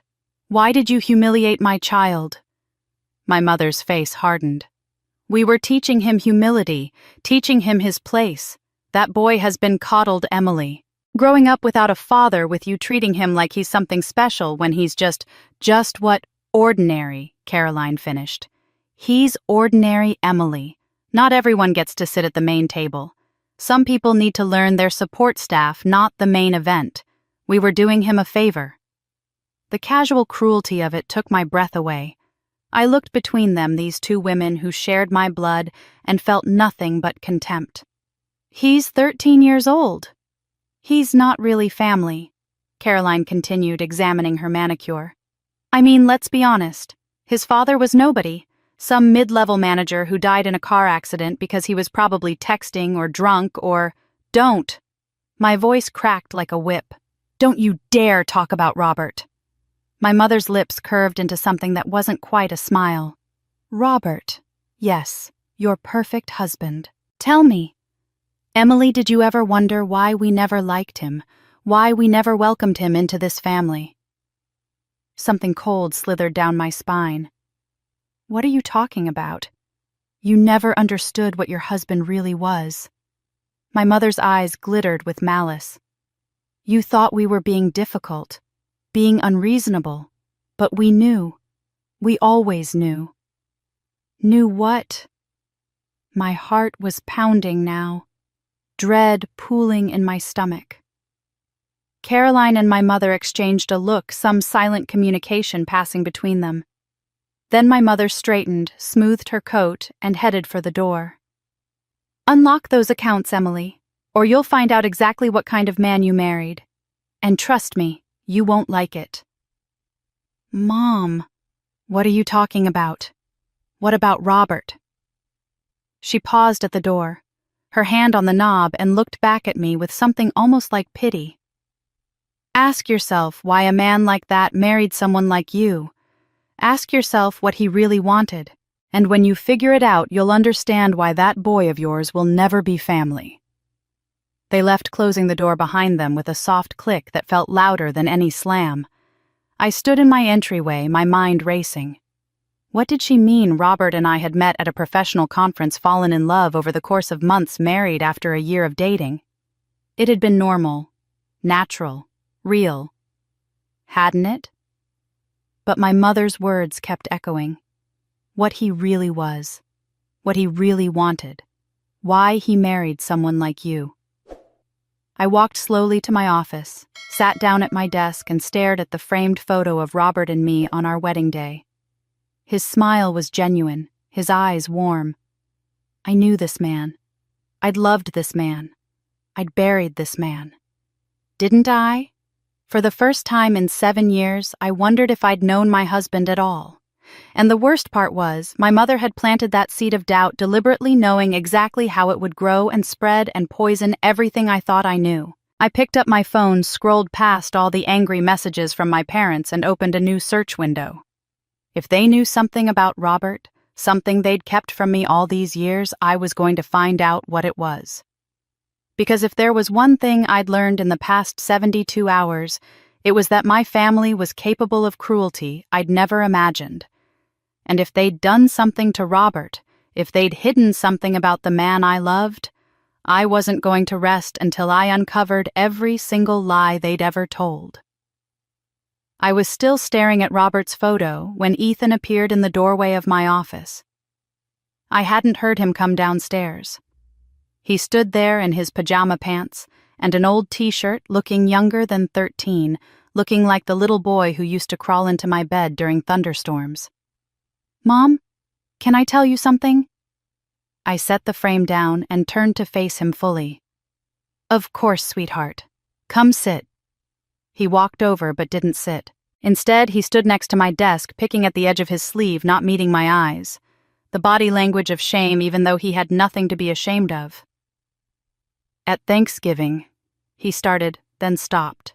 Why did you humiliate my child?" My mother's face hardened. "We were teaching him humility, teaching him his place. That boy has been coddled, Emily. Growing up without a father, with you treating him like he's something special when he's just what?" "Ordinary," Caroline finished. "He's ordinary, Emily. Not everyone gets to sit at the main table. Some people need to learn their support staff, not the main event. We were doing him a favor." The casual cruelty of it took my breath away. I looked between them, these 2 women who shared my blood, and felt nothing but contempt. "He's 13 years old. He's not really family," Caroline continued, examining her manicure. I mean, let's be honest. His father was nobody, some mid-level manager who died in a car accident because he was probably texting or drunk or... Don't! My voice cracked like a whip. Don't you dare talk about Robert. My mother's lips curved into something that wasn't quite a smile. Robert. Yes, your perfect husband. Tell me. Emily, did you ever wonder why we never liked him, why we never welcomed him into this family? Something cold slithered down my spine. What are you talking about? You never understood what your husband really was. My mother's eyes glittered with malice. You thought we were being difficult, being unreasonable, but we knew. We always knew. Knew what? My heart was pounding now, dread pooling in my stomach. Caroline and my mother exchanged a look, some silent communication passing between them. Then my mother straightened, smoothed her coat, and headed for the door. Unlock those accounts, Emily, or you'll find out exactly what kind of man you married. And trust me, you won't like it. Mom, what are you talking about? What about Robert? She paused at the door, her hand on the knob, and looked back at me with something almost like pity. Ask yourself why a man like that married someone like you. Ask yourself what he really wanted, and when you figure it out, you'll understand why that boy of yours will never be family. They left, closing the door behind them with a soft click that felt louder than any slam. I stood in my entryway, my mind racing. What did she mean Robert and I had met at a professional conference, fallen in love over the course of months, married after a year of dating? It had been normal, natural, real. Hadn't it? But my mother's words kept echoing. What he really was. What he really wanted. Why he married someone like you. I walked slowly to my office, sat down at my desk, and stared at the framed photo of Robert and me on our wedding day. His smile was genuine, his eyes warm. I knew this man. I'd loved this man. I'd buried this man. Didn't I? For the first time in 7 years, I wondered if I'd known my husband at all. And the worst part was, my mother had planted that seed of doubt, deliberately knowing exactly how it would grow and spread and poison everything I thought I knew. I picked up my phone, scrolled past all the angry messages from my parents, and opened a new search window. If they knew something about Robert, something they'd kept from me all these years, I was going to find out what it was. Because if there was one thing I'd learned in the past 72 hours, it was that my family was capable of cruelty I'd never imagined. And if they'd done something to Robert, if they'd hidden something about the man I loved, I wasn't going to rest until I uncovered every single lie they'd ever told. I was still staring at Robert's photo when Ethan appeared in the doorway of my office. I hadn't heard him come downstairs. He stood there in his pajama pants and an old t-shirt, looking younger than 13, looking like the little boy who used to crawl into my bed during thunderstorms. Mom, can I tell you something? I set the frame down and turned to face him fully. Of course, sweetheart. Come sit. He walked over but didn't sit. Instead, he stood next to my desk, picking at the edge of his sleeve, not meeting my eyes. The body language of shame, even though he had nothing to be ashamed of. At Thanksgiving, he started, then stopped.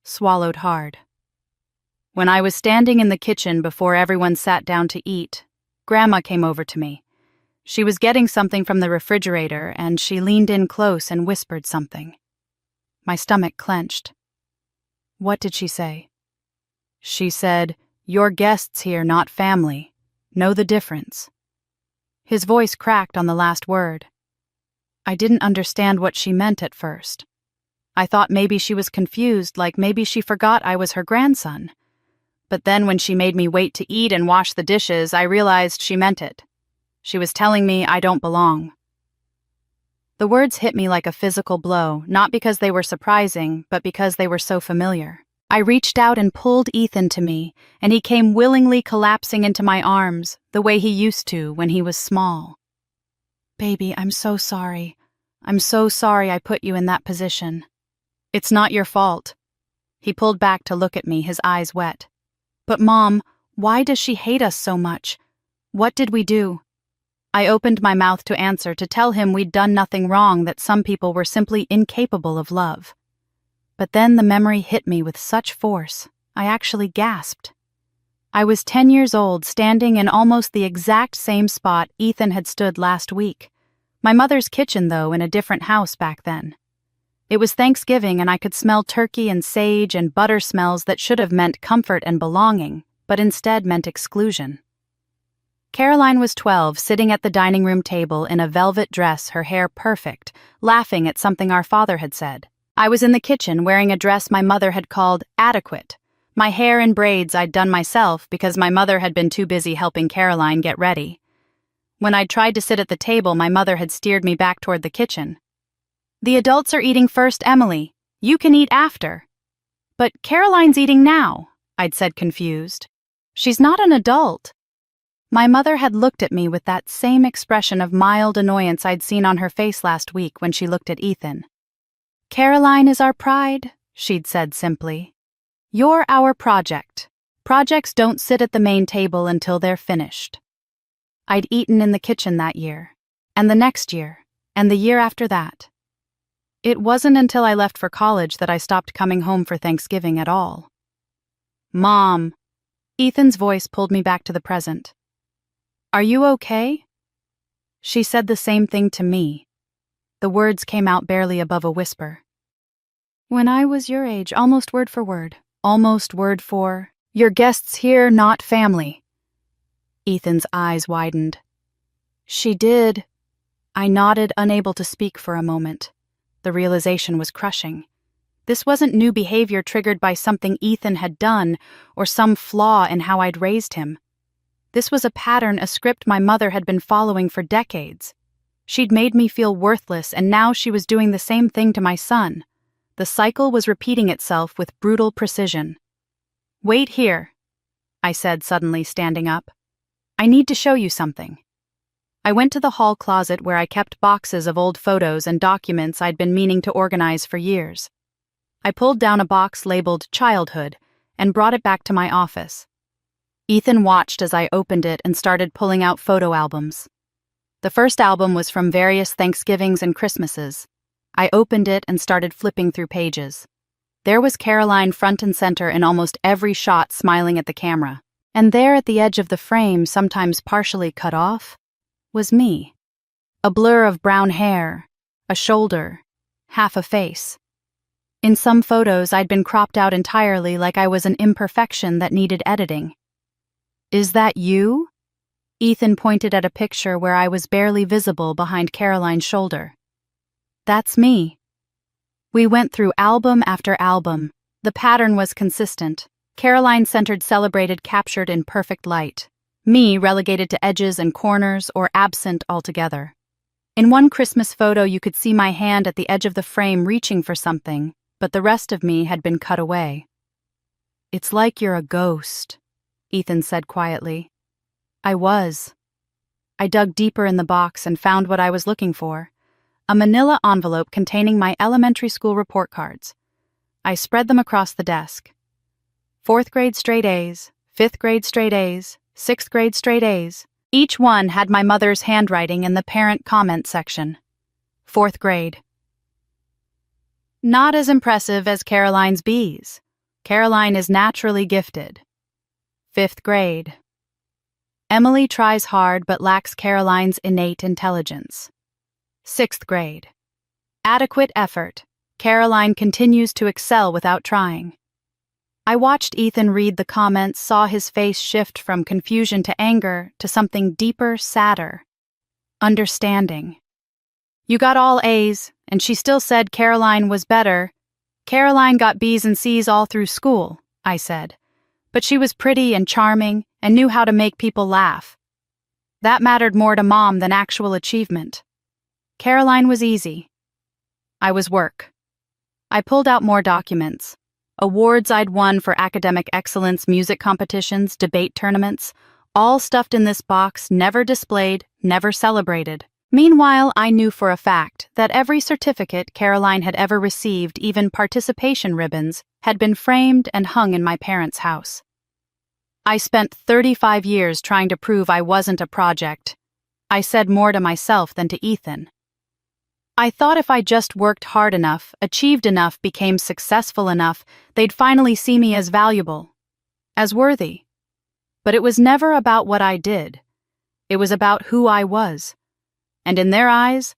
Swallowed hard. When I was standing in the kitchen before everyone sat down to eat, Grandma came over to me. She was getting something from the refrigerator, and she leaned in close and whispered something. My stomach clenched. What did she say? She said, "You're guests here, not family. Know the difference." His voice cracked on the last word. I didn't understand what she meant at first. I thought maybe she was confused, like maybe she forgot I was her grandson. But then when she made me wait to eat and wash the dishes, I realized she meant it. She was telling me I don't belong. The words hit me like a physical blow, not because they were surprising, but because they were so familiar. I reached out and pulled Ethan to me, and he came willingly collapsing into my arms, the way he used to when he was small. Baby, I'm so sorry. I'm so sorry I put you in that position. It's not your fault. He pulled back to look at me, his eyes wet. But Mom, why does she hate us so much? What did we do? I opened my mouth to answer, to tell him we'd done nothing wrong, that some people were simply incapable of love. But then the memory hit me with such force, I actually gasped. I was 10 years old, standing in almost the exact same spot Ethan had stood last week. My mother's kitchen, though, in a different house back then. It was Thanksgiving, and I could smell turkey and sage and butter smells that should have meant comfort and belonging, but instead meant exclusion. Caroline was 12, sitting at the dining room table in a velvet dress, her hair perfect, laughing at something our father had said. I was in the kitchen wearing a dress my mother had called adequate. My hair in braids I'd done myself because my mother had been too busy helping Caroline get ready. When I'd tried to sit at the table, my mother had steered me back toward the kitchen. "The adults are eating first, Emily. You can eat after." "But Caroline's eating now," I'd said, confused. "She's not an adult." My mother had looked at me with that same expression of mild annoyance I'd seen on her face last week when she looked at Ethan. "Caroline is our pride," she'd said simply. "You're our project. Projects don't sit at the main table until they're finished." I'd eaten in the kitchen that year, and the next year, and the year after that. It wasn't until I left for college that I stopped coming home for Thanksgiving at all. "Mom," Ethan's voice pulled me back to the present. "Are you okay?" She said the same thing to me. The words came out barely above a whisper. "When I was your age, almost word for word. Almost word for, 'Your guests here, not family.'" Ethan's eyes widened. "She did." I nodded, unable to speak for a moment. The realization was crushing. This wasn't new behavior triggered by something Ethan had done or some flaw in how I'd raised him. This was a pattern, a script my mother had been following for decades. She'd made me feel worthless, and now she was doing the same thing to my son. The cycle was repeating itself with brutal precision. "Wait here," I said, suddenly standing up. "I need to show you something." I went to the hall closet where I kept boxes of old photos and documents I'd been meaning to organize for years. I pulled down a box labeled Childhood and brought it back to my office. Ethan watched as I opened it and started pulling out photo albums. The first album was from various Thanksgivings and Christmases. I opened it and started flipping through pages. There was Caroline front and center in almost every shot, smiling at the camera. And there at the edge of the frame, sometimes partially cut off, was me. A blur of brown hair, a shoulder, half a face. In some photos, I'd been cropped out entirely, like I was an imperfection that needed editing. "Is that you?" Ethan pointed at a picture where I was barely visible behind Caroline's shoulder. "That's me." We went through album after album. The pattern was consistent. Caroline centered, celebrated, captured in perfect light. Me relegated to edges and corners or absent altogether. In one Christmas photo, you could see my hand at the edge of the frame reaching for something, but the rest of me had been cut away. "It's like you're a ghost," Ethan said quietly. I was. I dug deeper in the box and found what I was looking for. A manila envelope containing my elementary school report cards. I spread them across the desk. 4th grade straight A's, 5th grade straight A's, 6th grade straight A's. Each one had my mother's handwriting in the parent comment section. 4th grade. Not as impressive as Caroline's B's. Caroline is naturally gifted. 5th grade. Emily tries hard but lacks Caroline's innate intelligence. 6th grade. Adequate effort. Caroline continues to excel without trying. I watched Ethan read the comments, saw his face shift from confusion to anger to something deeper, sadder. Understanding. You got all A's, and she still said Caroline was better. Caroline got B's and C's all through school, I said. But she was pretty and charming and knew how to make people laugh. That mattered more to Mom than actual achievement. Caroline was easy. I was work. I pulled out more documents. Awards I'd won for academic excellence, music competitions, debate tournaments, all stuffed in this box, never displayed, never celebrated. Meanwhile, I knew for a fact that every certificate Caroline had ever received, even participation ribbons, had been framed and hung in my parents' house. I spent 35 years trying to prove I wasn't a project. I said more to myself than to Ethan. I thought if I just worked hard enough, achieved enough, became successful enough, they'd finally see me as valuable, as worthy. But it was never about what I did. It was about who I was. And in their eyes,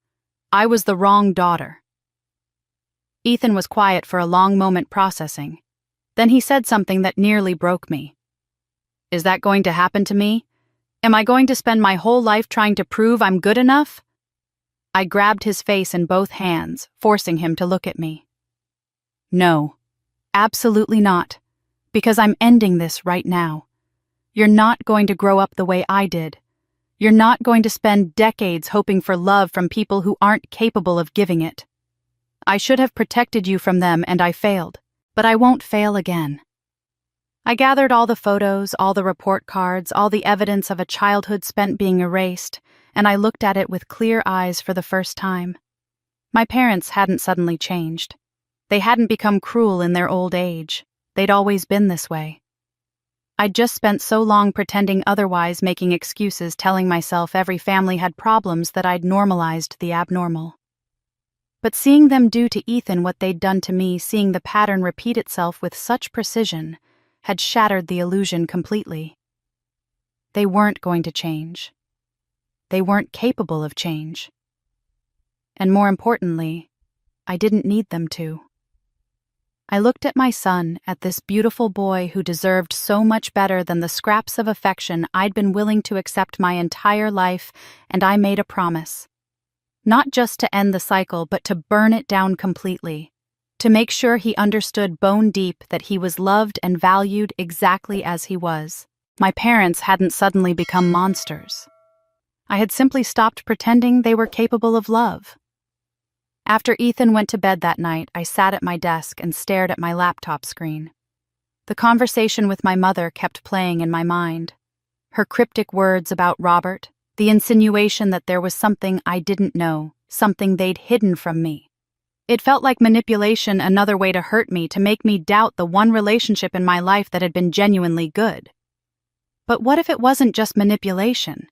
I was the wrong daughter. Ethan was quiet for a long moment, processing. Then he said something that nearly broke me. Is that going to happen to me? Am I going to spend my whole life trying to prove I'm good enough? I grabbed his face in both hands, forcing him to look at me. No, absolutely not, because I'm ending this right now. You're not going to grow up the way I did. You're not going to spend decades hoping for love from people who aren't capable of giving it. I should have protected you from them, and I failed, but I won't fail again. I gathered all the photos, all the report cards, all the evidence of a childhood spent being erased, and I looked at it with clear eyes for the first time. My parents hadn't suddenly changed. They hadn't become cruel in their old age. They'd always been this way. I'd just spent so long pretending otherwise, making excuses, telling myself every family had problems, that I'd normalized the abnormal. But seeing them do to Ethan what they'd done to me, seeing the pattern repeat itself with such precision, had shattered the illusion completely. They weren't going to change. They weren't capable of change. And more importantly, I didn't need them to. I looked at my son, at this beautiful boy who deserved so much better than the scraps of affection I'd been willing to accept my entire life, and I made a promise. Not just to end the cycle, but to burn it down completely. To make sure he understood bone deep that he was loved and valued exactly as he was. My parents hadn't suddenly become monsters. I had simply stopped pretending they were capable of love. After Ethan went to bed that night, I sat at my desk and stared at my laptop screen. The conversation with my mother kept playing in my mind. Her cryptic words about Robert, the insinuation that there was something I didn't know, something they'd hidden from me. It felt like manipulation, another way to hurt me, to make me doubt the one relationship in my life that had been genuinely good. But what if it wasn't just manipulation?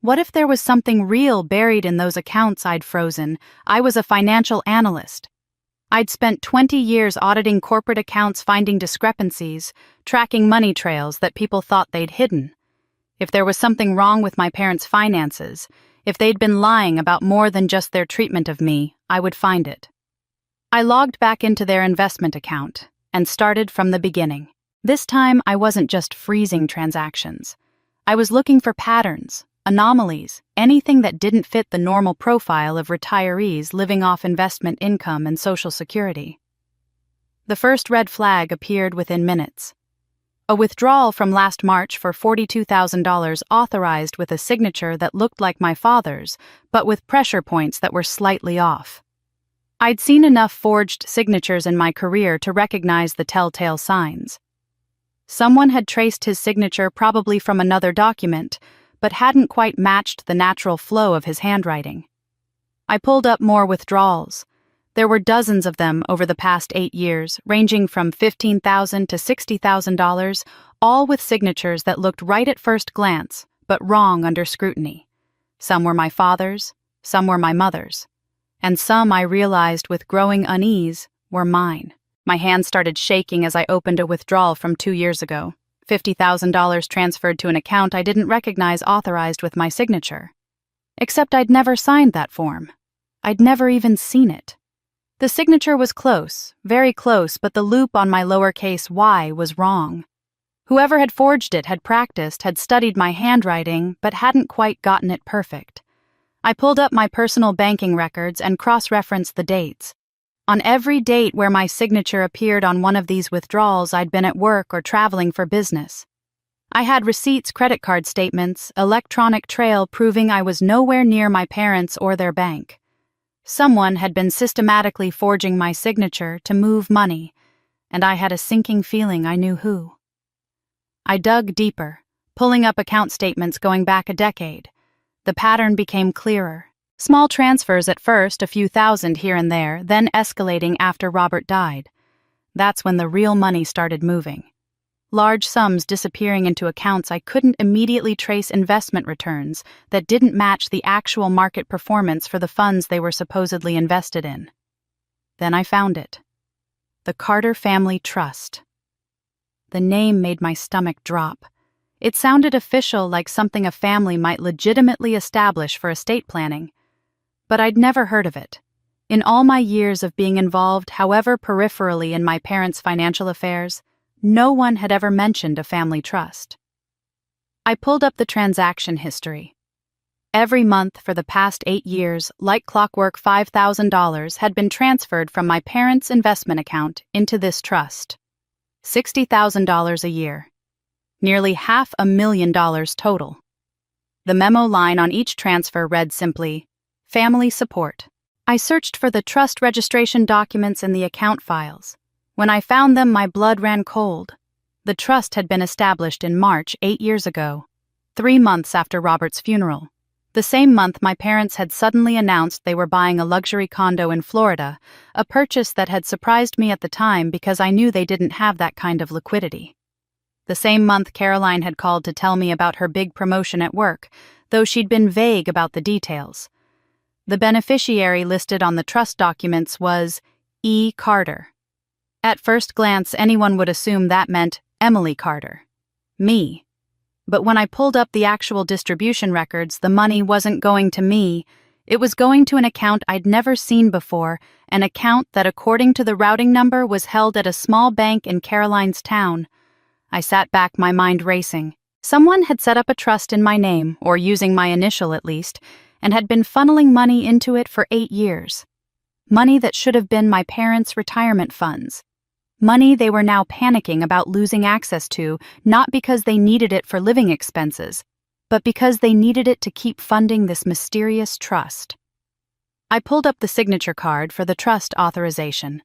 What if there was something real buried in those accounts I'd frozen? I was a financial analyst. I'd spent 20 years auditing corporate accounts, finding discrepancies, tracking money trails that people thought they'd hidden. If there was something wrong with my parents' finances, if they'd been lying about more than just their treatment of me, I would find it. I logged back into their investment account and started from the beginning. This time, I wasn't just freezing transactions. I was looking for patterns, anomalies, anything that didn't fit the normal profile of retirees living off investment income and Social Security. The first red flag appeared within minutes. A withdrawal from last March for $42,000 authorized with a signature that looked like my father's, but with pressure points that were slightly off. I'd seen enough forged signatures in my career to recognize the telltale signs. Someone had traced his signature, probably from another document, but hadn't quite matched the natural flow of his handwriting. I pulled up more withdrawals. There were dozens of them over the past 8 years, ranging from $15,000 to $60,000, all with signatures that looked right at first glance, but wrong under scrutiny. Some were my father's, some were my mother's, and some, I realized with growing unease, were mine. My hands started shaking as I opened a withdrawal from 2 years ago. $50,000 transferred to an account I didn't recognize, authorized with my signature. Except I'd never signed that form. I'd never even seen it. The signature was close, very close, but the loop on my lowercase y was wrong. Whoever had forged it had practiced, had studied my handwriting, but hadn't quite gotten it perfect. I pulled up my personal banking records and cross-referenced the dates. On every date where my signature appeared on one of these withdrawals, I'd been at work or traveling for business. I had receipts, credit card statements, electronic trail proving I was nowhere near my parents or their bank. Someone had been systematically forging my signature to move money, and I had a sinking feeling I knew who. I dug deeper, pulling up account statements going back a decade. The pattern became clearer. Small transfers at first, a few thousand here and there, then escalating after Robert died. That's when the real money started moving. large sums disappearing into accounts I couldn't immediately trace, investment returns that didn't match the actual market performance for the funds they were supposedly invested in. Then I found it. The Carter Family Trust. The name made my stomach drop. It sounded official, like something a family might legitimately establish for estate planning. But I'd never heard of it. In all my years of being involved, however peripherally, in my parents' financial affairs, no one had ever mentioned a family trust. I pulled up the transaction history. Every month for the past 8 years, like clockwork, $5,000 had been transferred from my parents' investment account into this trust. $60,000 a year. Nearly $500,000 total. The memo line on each transfer read simply, "Family support." I searched for the trust registration documents in the account files. When I found them, my blood ran cold. The trust had been established in March 8 years ago, 3 months after Robert's funeral. The same month my parents had suddenly announced they were buying a luxury condo in Florida, a purchase that had surprised me at the time because I knew they didn't have that kind of liquidity. The same month Caroline had called to tell me about her big promotion at work, though she'd been vague about the details. The beneficiary listed on the trust documents was E. Carter. At first glance, anyone would assume that meant Emily Carter. Me. But when I pulled up the actual distribution records, the money wasn't going to me. It was going to an account I'd never seen before, an account that, according to the routing number, was held at a small bank in Caroline's town. I sat back, my mind racing. Someone had set up a trust in my name, or using my initial at least, and had been funneling money into it for 8 years. Money that should have been my parents' retirement funds. Money they were now panicking about losing access to, not because they needed it for living expenses, but because they needed it to keep funding this mysterious trust. I pulled up the signature card for the trust authorization.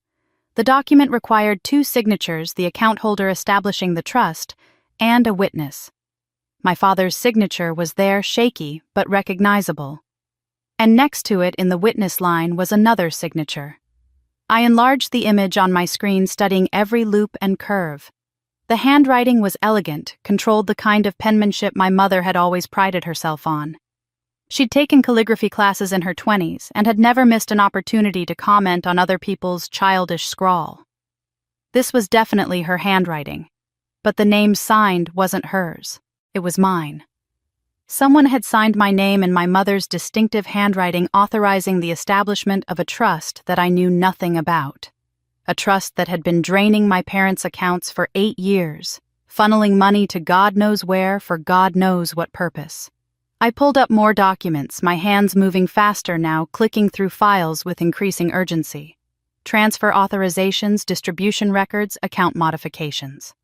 The document required 2 signatures, the account holder establishing the trust, and a witness. My father's signature was there, shaky but recognizable. And next to it in the witness line was another signature. I enlarged the image on my screen, studying every loop and curve. The handwriting was elegant, controlled, the kind of penmanship my mother had always prided herself on. She'd taken calligraphy classes in her 20s and had never missed an opportunity to comment on other people's childish scrawl. This was definitely her handwriting, but the name signed wasn't hers. It was mine. Someone had signed my name in my mother's distinctive handwriting, authorizing the establishment of a trust that I knew nothing about. A trust that had been draining my parents' accounts for 8 years, funneling money to God knows where for God knows what purpose. I pulled up more documents, my hands moving faster now, clicking through files with increasing urgency. Transfer authorizations, distribution records, account modifications.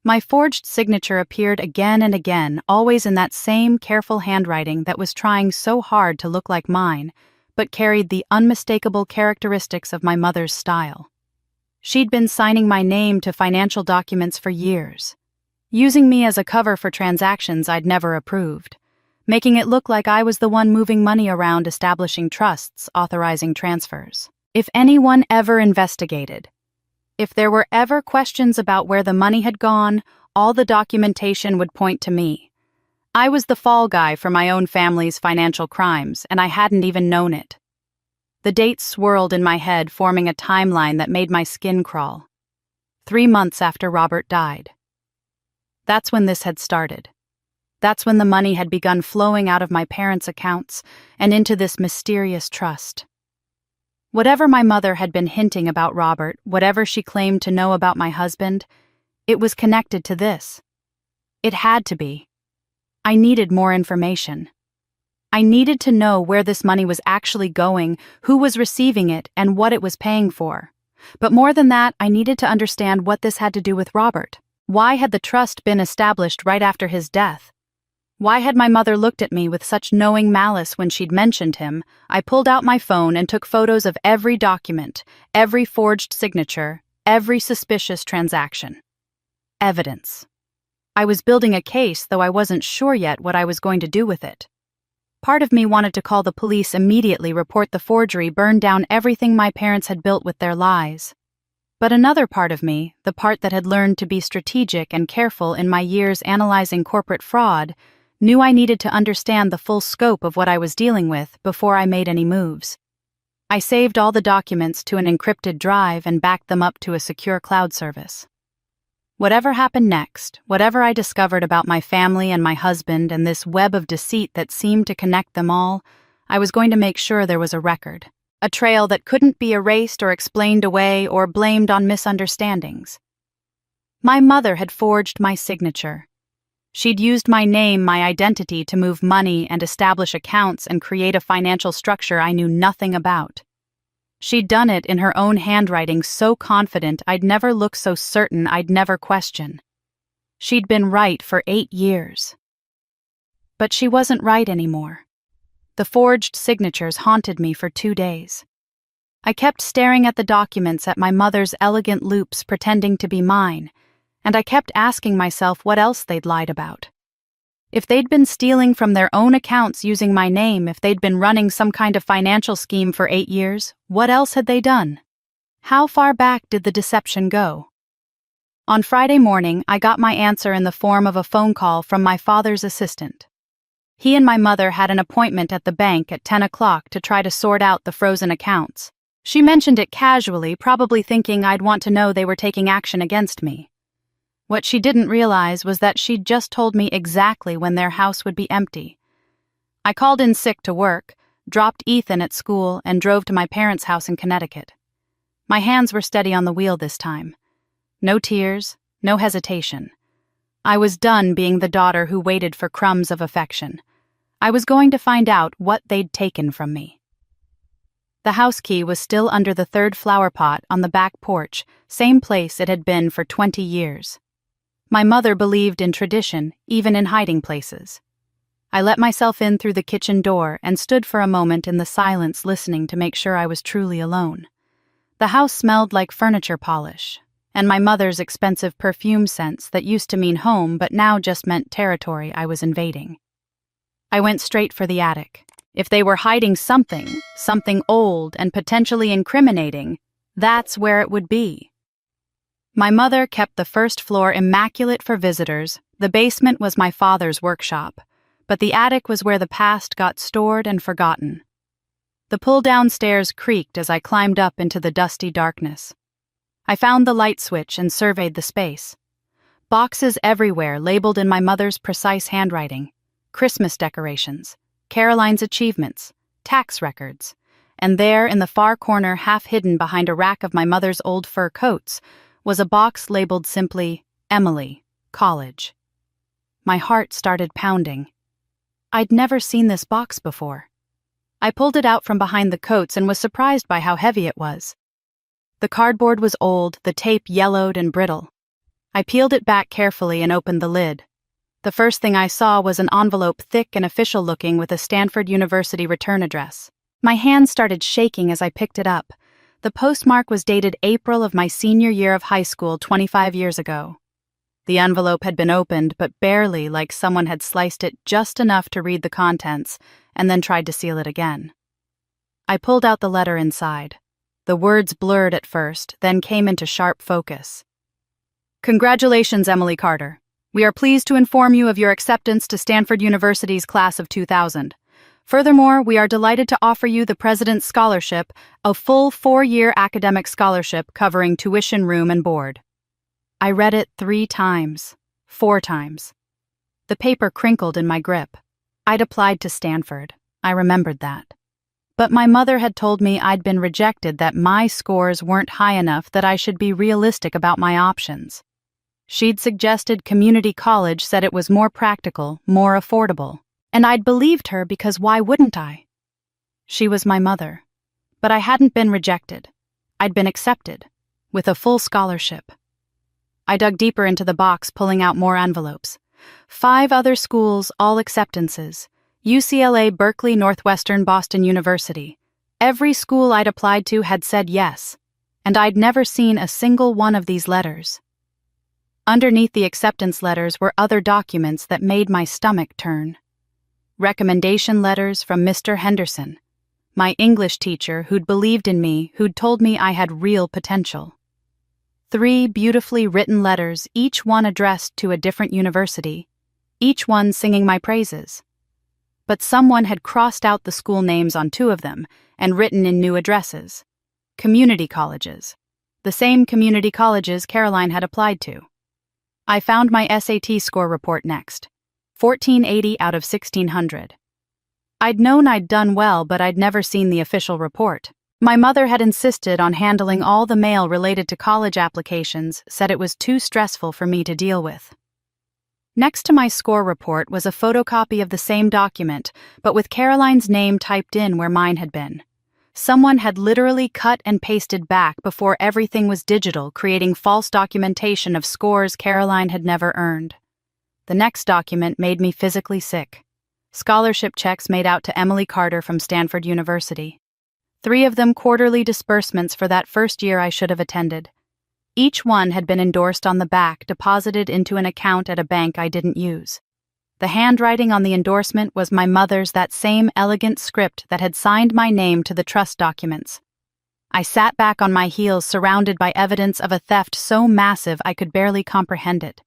My forged signature appeared again and again, always in that same careful handwriting that was trying so hard to look like mine, but carried the unmistakable characteristics of my mother's style. She'd been signing my name to financial documents for years, using me as a cover for transactions I'd never approved, making it look like I was the one moving money around, establishing trusts, authorizing transfers. If anyone ever investigated, if there were ever questions about where the money had gone, all the documentation would point to me. I was the fall guy for my own family's financial crimes, and I hadn't even known it. The dates swirled in my head, forming a timeline that made my skin crawl. 3 months after Robert died. That's when this had started. That's when the money had begun flowing out of my parents' accounts and into this mysterious trust. Whatever my mother had been hinting about Robert, whatever she claimed to know about my husband, it was connected to this. It had to be. I needed more information. I needed to know where this money was actually going, who was receiving it, and what it was paying for. But more than that, I needed to understand what this had to do with Robert. Why had the trust been established right after his death? Why had my mother looked at me with such knowing malice when she'd mentioned him? I pulled out my phone and took photos of every document, every forged signature, every suspicious transaction. Evidence. I was building a case, though I wasn't sure yet what I was going to do with it. Part of me wanted to call the police immediately, report the forgery, burn down everything my parents had built with their lies. But another part of me, the part that had learned to be strategic and careful in my years analyzing corporate fraud, knew I needed to understand the full scope of what I was dealing with before I made any moves. I saved all the documents to an encrypted drive and backed them up to a secure cloud service. Whatever happened next, whatever I discovered about my family and my husband and this web of deceit that seemed to connect them all, I was going to make sure there was a record. A trail that couldn't be erased or explained away or blamed on misunderstandings. My mother had forged my signature. She'd used my name, my identity, to move money and establish accounts and create a financial structure I knew nothing about. She'd done it in her own handwriting, so confident I'd never look, so certain I'd never question. She'd been right for 8 years. But she wasn't right anymore. The forged signatures haunted me for 2 days. I kept staring at the documents, at my mother's elegant loops pretending to be mine, and I kept asking myself what else they'd lied about. If they'd been stealing from their own accounts using my name, if they'd been running some kind of financial scheme for 8 years, what else had they done? How far back did the deception go? On Friday morning, I got my answer in the form of a phone call from my father's assistant. He and my mother had an appointment at the bank at 10 o'clock to try to sort out the frozen accounts. She mentioned it casually, probably thinking I'd want to know they were taking action against me. What she didn't realize was that she'd just told me exactly when their house would be empty. I called in sick to work, dropped Ethan at school, and drove to my parents' house in Connecticut. My hands were steady on the wheel this time. No tears, no hesitation. I was done being the daughter who waited for crumbs of affection. I was going to find out what they'd taken from me. The house key was still under the 3rd flower pot on the back porch, same place it had been for 20 years. My mother believed in tradition, even in hiding places. I let myself in through the kitchen door and stood for a moment in the silence, listening to make sure I was truly alone. The house smelled like furniture polish, and my mother's expensive perfume scents that used to mean home but now just meant territory I was invading. I went straight for the attic. If they were hiding something old and potentially incriminating, that's where it would be. My mother kept the 1st floor immaculate for visitors. The basement was my father's workshop, but the attic was where the past got stored and forgotten. The pull-down stairs creaked as I climbed up into the dusty darkness. I found the light switch and surveyed the space. Boxes everywhere labeled in my mother's precise handwriting. Christmas decorations, Caroline's achievements, tax records, and there in the far corner, half hidden behind a rack of my mother's old fur coats, was a box labeled simply, Emily, College. My heart started pounding. I'd never seen this box before. I pulled it out from behind the coats and was surprised by how heavy it was. The cardboard was old, the tape yellowed and brittle. I peeled it back carefully and opened the lid. The first thing I saw was an envelope, thick and official-looking, with a Stanford University return address. My hands started shaking as I picked it up. The postmark was dated April of my senior year of high school 25 years ago. The envelope had been opened, but barely, like someone had sliced it just enough to read the contents, and then tried to seal it again. I pulled out the letter inside. The words blurred at first, then came into sharp focus. Congratulations, Emily Carter. We are pleased to inform you of your acceptance to Stanford University's class of 2000. Furthermore, we are delighted to offer you the President's Scholarship, a full 4-year academic scholarship covering tuition, room, and board. I read it 3 times, 4 times. The paper crinkled in my grip. I'd applied to Stanford. I remembered that. But my mother had told me I'd been rejected, that my scores weren't high enough, that I should be realistic about my options. She'd suggested community college, said it was more practical, more affordable. And I'd believed her because why wouldn't I? She was my mother. But I hadn't been rejected. I'd been accepted, with a full scholarship. I dug deeper into the box, pulling out more envelopes. 5 other schools, all acceptances. UCLA, Berkeley, Northwestern, Boston University. Every school I'd applied to had said yes, and I'd never seen a single one of these letters. Underneath the acceptance letters were other documents that made my stomach turn. Recommendation letters from Mr. Henderson, my English teacher who'd believed in me, who'd told me I had real potential. 3 beautifully written letters, each one addressed to a different university, each one singing my praises. But someone had crossed out the school names on 2 of them and written in new addresses. Community colleges. The same community colleges Caroline had applied to. I found my SAT score report next. 1480 out of 1600. I'd known I'd done well, but I'd never seen the official report. My mother had insisted on handling all the mail related to college applications, said it was too stressful for me to deal with. Next to my score report was a photocopy of the same document, but with Caroline's name typed in where mine had been. Someone had literally cut and pasted back before everything was digital, creating false documentation of scores Caroline had never earned. The next document made me physically sick. Scholarship checks made out to Emily Carter from Stanford University. 3 of them quarterly disbursements for that first year I should have attended. Each one had been endorsed on the back, deposited into an account at a bank I didn't use. The handwriting on the endorsement was my mother's, that same elegant script that had signed my name to the trust documents. I sat back on my heels, surrounded by evidence of a theft so massive I could barely comprehend it.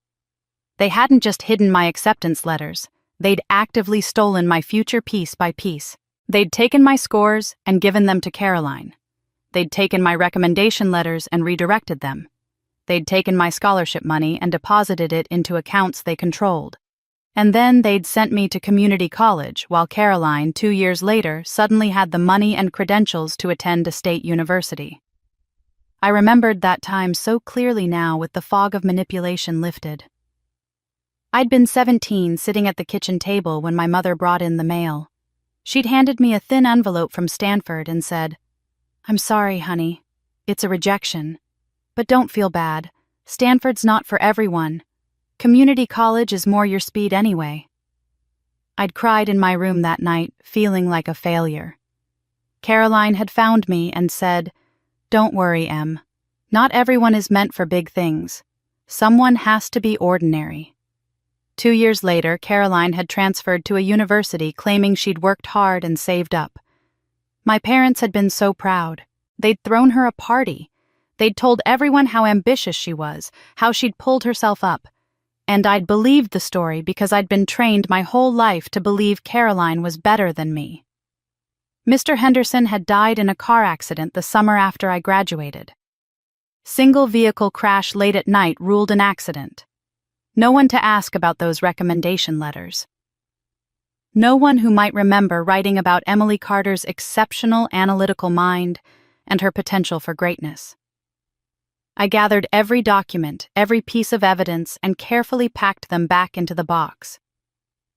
They hadn't just hidden my acceptance letters, they'd actively stolen my future piece by piece. They'd taken my scores and given them to Caroline. They'd taken my recommendation letters and redirected them. They'd taken my scholarship money and deposited it into accounts they controlled. And then they'd sent me to community college, while Caroline, 2 years later, suddenly had the money and credentials to attend a state university. I remembered that time so clearly now, with the fog of manipulation lifted. I'd been 17, sitting at the kitchen table when my mother brought in the mail. She'd handed me a thin envelope from Stanford and said, "I'm sorry, honey. It's a rejection. But don't feel bad. Stanford's not for everyone. Community college is more your speed anyway." I'd cried in my room that night, feeling like a failure. Caroline had found me and said, "Don't worry, Em. Not everyone is meant for big things. Someone has to be ordinary." 2 years later, Caroline had transferred to a university, claiming she'd worked hard and saved up. My parents had been so proud. They'd thrown her a party. They'd told everyone how ambitious she was, how she'd pulled herself up. And I'd believed the story because I'd been trained my whole life to believe Caroline was better than me. Mr. Henderson had died in a car accident the summer after I graduated. Single vehicle crash late at night ruled an accident. No one to ask about those recommendation letters. No one who might remember writing about Emily Carter's exceptional analytical mind and her potential for greatness. I gathered every document, every piece of evidence, and carefully packed them back into the box.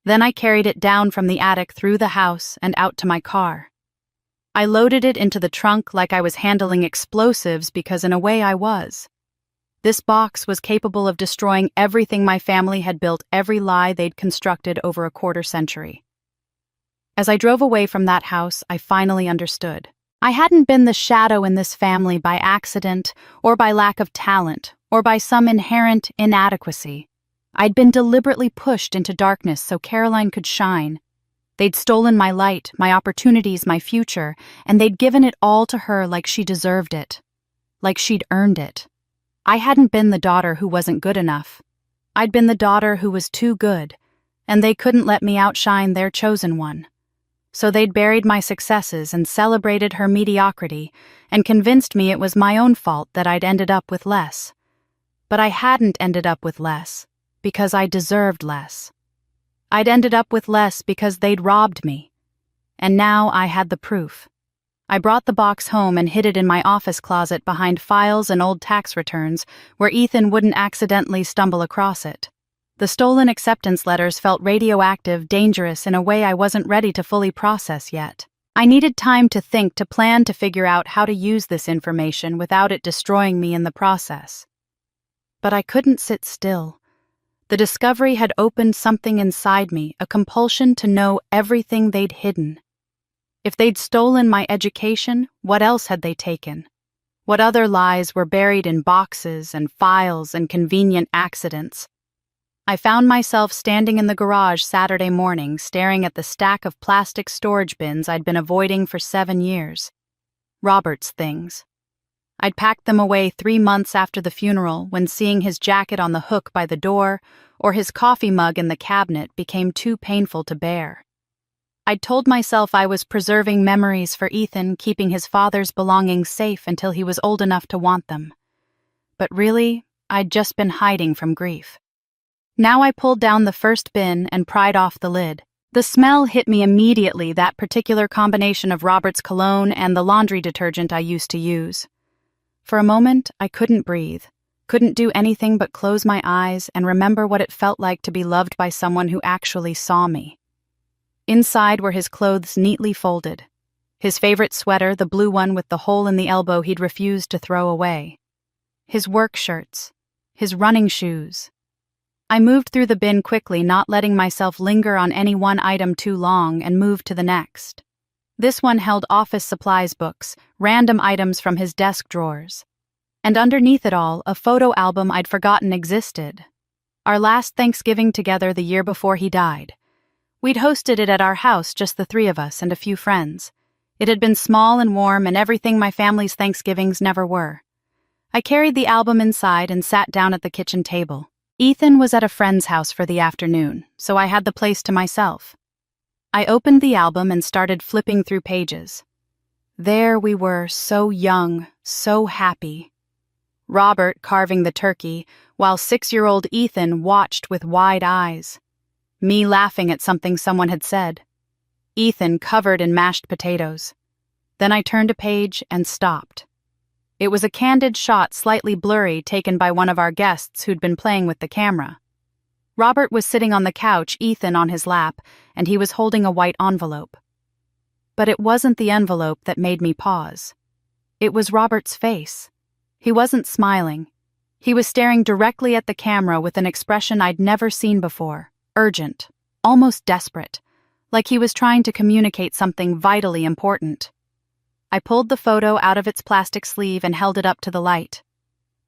Then I carried it down from the attic through the house and out to my car. I loaded it into the trunk like I was handling explosives, because in a way I was. This box was capable of destroying everything my family had built, every lie they'd constructed over a quarter century. As I drove away from that house, I finally understood. I hadn't been the shadow in this family by accident, or by lack of talent, or by some inherent inadequacy. I'd been deliberately pushed into darkness so Caroline could shine. They'd stolen my light, my opportunities, my future, and they'd given it all to her like she deserved it, like she'd earned it. I hadn't been the daughter who wasn't good enough. I'd been the daughter who was too good, and they couldn't let me outshine their chosen one. So they'd buried my successes and celebrated her mediocrity and convinced me it was my own fault that I'd ended up with less. But I hadn't ended up with less because I deserved less. I'd ended up with less because they'd robbed me. And now I had the proof. I brought the box home and hid it in my office closet behind files and old tax returns where Ethan wouldn't accidentally stumble across it. The stolen acceptance letters felt radioactive, dangerous in a way I wasn't ready to fully process yet. I needed time to think, to plan, to figure out how to use this information without it destroying me in the process. But I couldn't sit still. The discovery had opened something inside me, a compulsion to know everything they'd hidden. If they'd stolen my education, what else had they taken? What other lies were buried in boxes and files and convenient accidents? I found myself standing in the garage Saturday morning, staring at the stack of plastic storage bins I'd been avoiding for 7 years. Robert's things. I'd packed them away 3 months after the funeral when seeing his jacket on the hook by the door or his coffee mug in the cabinet became too painful to bear. I'd told myself I was preserving memories for Ethan, keeping his father's belongings safe until he was old enough to want them. But really, I'd just been hiding from grief. Now I pulled down the first bin and pried off the lid. The smell hit me immediately, that particular combination of Robert's cologne and the laundry detergent I used to use. For a moment, I couldn't breathe, couldn't do anything but close my eyes and remember what it felt like to be loved by someone who actually saw me. Inside were his clothes neatly folded. His favorite sweater, the blue one with the hole in the elbow he'd refused to throw away. His work shirts. His running shoes. I moved through the bin quickly, not letting myself linger on any one item too long, and moved to the next. This one held office supplies books, random items from his desk drawers. And underneath it all, a photo album I'd forgotten existed. Our last Thanksgiving together the year before he died. We'd hosted it at our house, just the three of us and a few friends. It had been small and warm and everything my family's Thanksgivings never were. I carried the album inside and sat down at the kitchen table. Ethan was at a friend's house for the afternoon, so I had the place to myself. I opened the album and started flipping through pages. There we were, so young, so happy. Robert carving the turkey, while 6-year-old Ethan watched with wide eyes. Me laughing at something someone had said. Ethan covered in mashed potatoes. Then I turned a page and stopped. It was a candid shot, slightly blurry, taken by one of our guests who'd been playing with the camera. Robert was sitting on the couch, Ethan on his lap, and he was holding a white envelope. But it wasn't the envelope that made me pause. It was Robert's face. He wasn't smiling. He was staring directly at the camera with an expression I'd never seen before, urgent, almost desperate, like he was trying to communicate something vitally important. I pulled the photo out of its plastic sleeve and held it up to the light.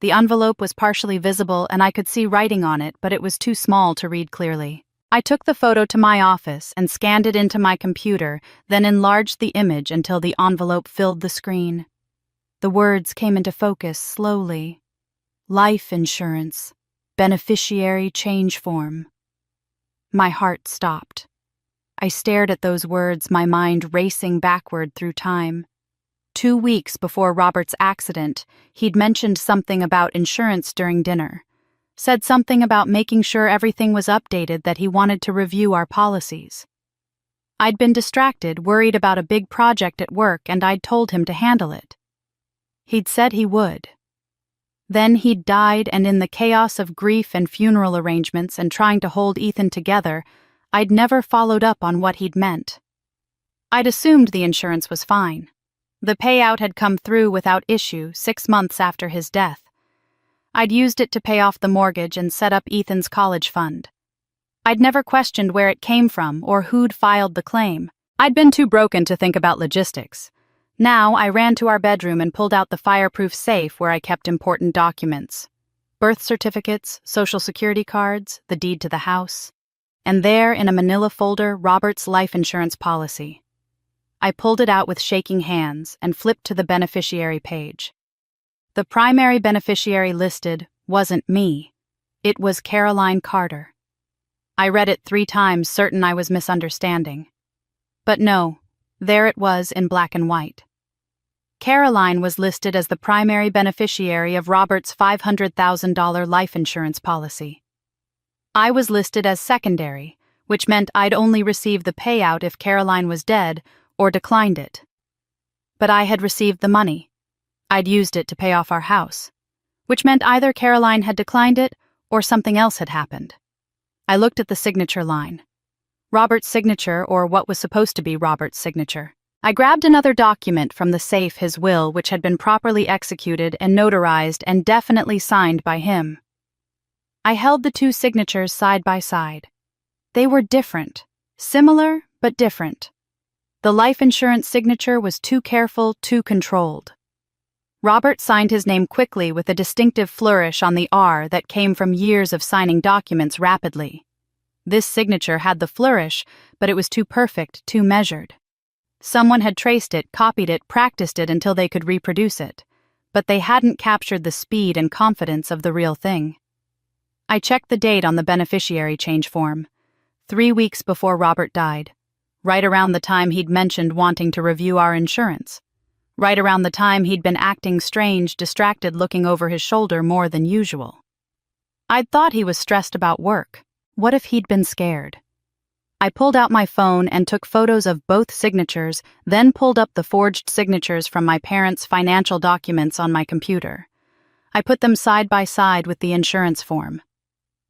The envelope was partially visible and I could see writing on it, but it was too small to read clearly. I took the photo to my office and scanned it into my computer, then enlarged the image until the envelope filled the screen. The words came into focus slowly. Life insurance. Beneficiary change form. My heart stopped. I stared at those words, my mind racing backward through time. 2 weeks before Robert's accident, he'd mentioned something about insurance during dinner. Said something about making sure everything was updated, that he wanted to review our policies. I'd been distracted, worried about a big project at work, and I'd told him to handle it. He'd said he would. Then he'd died, and in the chaos of grief and funeral arrangements and trying to hold Ethan together, I'd never followed up on what he'd meant. I'd assumed the insurance was fine. The payout had come through without issue 6 months after his death. I'd used it to pay off the mortgage and set up Ethan's college fund. I'd never questioned where it came from or who'd filed the claim. I'd been too broken to think about logistics. Now I ran to our bedroom and pulled out the fireproof safe where I kept important documents. Birth certificates, social security cards, the deed to the house. And there, in a manila folder, Robert's life insurance policy. I pulled it out with shaking hands and flipped to the beneficiary page. The primary beneficiary listed wasn't me. It was Caroline Carter. I read it 3 times, certain I was misunderstanding. But no, there it was in black and white. Caroline was listed as the primary beneficiary of Robert's $500,000 life insurance policy. I was listed as secondary, which meant I'd only receive the payout if Caroline was dead or declined it. But I had received the money. I'd used it to pay off our house, which meant either Caroline had declined it or something else had happened. I looked at the signature line. Robert's signature, or what was supposed to be Robert's signature. I grabbed another document from the safe, his will, which had been properly executed and notarized and definitely signed by him. I held the 2 signatures side by side. They were different, similar but different. The life insurance signature was too careful, too controlled. Robert signed his name quickly with a distinctive flourish on the R that came from years of signing documents rapidly. This signature had the flourish, but it was too perfect, too measured. Someone had traced it, copied it, practiced it until they could reproduce it. but they hadn't captured the speed and confidence of the real thing. I checked the date on the beneficiary change form. 3 weeks before Robert died. Right around the time he'd mentioned wanting to review our insurance. Right around the time he'd been acting strange, distracted, looking over his shoulder more than usual. I'd thought he was stressed about work. What if he'd been scared? I pulled out my phone and took photos of both signatures, then pulled up the forged signatures from my parents' financial documents on my computer. I put them side by side with the insurance form.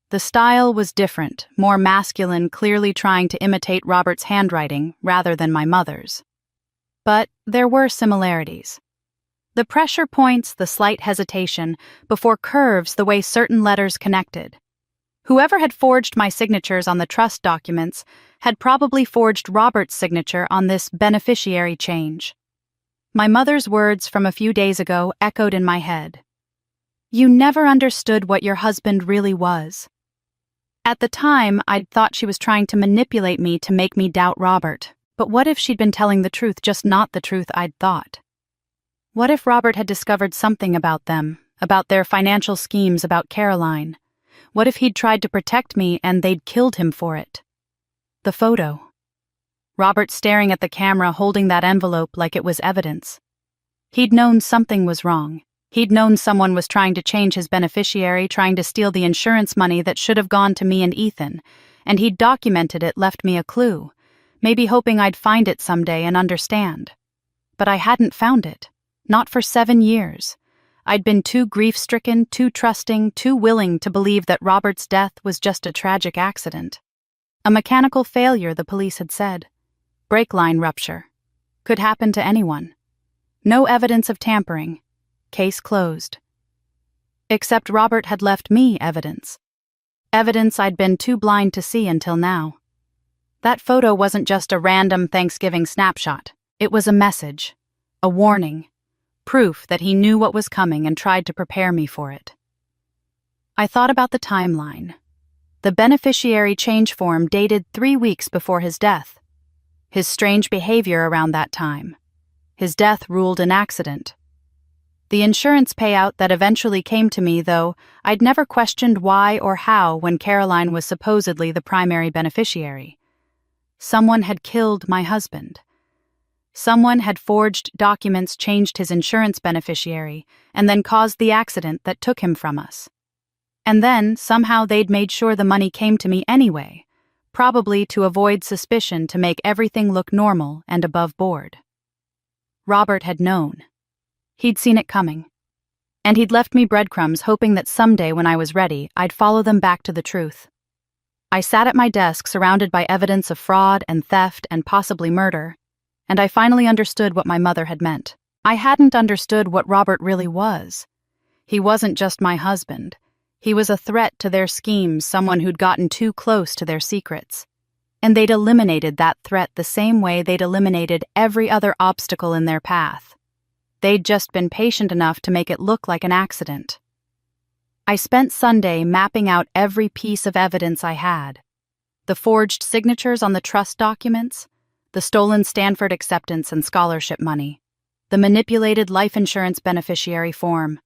The style was different, more masculine, clearly trying to imitate Robert's handwriting rather than my mother's. But there were similarities. The pressure points, the slight hesitation, before curves, the way certain letters connected. Whoever had forged my signatures on the trust documents had probably forged Robert's signature on this beneficiary change. My mother's words from a few days ago echoed in my head. "You never understood what your husband really was." At the time, I'd thought she was trying to manipulate me to make me doubt Robert. But what if she'd been telling the truth, just not the truth I'd thought? What if Robert had discovered something about them, about their financial schemes, about Caroline? What if he'd tried to protect me and they'd killed him for it? The photo. Robert staring at the camera, holding that envelope like it was evidence. He'd known something was wrong. He'd known someone was trying to change his beneficiary, trying to steal the insurance money that should have gone to me and Ethan, and he'd documented it, left me a clue, maybe hoping I'd find it someday and understand. But I hadn't found it. Not for 7 years. I'd been too grief-stricken, too trusting, too willing to believe that Robert's death was just a tragic accident. A mechanical failure, the police had said. Brake line rupture. Could happen to anyone. No evidence of tampering. Case closed. Except Robert had left me evidence. Evidence I'd been too blind to see until now. That photo wasn't just a random Thanksgiving snapshot. It was a message. A warning. Proof that he knew what was coming and tried to prepare me for it. I thought about the timeline. The beneficiary change form dated 3 weeks before his death. His strange behavior around that time. His death ruled an accident. The insurance payout that eventually came to me, though, I'd never questioned why or how when Caroline was supposedly the primary beneficiary. Someone had killed my husband. Someone had forged documents, changed his insurance beneficiary, and then caused the accident that took him from us. And then, somehow they'd made sure the money came to me anyway, probably to avoid suspicion, to make everything look normal and above board. Robert had known. He'd seen it coming. And he'd left me breadcrumbs, hoping that someday when I was ready, I'd follow them back to the truth. I sat at my desk, surrounded by evidence of fraud and theft and possibly murder, and I finally understood what my mother had meant. I hadn't understood what Robert really was. He wasn't just my husband. He was a threat to their schemes, someone who'd gotten too close to their secrets. And they'd eliminated that threat the same way they'd eliminated every other obstacle in their path. They'd just been patient enough to make it look like an accident. I spent Sunday mapping out every piece of evidence I had. The forged signatures on the trust documents, the stolen Stanford acceptance and scholarship money, the manipulated life insurance beneficiary form.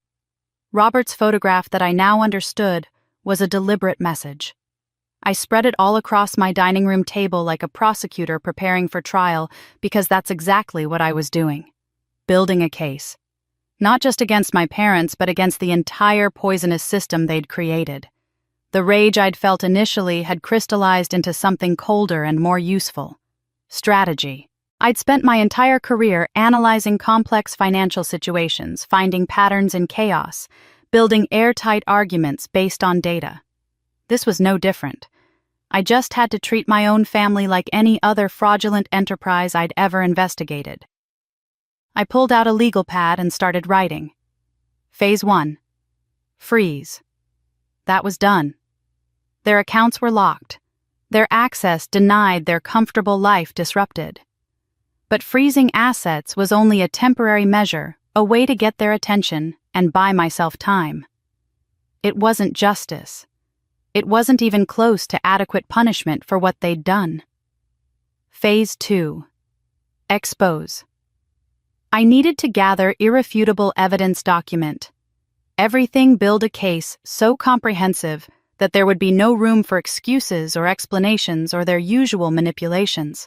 Robert's photograph that I now understood was a deliberate message. I spread it all across my dining room table like a prosecutor preparing for trial, because that's exactly what I was doing. Building a case. Not just against my parents, but against the entire poisonous system they'd created. The rage I'd felt initially had crystallized into something colder and more useful. Strategy. I'd spent my entire career analyzing complex financial situations, finding patterns in chaos, building airtight arguments based on data. This was no different. I just had to treat my own family like any other fraudulent enterprise I'd ever investigated. I pulled out a legal pad and started writing. Phase 1. Freeze. That was done. Their accounts were locked. Their access denied, their comfortable life disrupted. But freezing assets was only a temporary measure, a way to get their attention and buy myself time. It wasn't justice. It wasn't even close to adequate punishment for what they'd done. Phase 2. Expose. I needed to gather irrefutable evidence document. Everything build a case so comprehensive that there would be no room for excuses or explanations or their usual manipulations.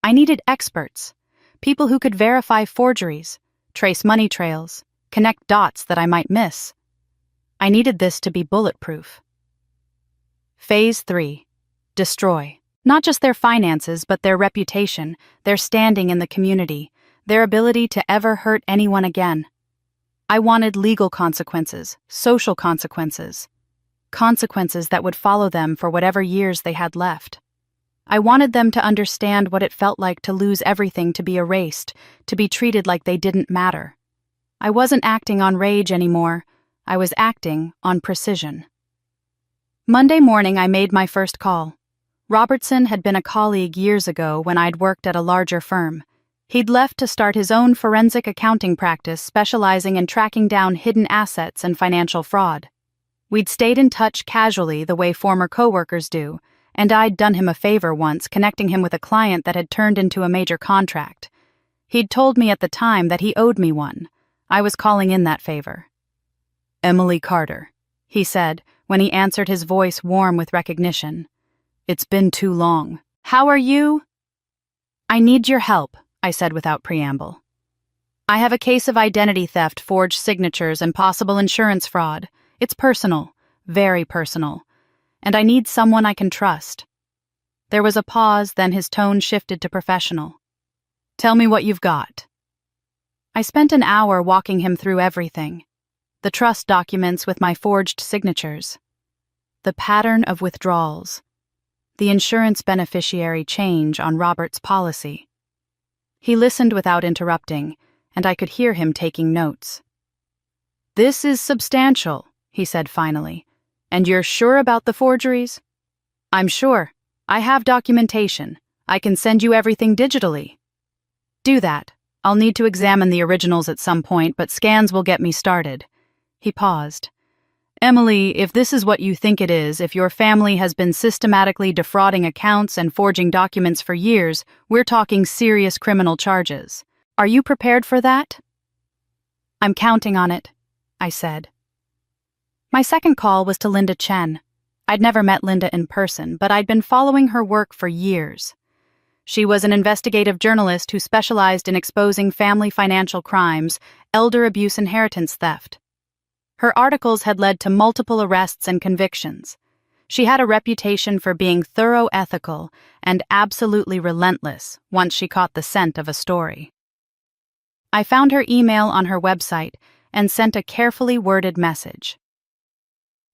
I needed experts, people who could verify forgeries, trace money trails, connect dots that I might miss. I needed this to be bulletproof. Phase 3. Destroy. Not just their finances, but their reputation, their standing in the community, their ability to ever hurt anyone again. I wanted legal consequences, social consequences, consequences that would follow them for whatever years they had left. I wanted them to understand what it felt like to lose everything, to be erased, to be treated like they didn't matter. I wasn't acting on rage anymore. I was acting on precision. Monday morning, I made my first call. Robertson had been a colleague years ago when I'd worked at a larger firm. He'd left to start his own forensic accounting practice specializing in tracking down hidden assets and financial fraud. We'd stayed in touch casually the way former coworkers do, and I'd done him a favor once, connecting him with a client that had turned into a major contract. He'd told me at the time that he owed me one. I was calling in that favor. "Emily Carter," he said, when he answered, his voice warm with recognition. "It's been too long. How are you?" "I need your help," I said without preamble. "I have a case of identity theft, forged signatures, and possible insurance fraud. It's personal, very personal, and I need someone I can trust." There was a pause, then his tone shifted to professional. "Tell me what you've got." I spent an hour walking him through everything. The trust documents with my forged signatures, the pattern of withdrawals, the insurance beneficiary change on Robert's policy. He listened without interrupting, and I could hear him taking notes. "This is substantial," he said finally. "And you're sure about the forgeries?" "I'm sure. I have documentation. I can send you everything digitally." "Do that. I'll need to examine the originals at some point, but scans will get me started." He paused. "Emily, if this is what you think it is, if your family has been systematically defrauding accounts and forging documents for years, we're talking serious criminal charges. Are you prepared for that?" "I'm counting on it," I said. My second call was to Linda Chen. I'd never met Linda in person, but I'd been following her work for years. She was an investigative journalist who specialized in exposing family financial crimes, elder abuse, inheritance theft. Her articles had led to multiple arrests and convictions. She had a reputation for being thorough, ethical, and absolutely relentless once she caught the scent of a story. I found her email on her website and sent a carefully worded message.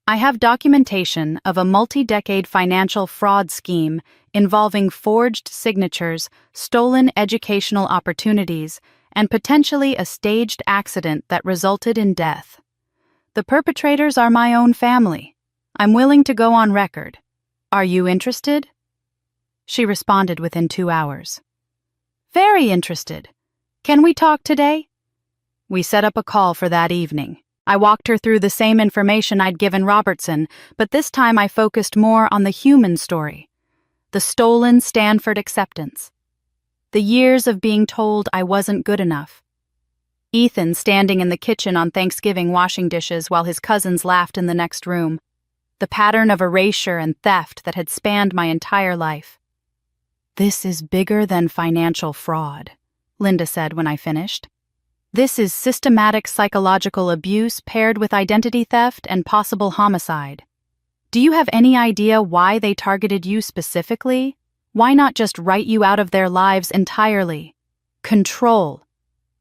"I have documentation of a multi-decade financial fraud scheme involving forged signatures, stolen educational opportunities, and potentially a staged accident that resulted in death. The perpetrators are my own family. I'm willing to go on record. Are you interested?" She responded within 2 hours. "Very interested. Can we talk today?" We set up a call for that evening. I walked her through the same information I'd given Robertson, but this time I focused more on the human story. The stolen Stanford acceptance. The years of being told I wasn't good enough. Ethan standing in the kitchen on Thanksgiving washing dishes while his cousins laughed in the next room. The pattern of erasure and theft that had spanned my entire life. "This is bigger than financial fraud," Linda said when I finished. "This is systematic psychological abuse paired with identity theft and possible homicide. Do you have any idea why they targeted you specifically? Why not just write you out of their lives entirely? Control,"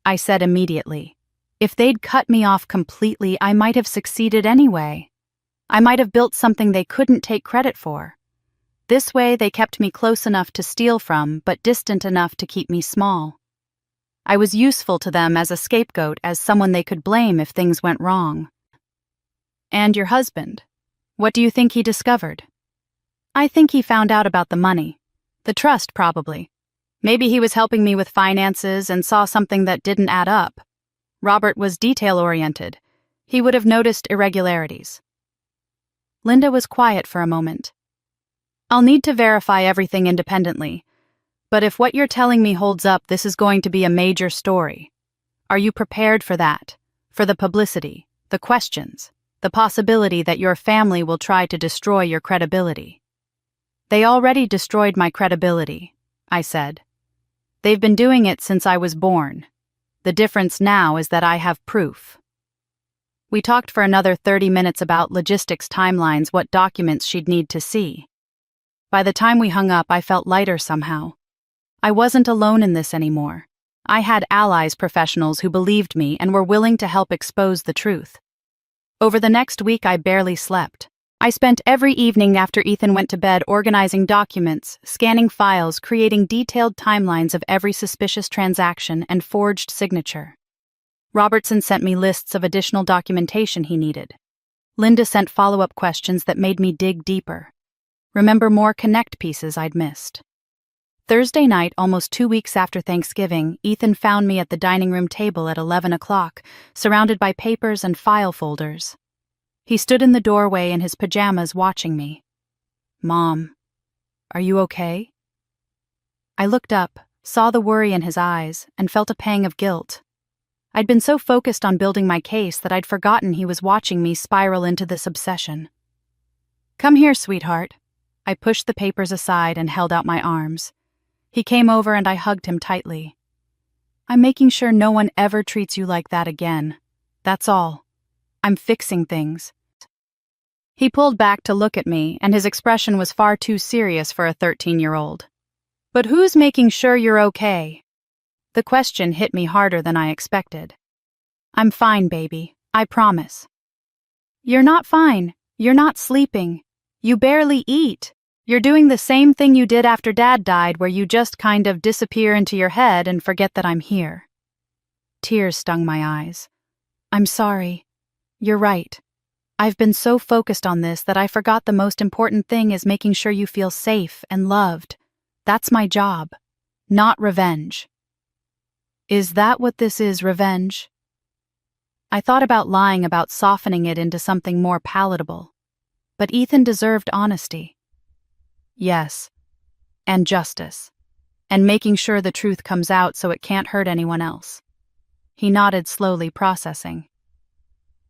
I said immediately. If they'd cut me off completely, I might have succeeded anyway. I might have built something they couldn't take credit for. This way, they kept me close enough to steal from, but distant enough to keep me small. I was useful to them as a scapegoat, as someone they could blame if things went wrong. "And your husband? What do you think he discovered?" "I think he found out about the money. The trust, probably. Maybe he was helping me with finances and saw something that didn't add up. Robert was detail-oriented. He would have noticed irregularities." Linda was quiet for a moment. "I'll need to verify everything independently. But if what you're telling me holds up, this is going to be a major story. Are you prepared for that? For the publicity, the questions, the possibility that your family will try to destroy your credibility? They already destroyed my credibility, I said. They've been doing it since I was born. The difference now is that I have proof. We talked for another 30 minutes about logistics timelines, what documents she'd need to see. By the time we hung up, I felt lighter somehow. I wasn't alone in this anymore. I had allies, professionals who believed me and were willing to help expose the truth. Over the next week, I barely slept. I spent every evening after Ethan went to bed organizing documents, scanning files, creating detailed timelines of every suspicious transaction and forged signature. Robertson sent me lists of additional documentation he needed. Linda sent follow-up questions that made me dig deeper. Remember more connect pieces I'd missed. Thursday night, almost 2 weeks after Thanksgiving, Ethan found me at the dining room table at 11 o'clock, surrounded by papers and file folders. He stood in the doorway in his pajamas watching me. "Mom, are you okay?" I looked up, saw the worry in his eyes, and felt a pang of guilt. I'd been so focused on building my case that I'd forgotten he was watching me spiral into this obsession. "Come here, sweetheart." I pushed the papers aside and held out my arms. He came over and I hugged him tightly. "I'm making sure no one ever treats you like that again. That's all. I'm fixing things." He pulled back to look at me, and his expression was far too serious for a 13-year-old. "But who's making sure you're okay?" The question hit me harder than I expected. "I'm fine, baby. I promise." "You're not fine. You're not sleeping. You barely eat. You're doing the same thing you did after Dad died, where you just kind of disappear into your head and forget that I'm here." Tears stung my eyes. "I'm sorry. You're right. I've been so focused on this that I forgot the most important thing is making sure you feel safe and loved. That's my job, not revenge." "Is that what this is, revenge?" I thought about lying, about softening it into something more palatable. But Ethan deserved honesty. "Yes, and justice, and making sure the truth comes out so it can't hurt anyone else." He nodded slowly, processing.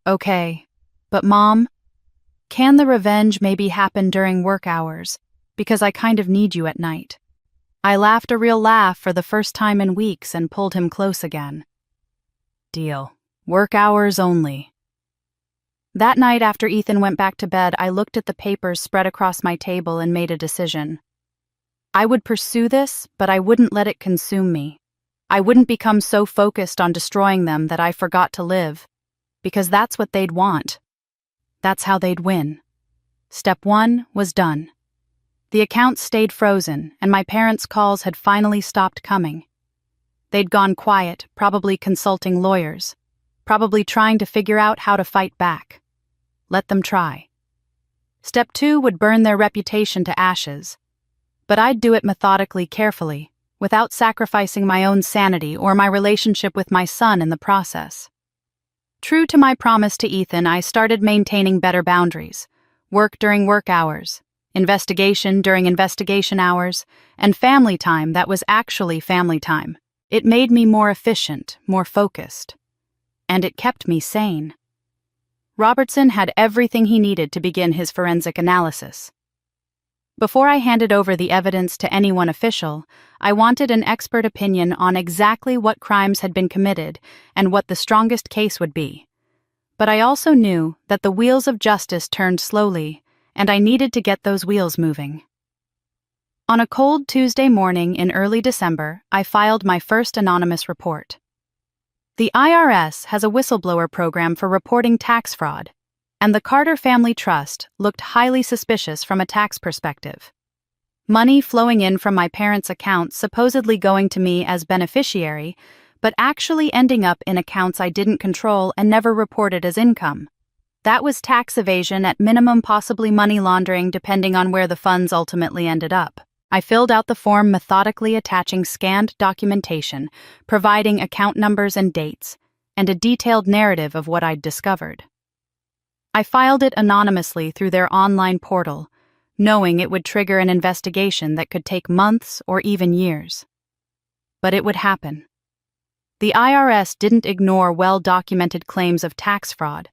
"Okay, but Mom, can the revenge maybe happen during work hours? Because I kind of need you at night." I laughed a real laugh for the first time in weeks and pulled him close again. "Deal. Work hours only." That night after Ethan went back to bed, I looked at the papers spread across my table and made a decision. I would pursue this, but I wouldn't let it consume me. I wouldn't become so focused on destroying them that I forgot to live, because that's what they'd want. That's how they'd win. Step 1 was done. The accounts stayed frozen, and my parents' calls had finally stopped coming. They'd gone quiet, probably consulting lawyers, probably trying to figure out how to fight back. Let them try. Step 2 would burn their reputation to ashes, but I'd do it methodically, carefully, without sacrificing my own sanity or my relationship with my son in the process. True to my promise to Ethan, I started maintaining better boundaries: work during work hours, investigation during investigation hours, and family time that was actually family time. It made me more efficient, more focused. And it kept me sane. Robertson had everything he needed to begin his forensic analysis. Before I handed over the evidence to anyone official, I wanted an expert opinion on exactly what crimes had been committed and what the strongest case would be. But I also knew that the wheels of justice turned slowly, and I needed to get those wheels moving. On a cold Tuesday morning in early December, I filed my first anonymous report. The IRS has a whistleblower program for reporting tax fraud, and the Carter Family Trust looked highly suspicious from a tax perspective. Money flowing in from my parents' accounts supposedly going to me as beneficiary, but actually ending up in accounts I didn't control and never reported as income. That was tax evasion at minimum, possibly money laundering depending on where the funds ultimately ended up. I filled out the form methodically, attaching scanned documentation, providing account numbers and dates, and a detailed narrative of what I'd discovered. I filed it anonymously through their online portal, knowing it would trigger an investigation that could take months or even years. But it would happen. The IRS didn't ignore well-documented claims of tax fraud,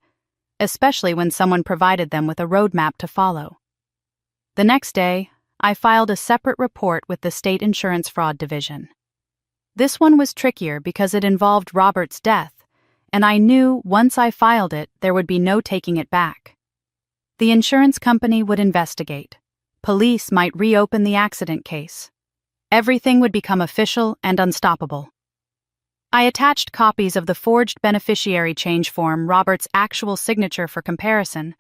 especially when someone provided them with a roadmap to follow. The next day, I filed a separate report with the State Insurance Fraud Division. This one was trickier because it involved Robert's death, and I knew once I filed it, there would be no taking it back. The insurance company would investigate. Police might reopen the accident case. Everything would become official and unstoppable. I attached copies of the forged beneficiary change form, Robert's actual signature for comparison,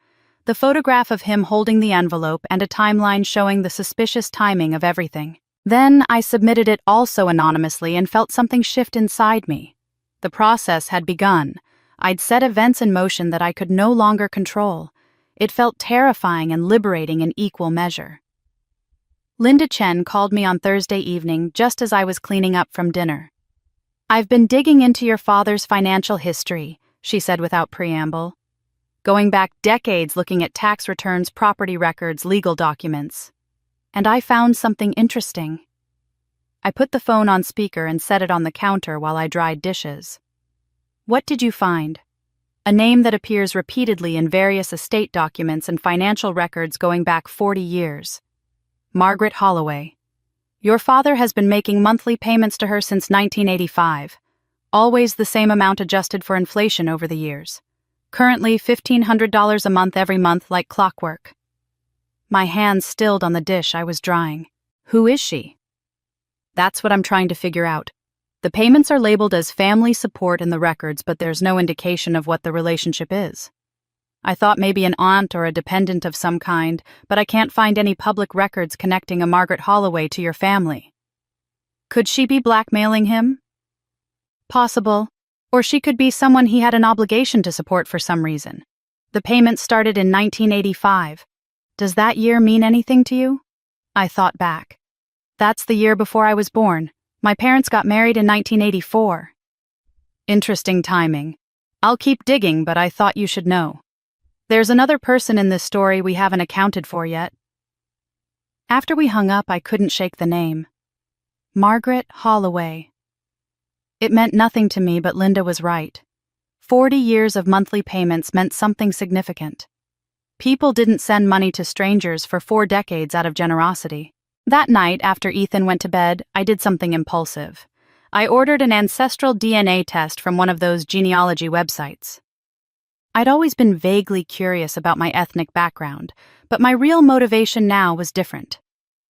the photograph of him holding the envelope, and a timeline showing the suspicious timing of everything. Then I submitted it also anonymously and felt something shift inside me. The process had begun. I'd set events in motion that I could no longer control. It felt terrifying and liberating in equal measure. Linda Chen called me on Thursday evening just as I was cleaning up from dinner. "I've been digging into your father's financial history," she said without preamble. "Going back decades looking at tax returns, property records, legal documents. And I found something interesting." I put the phone on speaker and set it on the counter while I dried dishes. "What did you find?" "A name that appears repeatedly in various estate documents and financial records going back 40 years. Margaret Holloway. Your father has been making monthly payments to her since 1985. Always the same amount adjusted for inflation over the years. Currently $1,500 a month every month like clockwork." My hands stilled on the dish I was drying. "Who is she?" "That's what I'm trying to figure out. The payments are labeled as family support in the records, but there's no indication of what the relationship is. I thought maybe an aunt or a dependent of some kind, but I can't find any public records connecting a Margaret Holloway to your family." "Could she be blackmailing him?" "Possible. Or she could be someone he had an obligation to support for some reason. The payments started in 1985. Does that year mean anything to you?" I thought back. "That's the year before I was born. My parents got married in 1984. "Interesting timing. I'll keep digging, but I thought you should know. There's another person in this story we haven't accounted for yet." After we hung up, I couldn't shake the name. Margaret Holloway. It meant nothing to me, but Linda was right. 40 years of monthly payments meant something significant. People didn't send money to strangers for 4 decades out of generosity. That night, after Ethan went to bed, I did something impulsive. I ordered an ancestral DNA test from one of those genealogy websites. I'd always been vaguely curious about my ethnic background, but my real motivation now was different.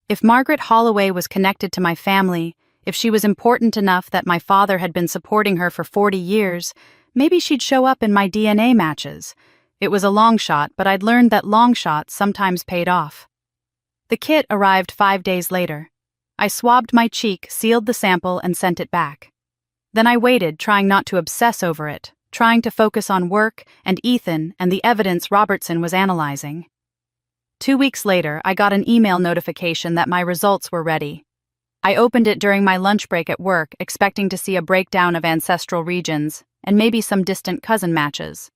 If Margaret Holloway was connected to my family, if she was important enough that my father had been supporting her for 40 years, maybe she'd show up in my DNA matches. It was a long shot, but I'd learned that long shots sometimes paid off. The kit arrived 5 days later. I swabbed my cheek, sealed the sample, and sent it back. Then I waited, trying not to obsess over it, trying to focus on work and Ethan and the evidence Robertson was analyzing. 2 weeks later, I got an email notification that my results were ready. I opened it during my lunch break at work, expecting to see a breakdown of ancestral regions and maybe some distant cousin matches.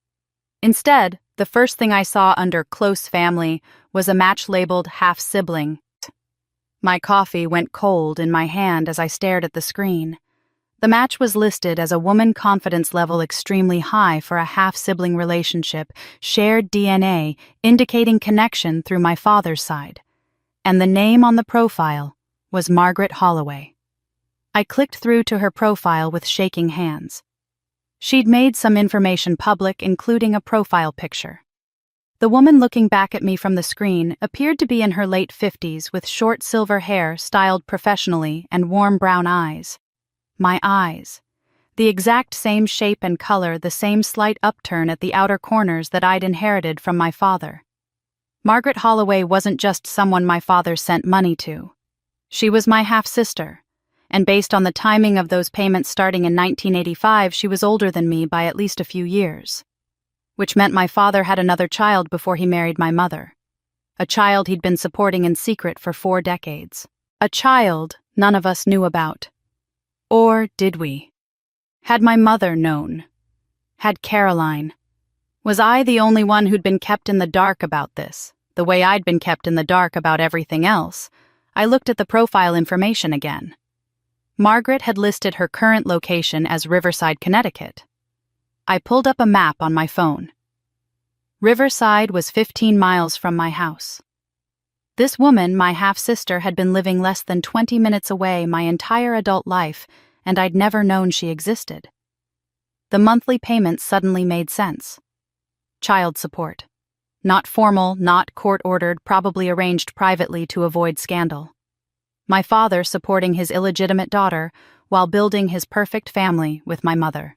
Instead, the first thing I saw under close family was a match labeled half-sibling. My coffee went cold in my hand as I stared at the screen. The match was listed as a woman confidence level extremely high for a half-sibling relationship, shared DNA, indicating connection through my father's side. And the name on the profile was Margaret Holloway. I clicked through to her profile with shaking hands. She'd made some information public, including a profile picture. The woman looking back at me from the screen appeared to be in her late 50s with short silver hair styled professionally and warm brown eyes. My eyes. The exact same shape and color, the same slight upturn at the outer corners that I'd inherited from my father. Margaret Holloway wasn't just someone my father sent money to. She was my half-sister, and based on the timing of those payments starting in 1985, she was older than me by at least a few years. Which meant my father had another child before he married my mother. A child he'd been supporting in secret for 4 decades. A child none of us knew about. Or did we? Had my mother known? Had Caroline? Was I the only one who'd been kept in the dark about this, the way I'd been kept in the dark about everything else? I looked at the profile information again. Margaret had listed her current location as Riverside, Connecticut. I pulled up a map on my phone. Riverside was 15 miles from my house. This woman, my half-sister, had been living less than 20 minutes away my entire adult life, and I'd never known she existed. The monthly payments suddenly made sense. Child support. Not formal, not court-ordered, probably arranged privately to avoid scandal. My father supporting his illegitimate daughter while building his perfect family with my mother.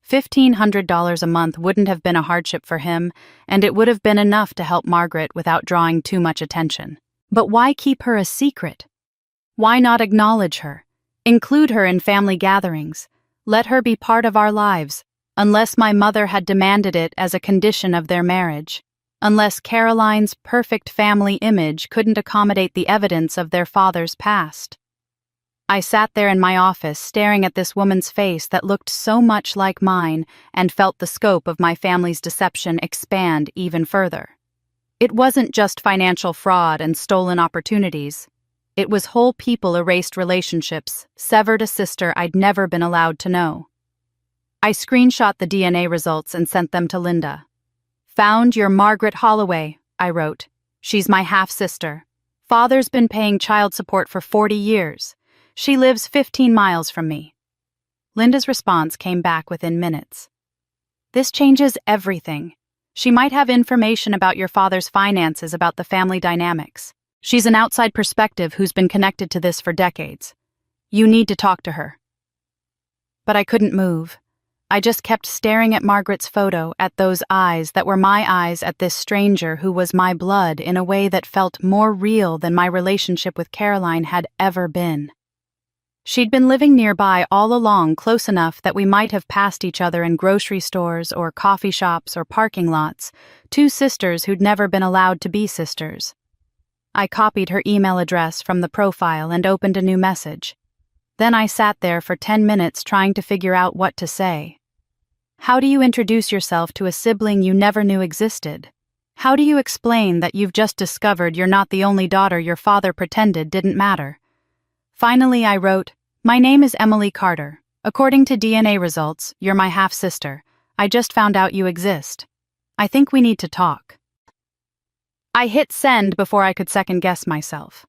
$1,500 a month wouldn't have been a hardship for him, and it would have been enough to help Margaret without drawing too much attention. But why keep her a secret? Why not acknowledge her? Include her in family gatherings. Let her be part of our lives, unless my mother had demanded it as a condition of their marriage. Unless Caroline's perfect family image couldn't accommodate the evidence of their father's past. I sat there in my office staring at this woman's face that looked so much like mine and felt the scope of my family's deception expand even further. It wasn't just financial fraud and stolen opportunities. It was whole people erased relationships, severed a sister I'd never been allowed to know. I screenshot the DNA results and sent them to Linda. "Found your Margaret Holloway," I wrote. "She's my half-sister. Father's been paying child support for 40 years. She lives 15 miles from me." Linda's response came back within minutes. "This changes everything. She might have information about your father's finances, about the family dynamics. She's an outside perspective who's been connected to this for decades. You need to talk to her." But I couldn't move. I just kept staring at Margaret's photo, at those eyes that were my eyes, at this stranger who was my blood in a way that felt more real than my relationship with Caroline had ever been. She'd been living nearby all along, close enough that we might have passed each other in grocery stores or coffee shops or parking lots, two sisters who'd never been allowed to be sisters. I copied her email address from the profile and opened a new message. Then I sat there for 10 minutes trying to figure out what to say. How do you introduce yourself to a sibling you never knew existed? How do you explain that you've just discovered you're not the only daughter your father pretended didn't matter? Finally, I wrote, "My name is Emily Carter. According to DNA results, you're my half-sister. I just found out you exist. I think we need to talk." I hit send before I could second-guess myself.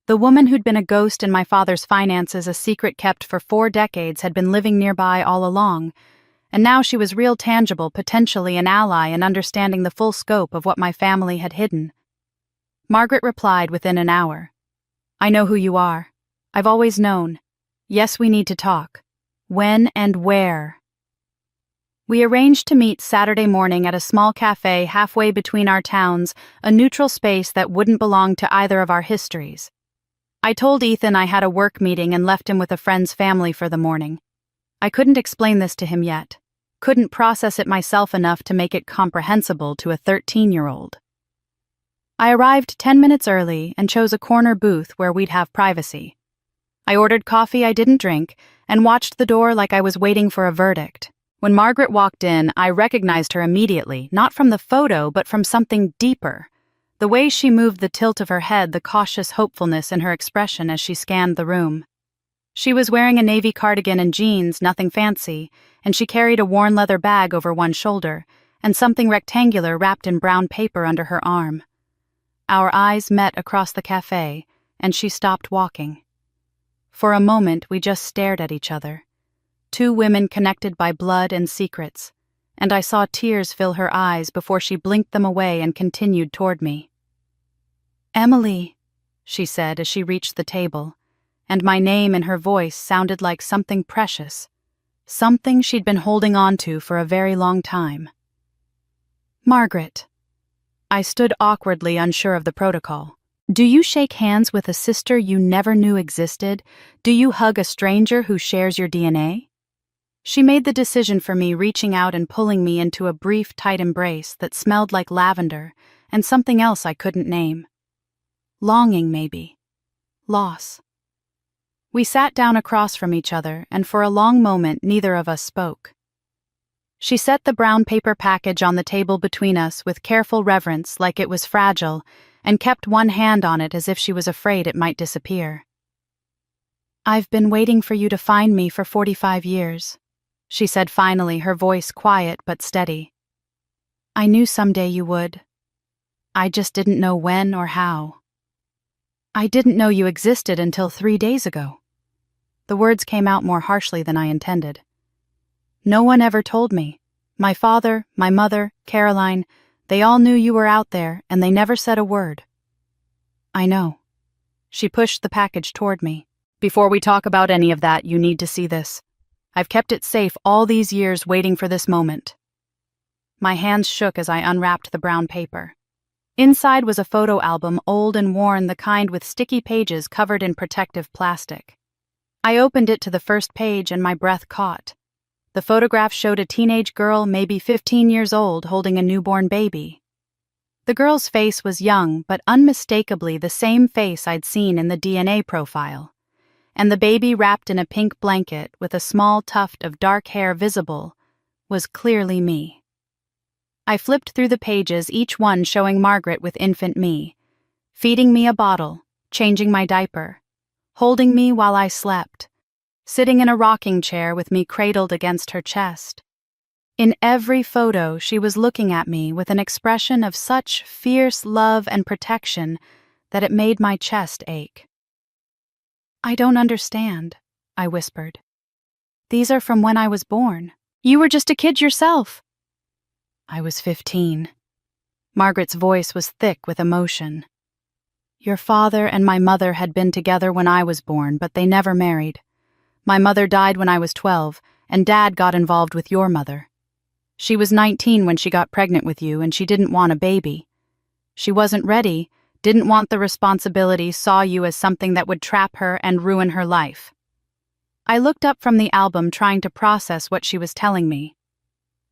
The woman who'd been a ghost in my father's finances, a secret kept for 4 decades, had been living nearby all along, and now she was real, tangible, potentially an ally in understanding the full scope of what my family had hidden. Margaret replied within an hour. "I know who you are. I've always known. Yes, we need to talk. When and where?" We arranged to meet Saturday morning at a small cafe halfway between our towns, a neutral space that wouldn't belong to either of our histories. I told Ethan I had a work meeting and left him with a friend's family for the morning. I couldn't explain this to him yet, couldn't process it myself enough to make it comprehensible to a 13-year-old. I arrived 10 minutes early and chose a corner booth where we'd have privacy. I ordered coffee I didn't drink and watched the door like I was waiting for a verdict. When Margaret walked in, I recognized her immediately, not from the photo but from something deeper. The way she moved, the tilt of her head, the cautious hopefulness in her expression as she scanned the room. She was wearing a navy cardigan and jeans, nothing fancy, and she carried a worn leather bag over one shoulder and something rectangular wrapped in brown paper under her arm. Our eyes met across the cafe, and she stopped walking. For a moment, we just stared at each other. Two women connected by blood and secrets, and I saw tears fill her eyes before she blinked them away and continued toward me. "Emily," she said as she reached the table, and my name in her voice sounded like something precious, something she'd been holding on to for a very long time. "Margaret." I stood awkwardly, unsure of the protocol. "Do you shake hands with a sister you never knew existed? Do you hug a stranger who shares your DNA?" She made the decision for me, reaching out and pulling me into a brief, tight embrace that smelled like lavender and something else I couldn't name. Longing, maybe. Loss. We sat down across from each other, and for a long moment neither of us spoke. She set the brown paper package on the table between us with careful reverence, like it was fragile, and kept one hand on it as if she was afraid it might disappear. I've been waiting for you to find me for 45 years, she said finally, her voice quiet but steady. I knew someday you would. I just didn't know when or how. I didn't know you existed until 3 days ago. The words came out more harshly than I intended. No one ever told me. My father, my mother, Caroline, they all knew you were out there, and they never said a word. I know. She pushed the package toward me. Before we talk about any of that, you need to see this. I've kept it safe all these years waiting for this moment. My hands shook as I unwrapped the brown paper. Inside was a photo album, old and worn, the kind with sticky pages covered in protective plastic. I opened it to the first page and my breath caught. The photograph showed a teenage girl, maybe 15 years old, holding a newborn baby. The girl's face was young, but unmistakably the same face I'd seen in the DNA profile. And the baby, wrapped in a pink blanket with a small tuft of dark hair visible, was clearly me. I flipped through the pages, each one showing Margaret with infant me, feeding me a bottle, changing my diaper, holding me while I slept, sitting in a rocking chair with me cradled against her chest. In every photo, she was looking at me with an expression of such fierce love and protection that it made my chest ache. I don't understand, I whispered. These are from when I was born. You were just a kid yourself. I was 15. Margaret's voice was thick with emotion. Your father and my mother had been together when I was born, but they never married. My mother died when I was 12, and Dad got involved with your mother. She was 19 when she got pregnant with you, and she didn't want a baby. She wasn't ready, didn't want the responsibility, saw you as something that would trap her and ruin her life. I looked up from the album, trying to process what she was telling me.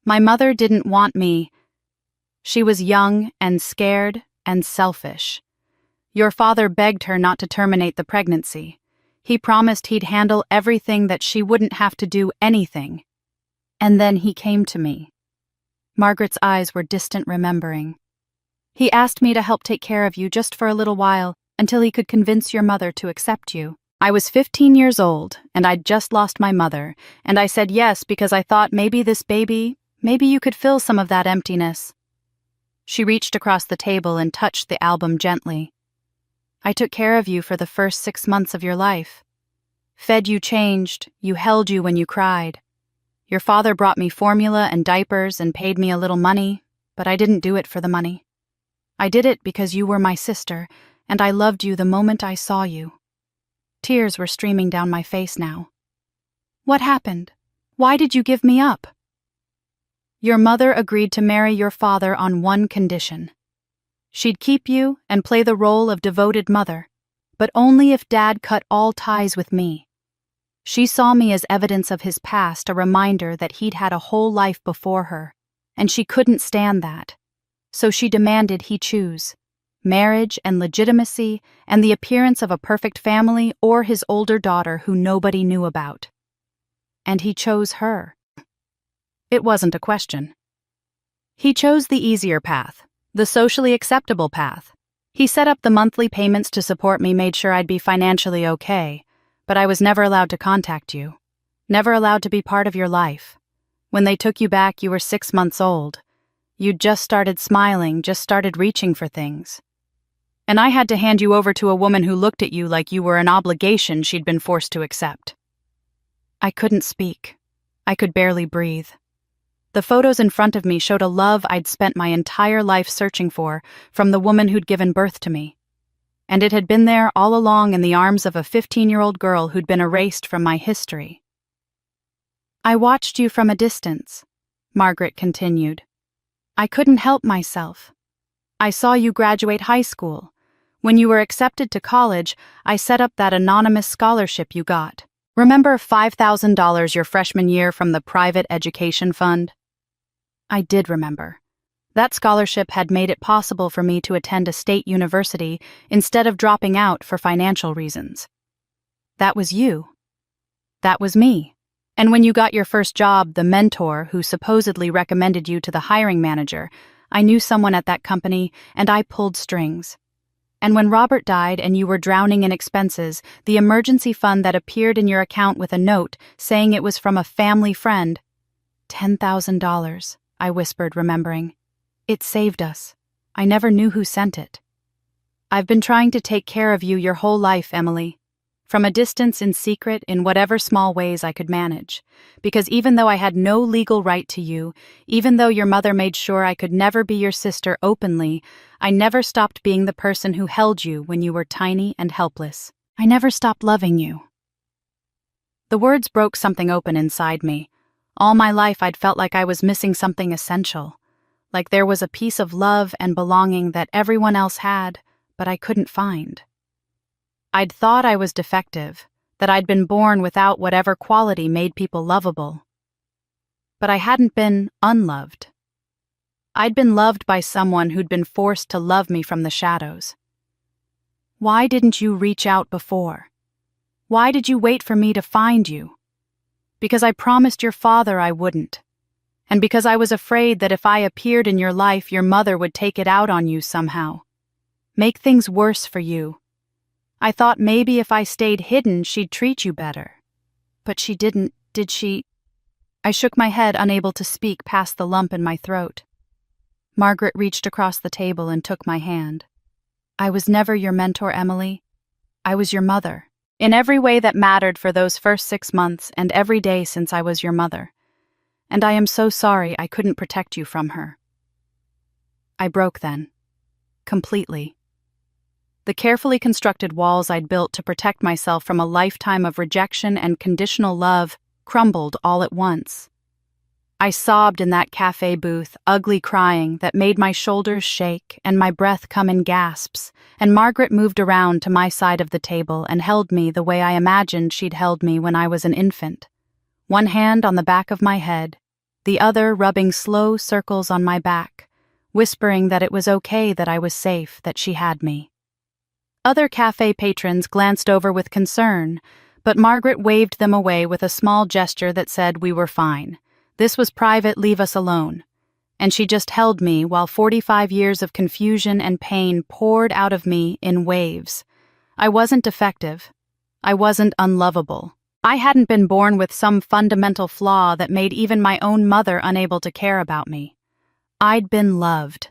My mother didn't want me. She was young and scared and selfish. Your father begged her not to terminate the pregnancy. He promised he'd handle everything, that she wouldn't have to do anything. And then he came to me. Margaret's eyes were distant remembering. He asked me to help take care of you just for a little while, until he could convince your mother to accept you. I was 15 years old, and I'd just lost my mother, and I said yes because I thought maybe you could fill some of that emptiness. She reached across the table and touched the album gently. I took care of you for the first 6 months of your life. Fed you, changed, you held you when you cried. Your father brought me formula and diapers and paid me a little money, but I didn't do it for the money. I did it because you were my sister, and I loved you the moment I saw you. Tears were streaming down my face now. What happened? Why did you give me up? Your mother agreed to marry your father on one condition. She'd keep you and play the role of devoted mother, but only if Dad cut all ties with me. She saw me as evidence of his past, a reminder that he'd had a whole life before her, and she couldn't stand that. So she demanded he choose marriage and legitimacy and the appearance of a perfect family, or his older daughter who nobody knew about. And he chose her. It wasn't a question. He chose the easier path, the socially acceptable path. He set up the monthly payments to support me, made sure I'd be financially okay, but I was never allowed to contact you, never allowed to be part of your life. When they took you back, you were 6 months old. You'd just started smiling, just started reaching for things. And I had to hand you over to a woman who looked at you like you were an obligation she'd been forced to accept. I couldn't speak. I could barely breathe. The photos in front of me showed a love I'd spent my entire life searching for from the woman who'd given birth to me. And it had been there all along, in the arms of a 15-year-old girl who'd been erased from my history. I watched you from a distance, Margaret continued. I couldn't help myself. I saw you graduate high school. When you were accepted to college, I set up that anonymous scholarship you got. Remember $5,000 your freshman year from the private education fund? I did remember. That scholarship had made it possible for me to attend a state university instead of dropping out for financial reasons. That was you. That was me. And when you got your first job, the mentor who supposedly recommended you to the hiring manager, I knew someone at that company, and I pulled strings. And when Robert died and you were drowning in expenses, the emergency fund that appeared in your account with a note saying it was from a family friend. $10,000, I whispered, remembering. It saved us. I never knew who sent it. I've been trying to take care of you your whole life, Emily. From a distance, in secret, in whatever small ways I could manage. Because even though I had no legal right to you, even though your mother made sure I could never be your sister openly, I never stopped being the person who held you when you were tiny and helpless. I never stopped loving you. The words broke something open inside me. All my life I'd felt like I was missing something essential. Like there was a piece of love and belonging that everyone else had, but I couldn't find. I'd thought I was defective, that I'd been born without whatever quality made people lovable. But I hadn't been unloved. I'd been loved by someone who'd been forced to love me from the shadows. Why didn't you reach out before? Why did you wait for me to find you? Because I promised your father I wouldn't. And because I was afraid that if I appeared in your life, your mother would take it out on you somehow. Make things worse for you. I thought maybe if I stayed hidden, she'd treat you better. But she didn't, did she? I shook my head, unable to speak past the lump in my throat. Margaret reached across the table and took my hand. I was never your mentor, Emily. I was your mother. In every way that mattered for those first 6 months and every day since I was your mother. And I am so sorry I couldn't protect you from her. I broke then. Completely. The carefully constructed walls I'd built to protect myself from a lifetime of rejection and conditional love crumbled all at once. I sobbed in that cafe booth, ugly crying that made my shoulders shake and my breath come in gasps, and Margaret moved around to my side of the table and held me the way I imagined she'd held me when I was an infant. One hand on the back of my head, the other rubbing slow circles on my back, whispering that it was okay, that I was safe, that she had me. Other cafe patrons glanced over with concern, but Margaret waved them away with a small gesture that said we were fine. This was private, leave us alone. And she just held me while 45 years of confusion and pain poured out of me in waves. I wasn't defective. I wasn't unlovable. I hadn't been born with some fundamental flaw that made even my own mother unable to care about me. I'd been loved.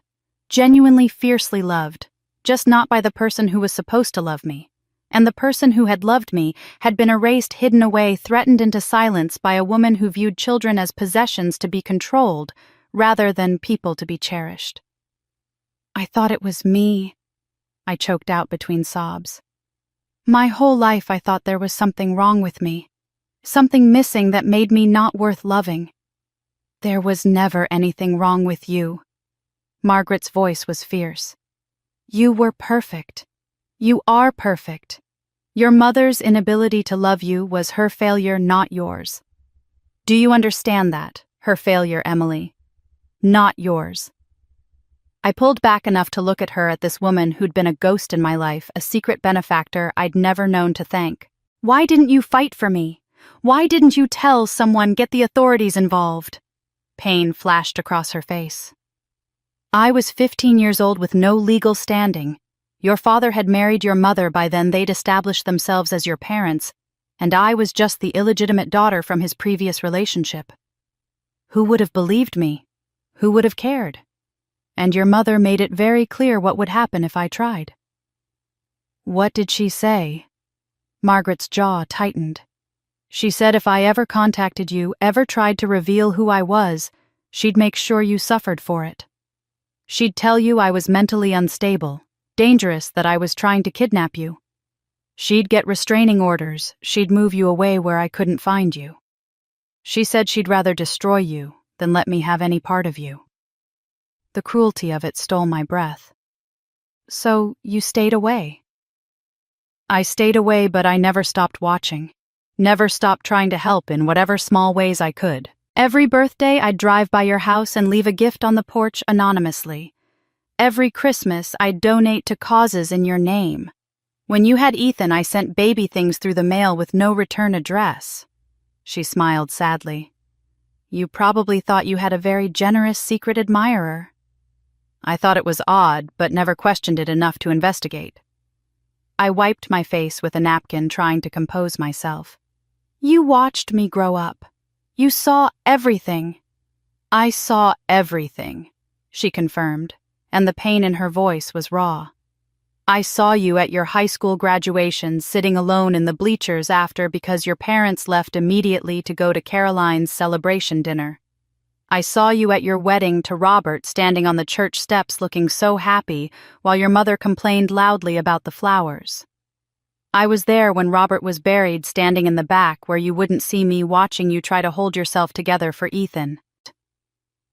Genuinely, fiercely loved. Just not by the person who was supposed to love me. And the person who had loved me had been erased, hidden away, threatened into silence by a woman who viewed children as possessions to be controlled, rather than people to be cherished. I thought it was me, I choked out between sobs. My whole life I thought there was something wrong with me, something missing that made me not worth loving. There was never anything wrong with you. Margaret's voice was fierce. You were perfect. You are perfect. Your mother's inability to love you was her failure, not yours. Do you understand that? Her failure, Emily. Not yours. I pulled back enough to look at her, at this woman who'd been a ghost in my life, a secret benefactor I'd never known to thank. Why didn't you fight for me? Why didn't you tell someone, get the authorities involved? Pain flashed across her face. I was 15 years old with no legal standing. Your father had married your mother by then. They'd established themselves as your parents, and I was just the illegitimate daughter from his previous relationship. Who would have believed me? Who would have cared? And your mother made it very clear what would happen if I tried. What did she say? Margaret's jaw tightened. She said if I ever contacted you, ever tried to reveal who I was, she'd make sure you suffered for it. She'd tell you I was mentally unstable, dangerous, that I was trying to kidnap you. She'd get restraining orders, she'd move you away where I couldn't find you. She said she'd rather destroy you than let me have any part of you. The cruelty of it stole my breath. So you stayed away. I stayed away, but I never stopped watching. Never stopped trying to help in whatever small ways I could. Every birthday, I'd drive by your house and leave a gift on the porch anonymously. Every Christmas, I'd donate to causes in your name. When you had Ethan, I sent baby things through the mail with no return address. She smiled sadly. You probably thought you had a very generous secret admirer. I thought it was odd, but never questioned it enough to investigate. I wiped my face with a napkin, trying to compose myself. You watched me grow up. You saw everything. I saw everything, she confirmed, and the pain in her voice was raw. I saw you at your high school graduation, sitting alone in the bleachers after because your parents left immediately to go to Caroline's celebration dinner. I saw you at your wedding to Robert, standing on the church steps looking so happy while your mother complained loudly about the flowers. I was there when Robert was buried, standing in the back where you wouldn't see me, watching you try to hold yourself together for Ethan.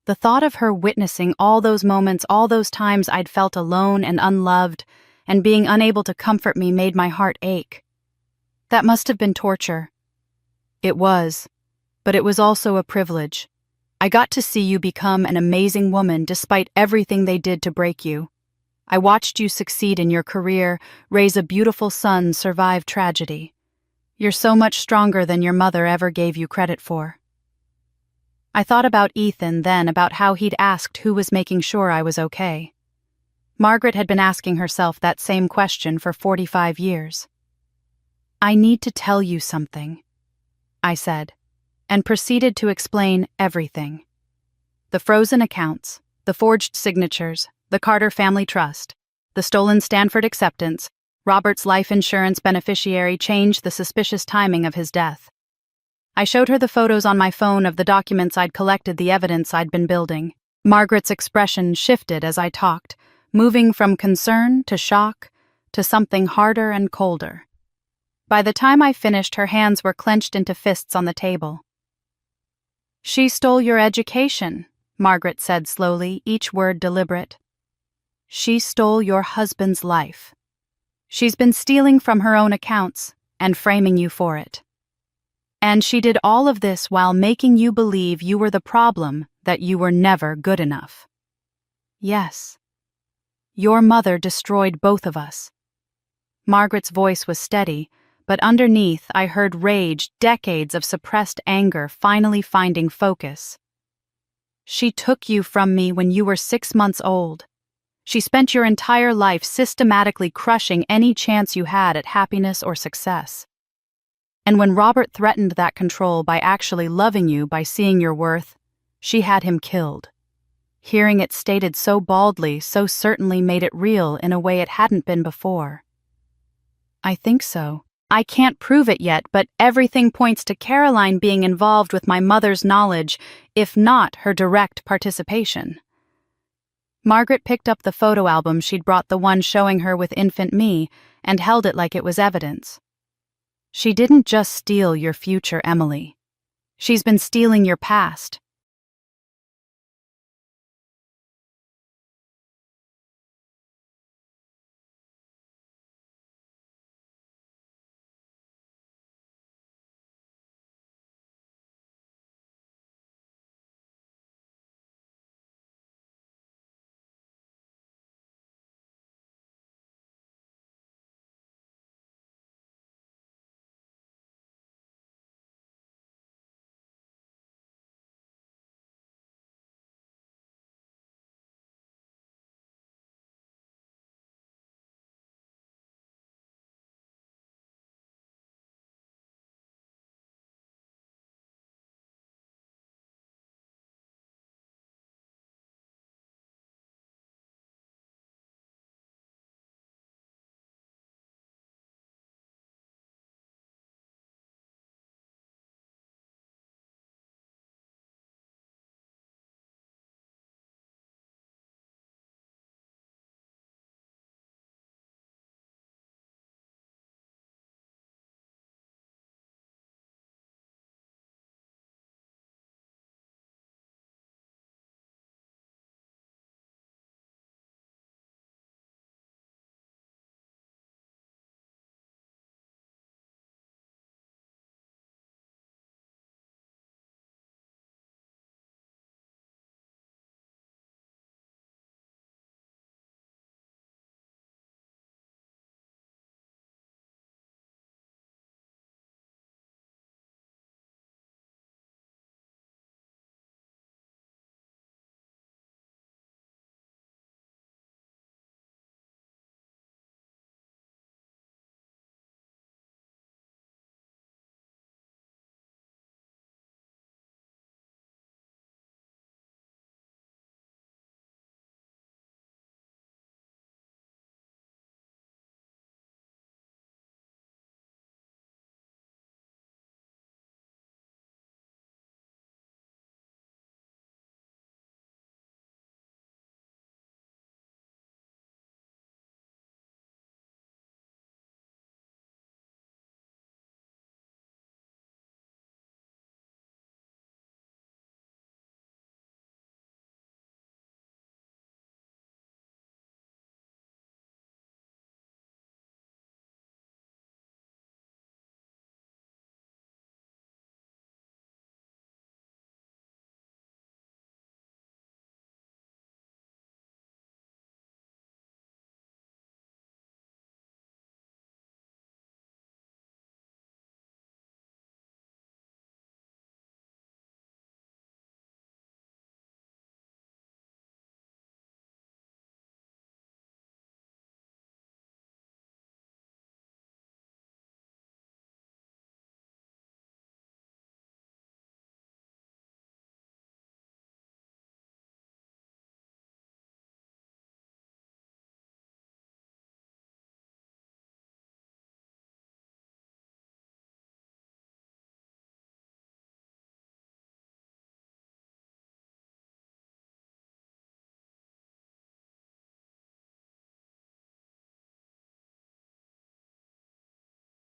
The thought of her witnessing all those moments, all those times I'd felt alone and unloved, and being unable to comfort me made my heart ache. That must have been torture. It was, but it was also a privilege. I got to see you become an amazing woman despite everything they did to break you. I watched you succeed in your career, raise a beautiful son, survive tragedy. You're so much stronger than your mother ever gave you credit for. I thought about Ethan then, about how he'd asked who was making sure I was okay. Margaret had been asking herself that same question for 45 years. I need to tell you something, I said, and proceeded to explain everything. The frozen accounts, the forged signatures, the Carter family trust, the stolen Stanford acceptance, Robert's life insurance beneficiary changed, the suspicious timing of his death. I showed her the photos on my phone of the documents I'd collected, the evidence I'd been building. Margaret's expression shifted as I talked, moving from concern to shock to something harder and colder. By the time I finished, her hands were clenched into fists on the table. She stole your education, Margaret said slowly, each word deliberate. She stole your husband's life. She's been stealing from her own accounts and framing you for it. And she did all of this while making you believe you were the problem, that you were never good enough. Yes. Your mother destroyed both of us. Margaret's voice was steady, but underneath I heard rage, decades of suppressed anger finally finding focus. She took you from me when you were 6 months old. She spent your entire life systematically crushing any chance you had at happiness or success. And when Robert threatened that control by actually loving you, by seeing your worth, she had him killed. Hearing it stated so baldly, so certainly made it real in a way it hadn't been before. I think so. I can't prove it yet, but everything points to Caroline being involved with my mother's knowledge, if not her direct participation. Margaret picked up the photo album she'd brought, the one showing her with infant me, and held it like it was evidence. She didn't just steal your future, Emily. She's been stealing your past,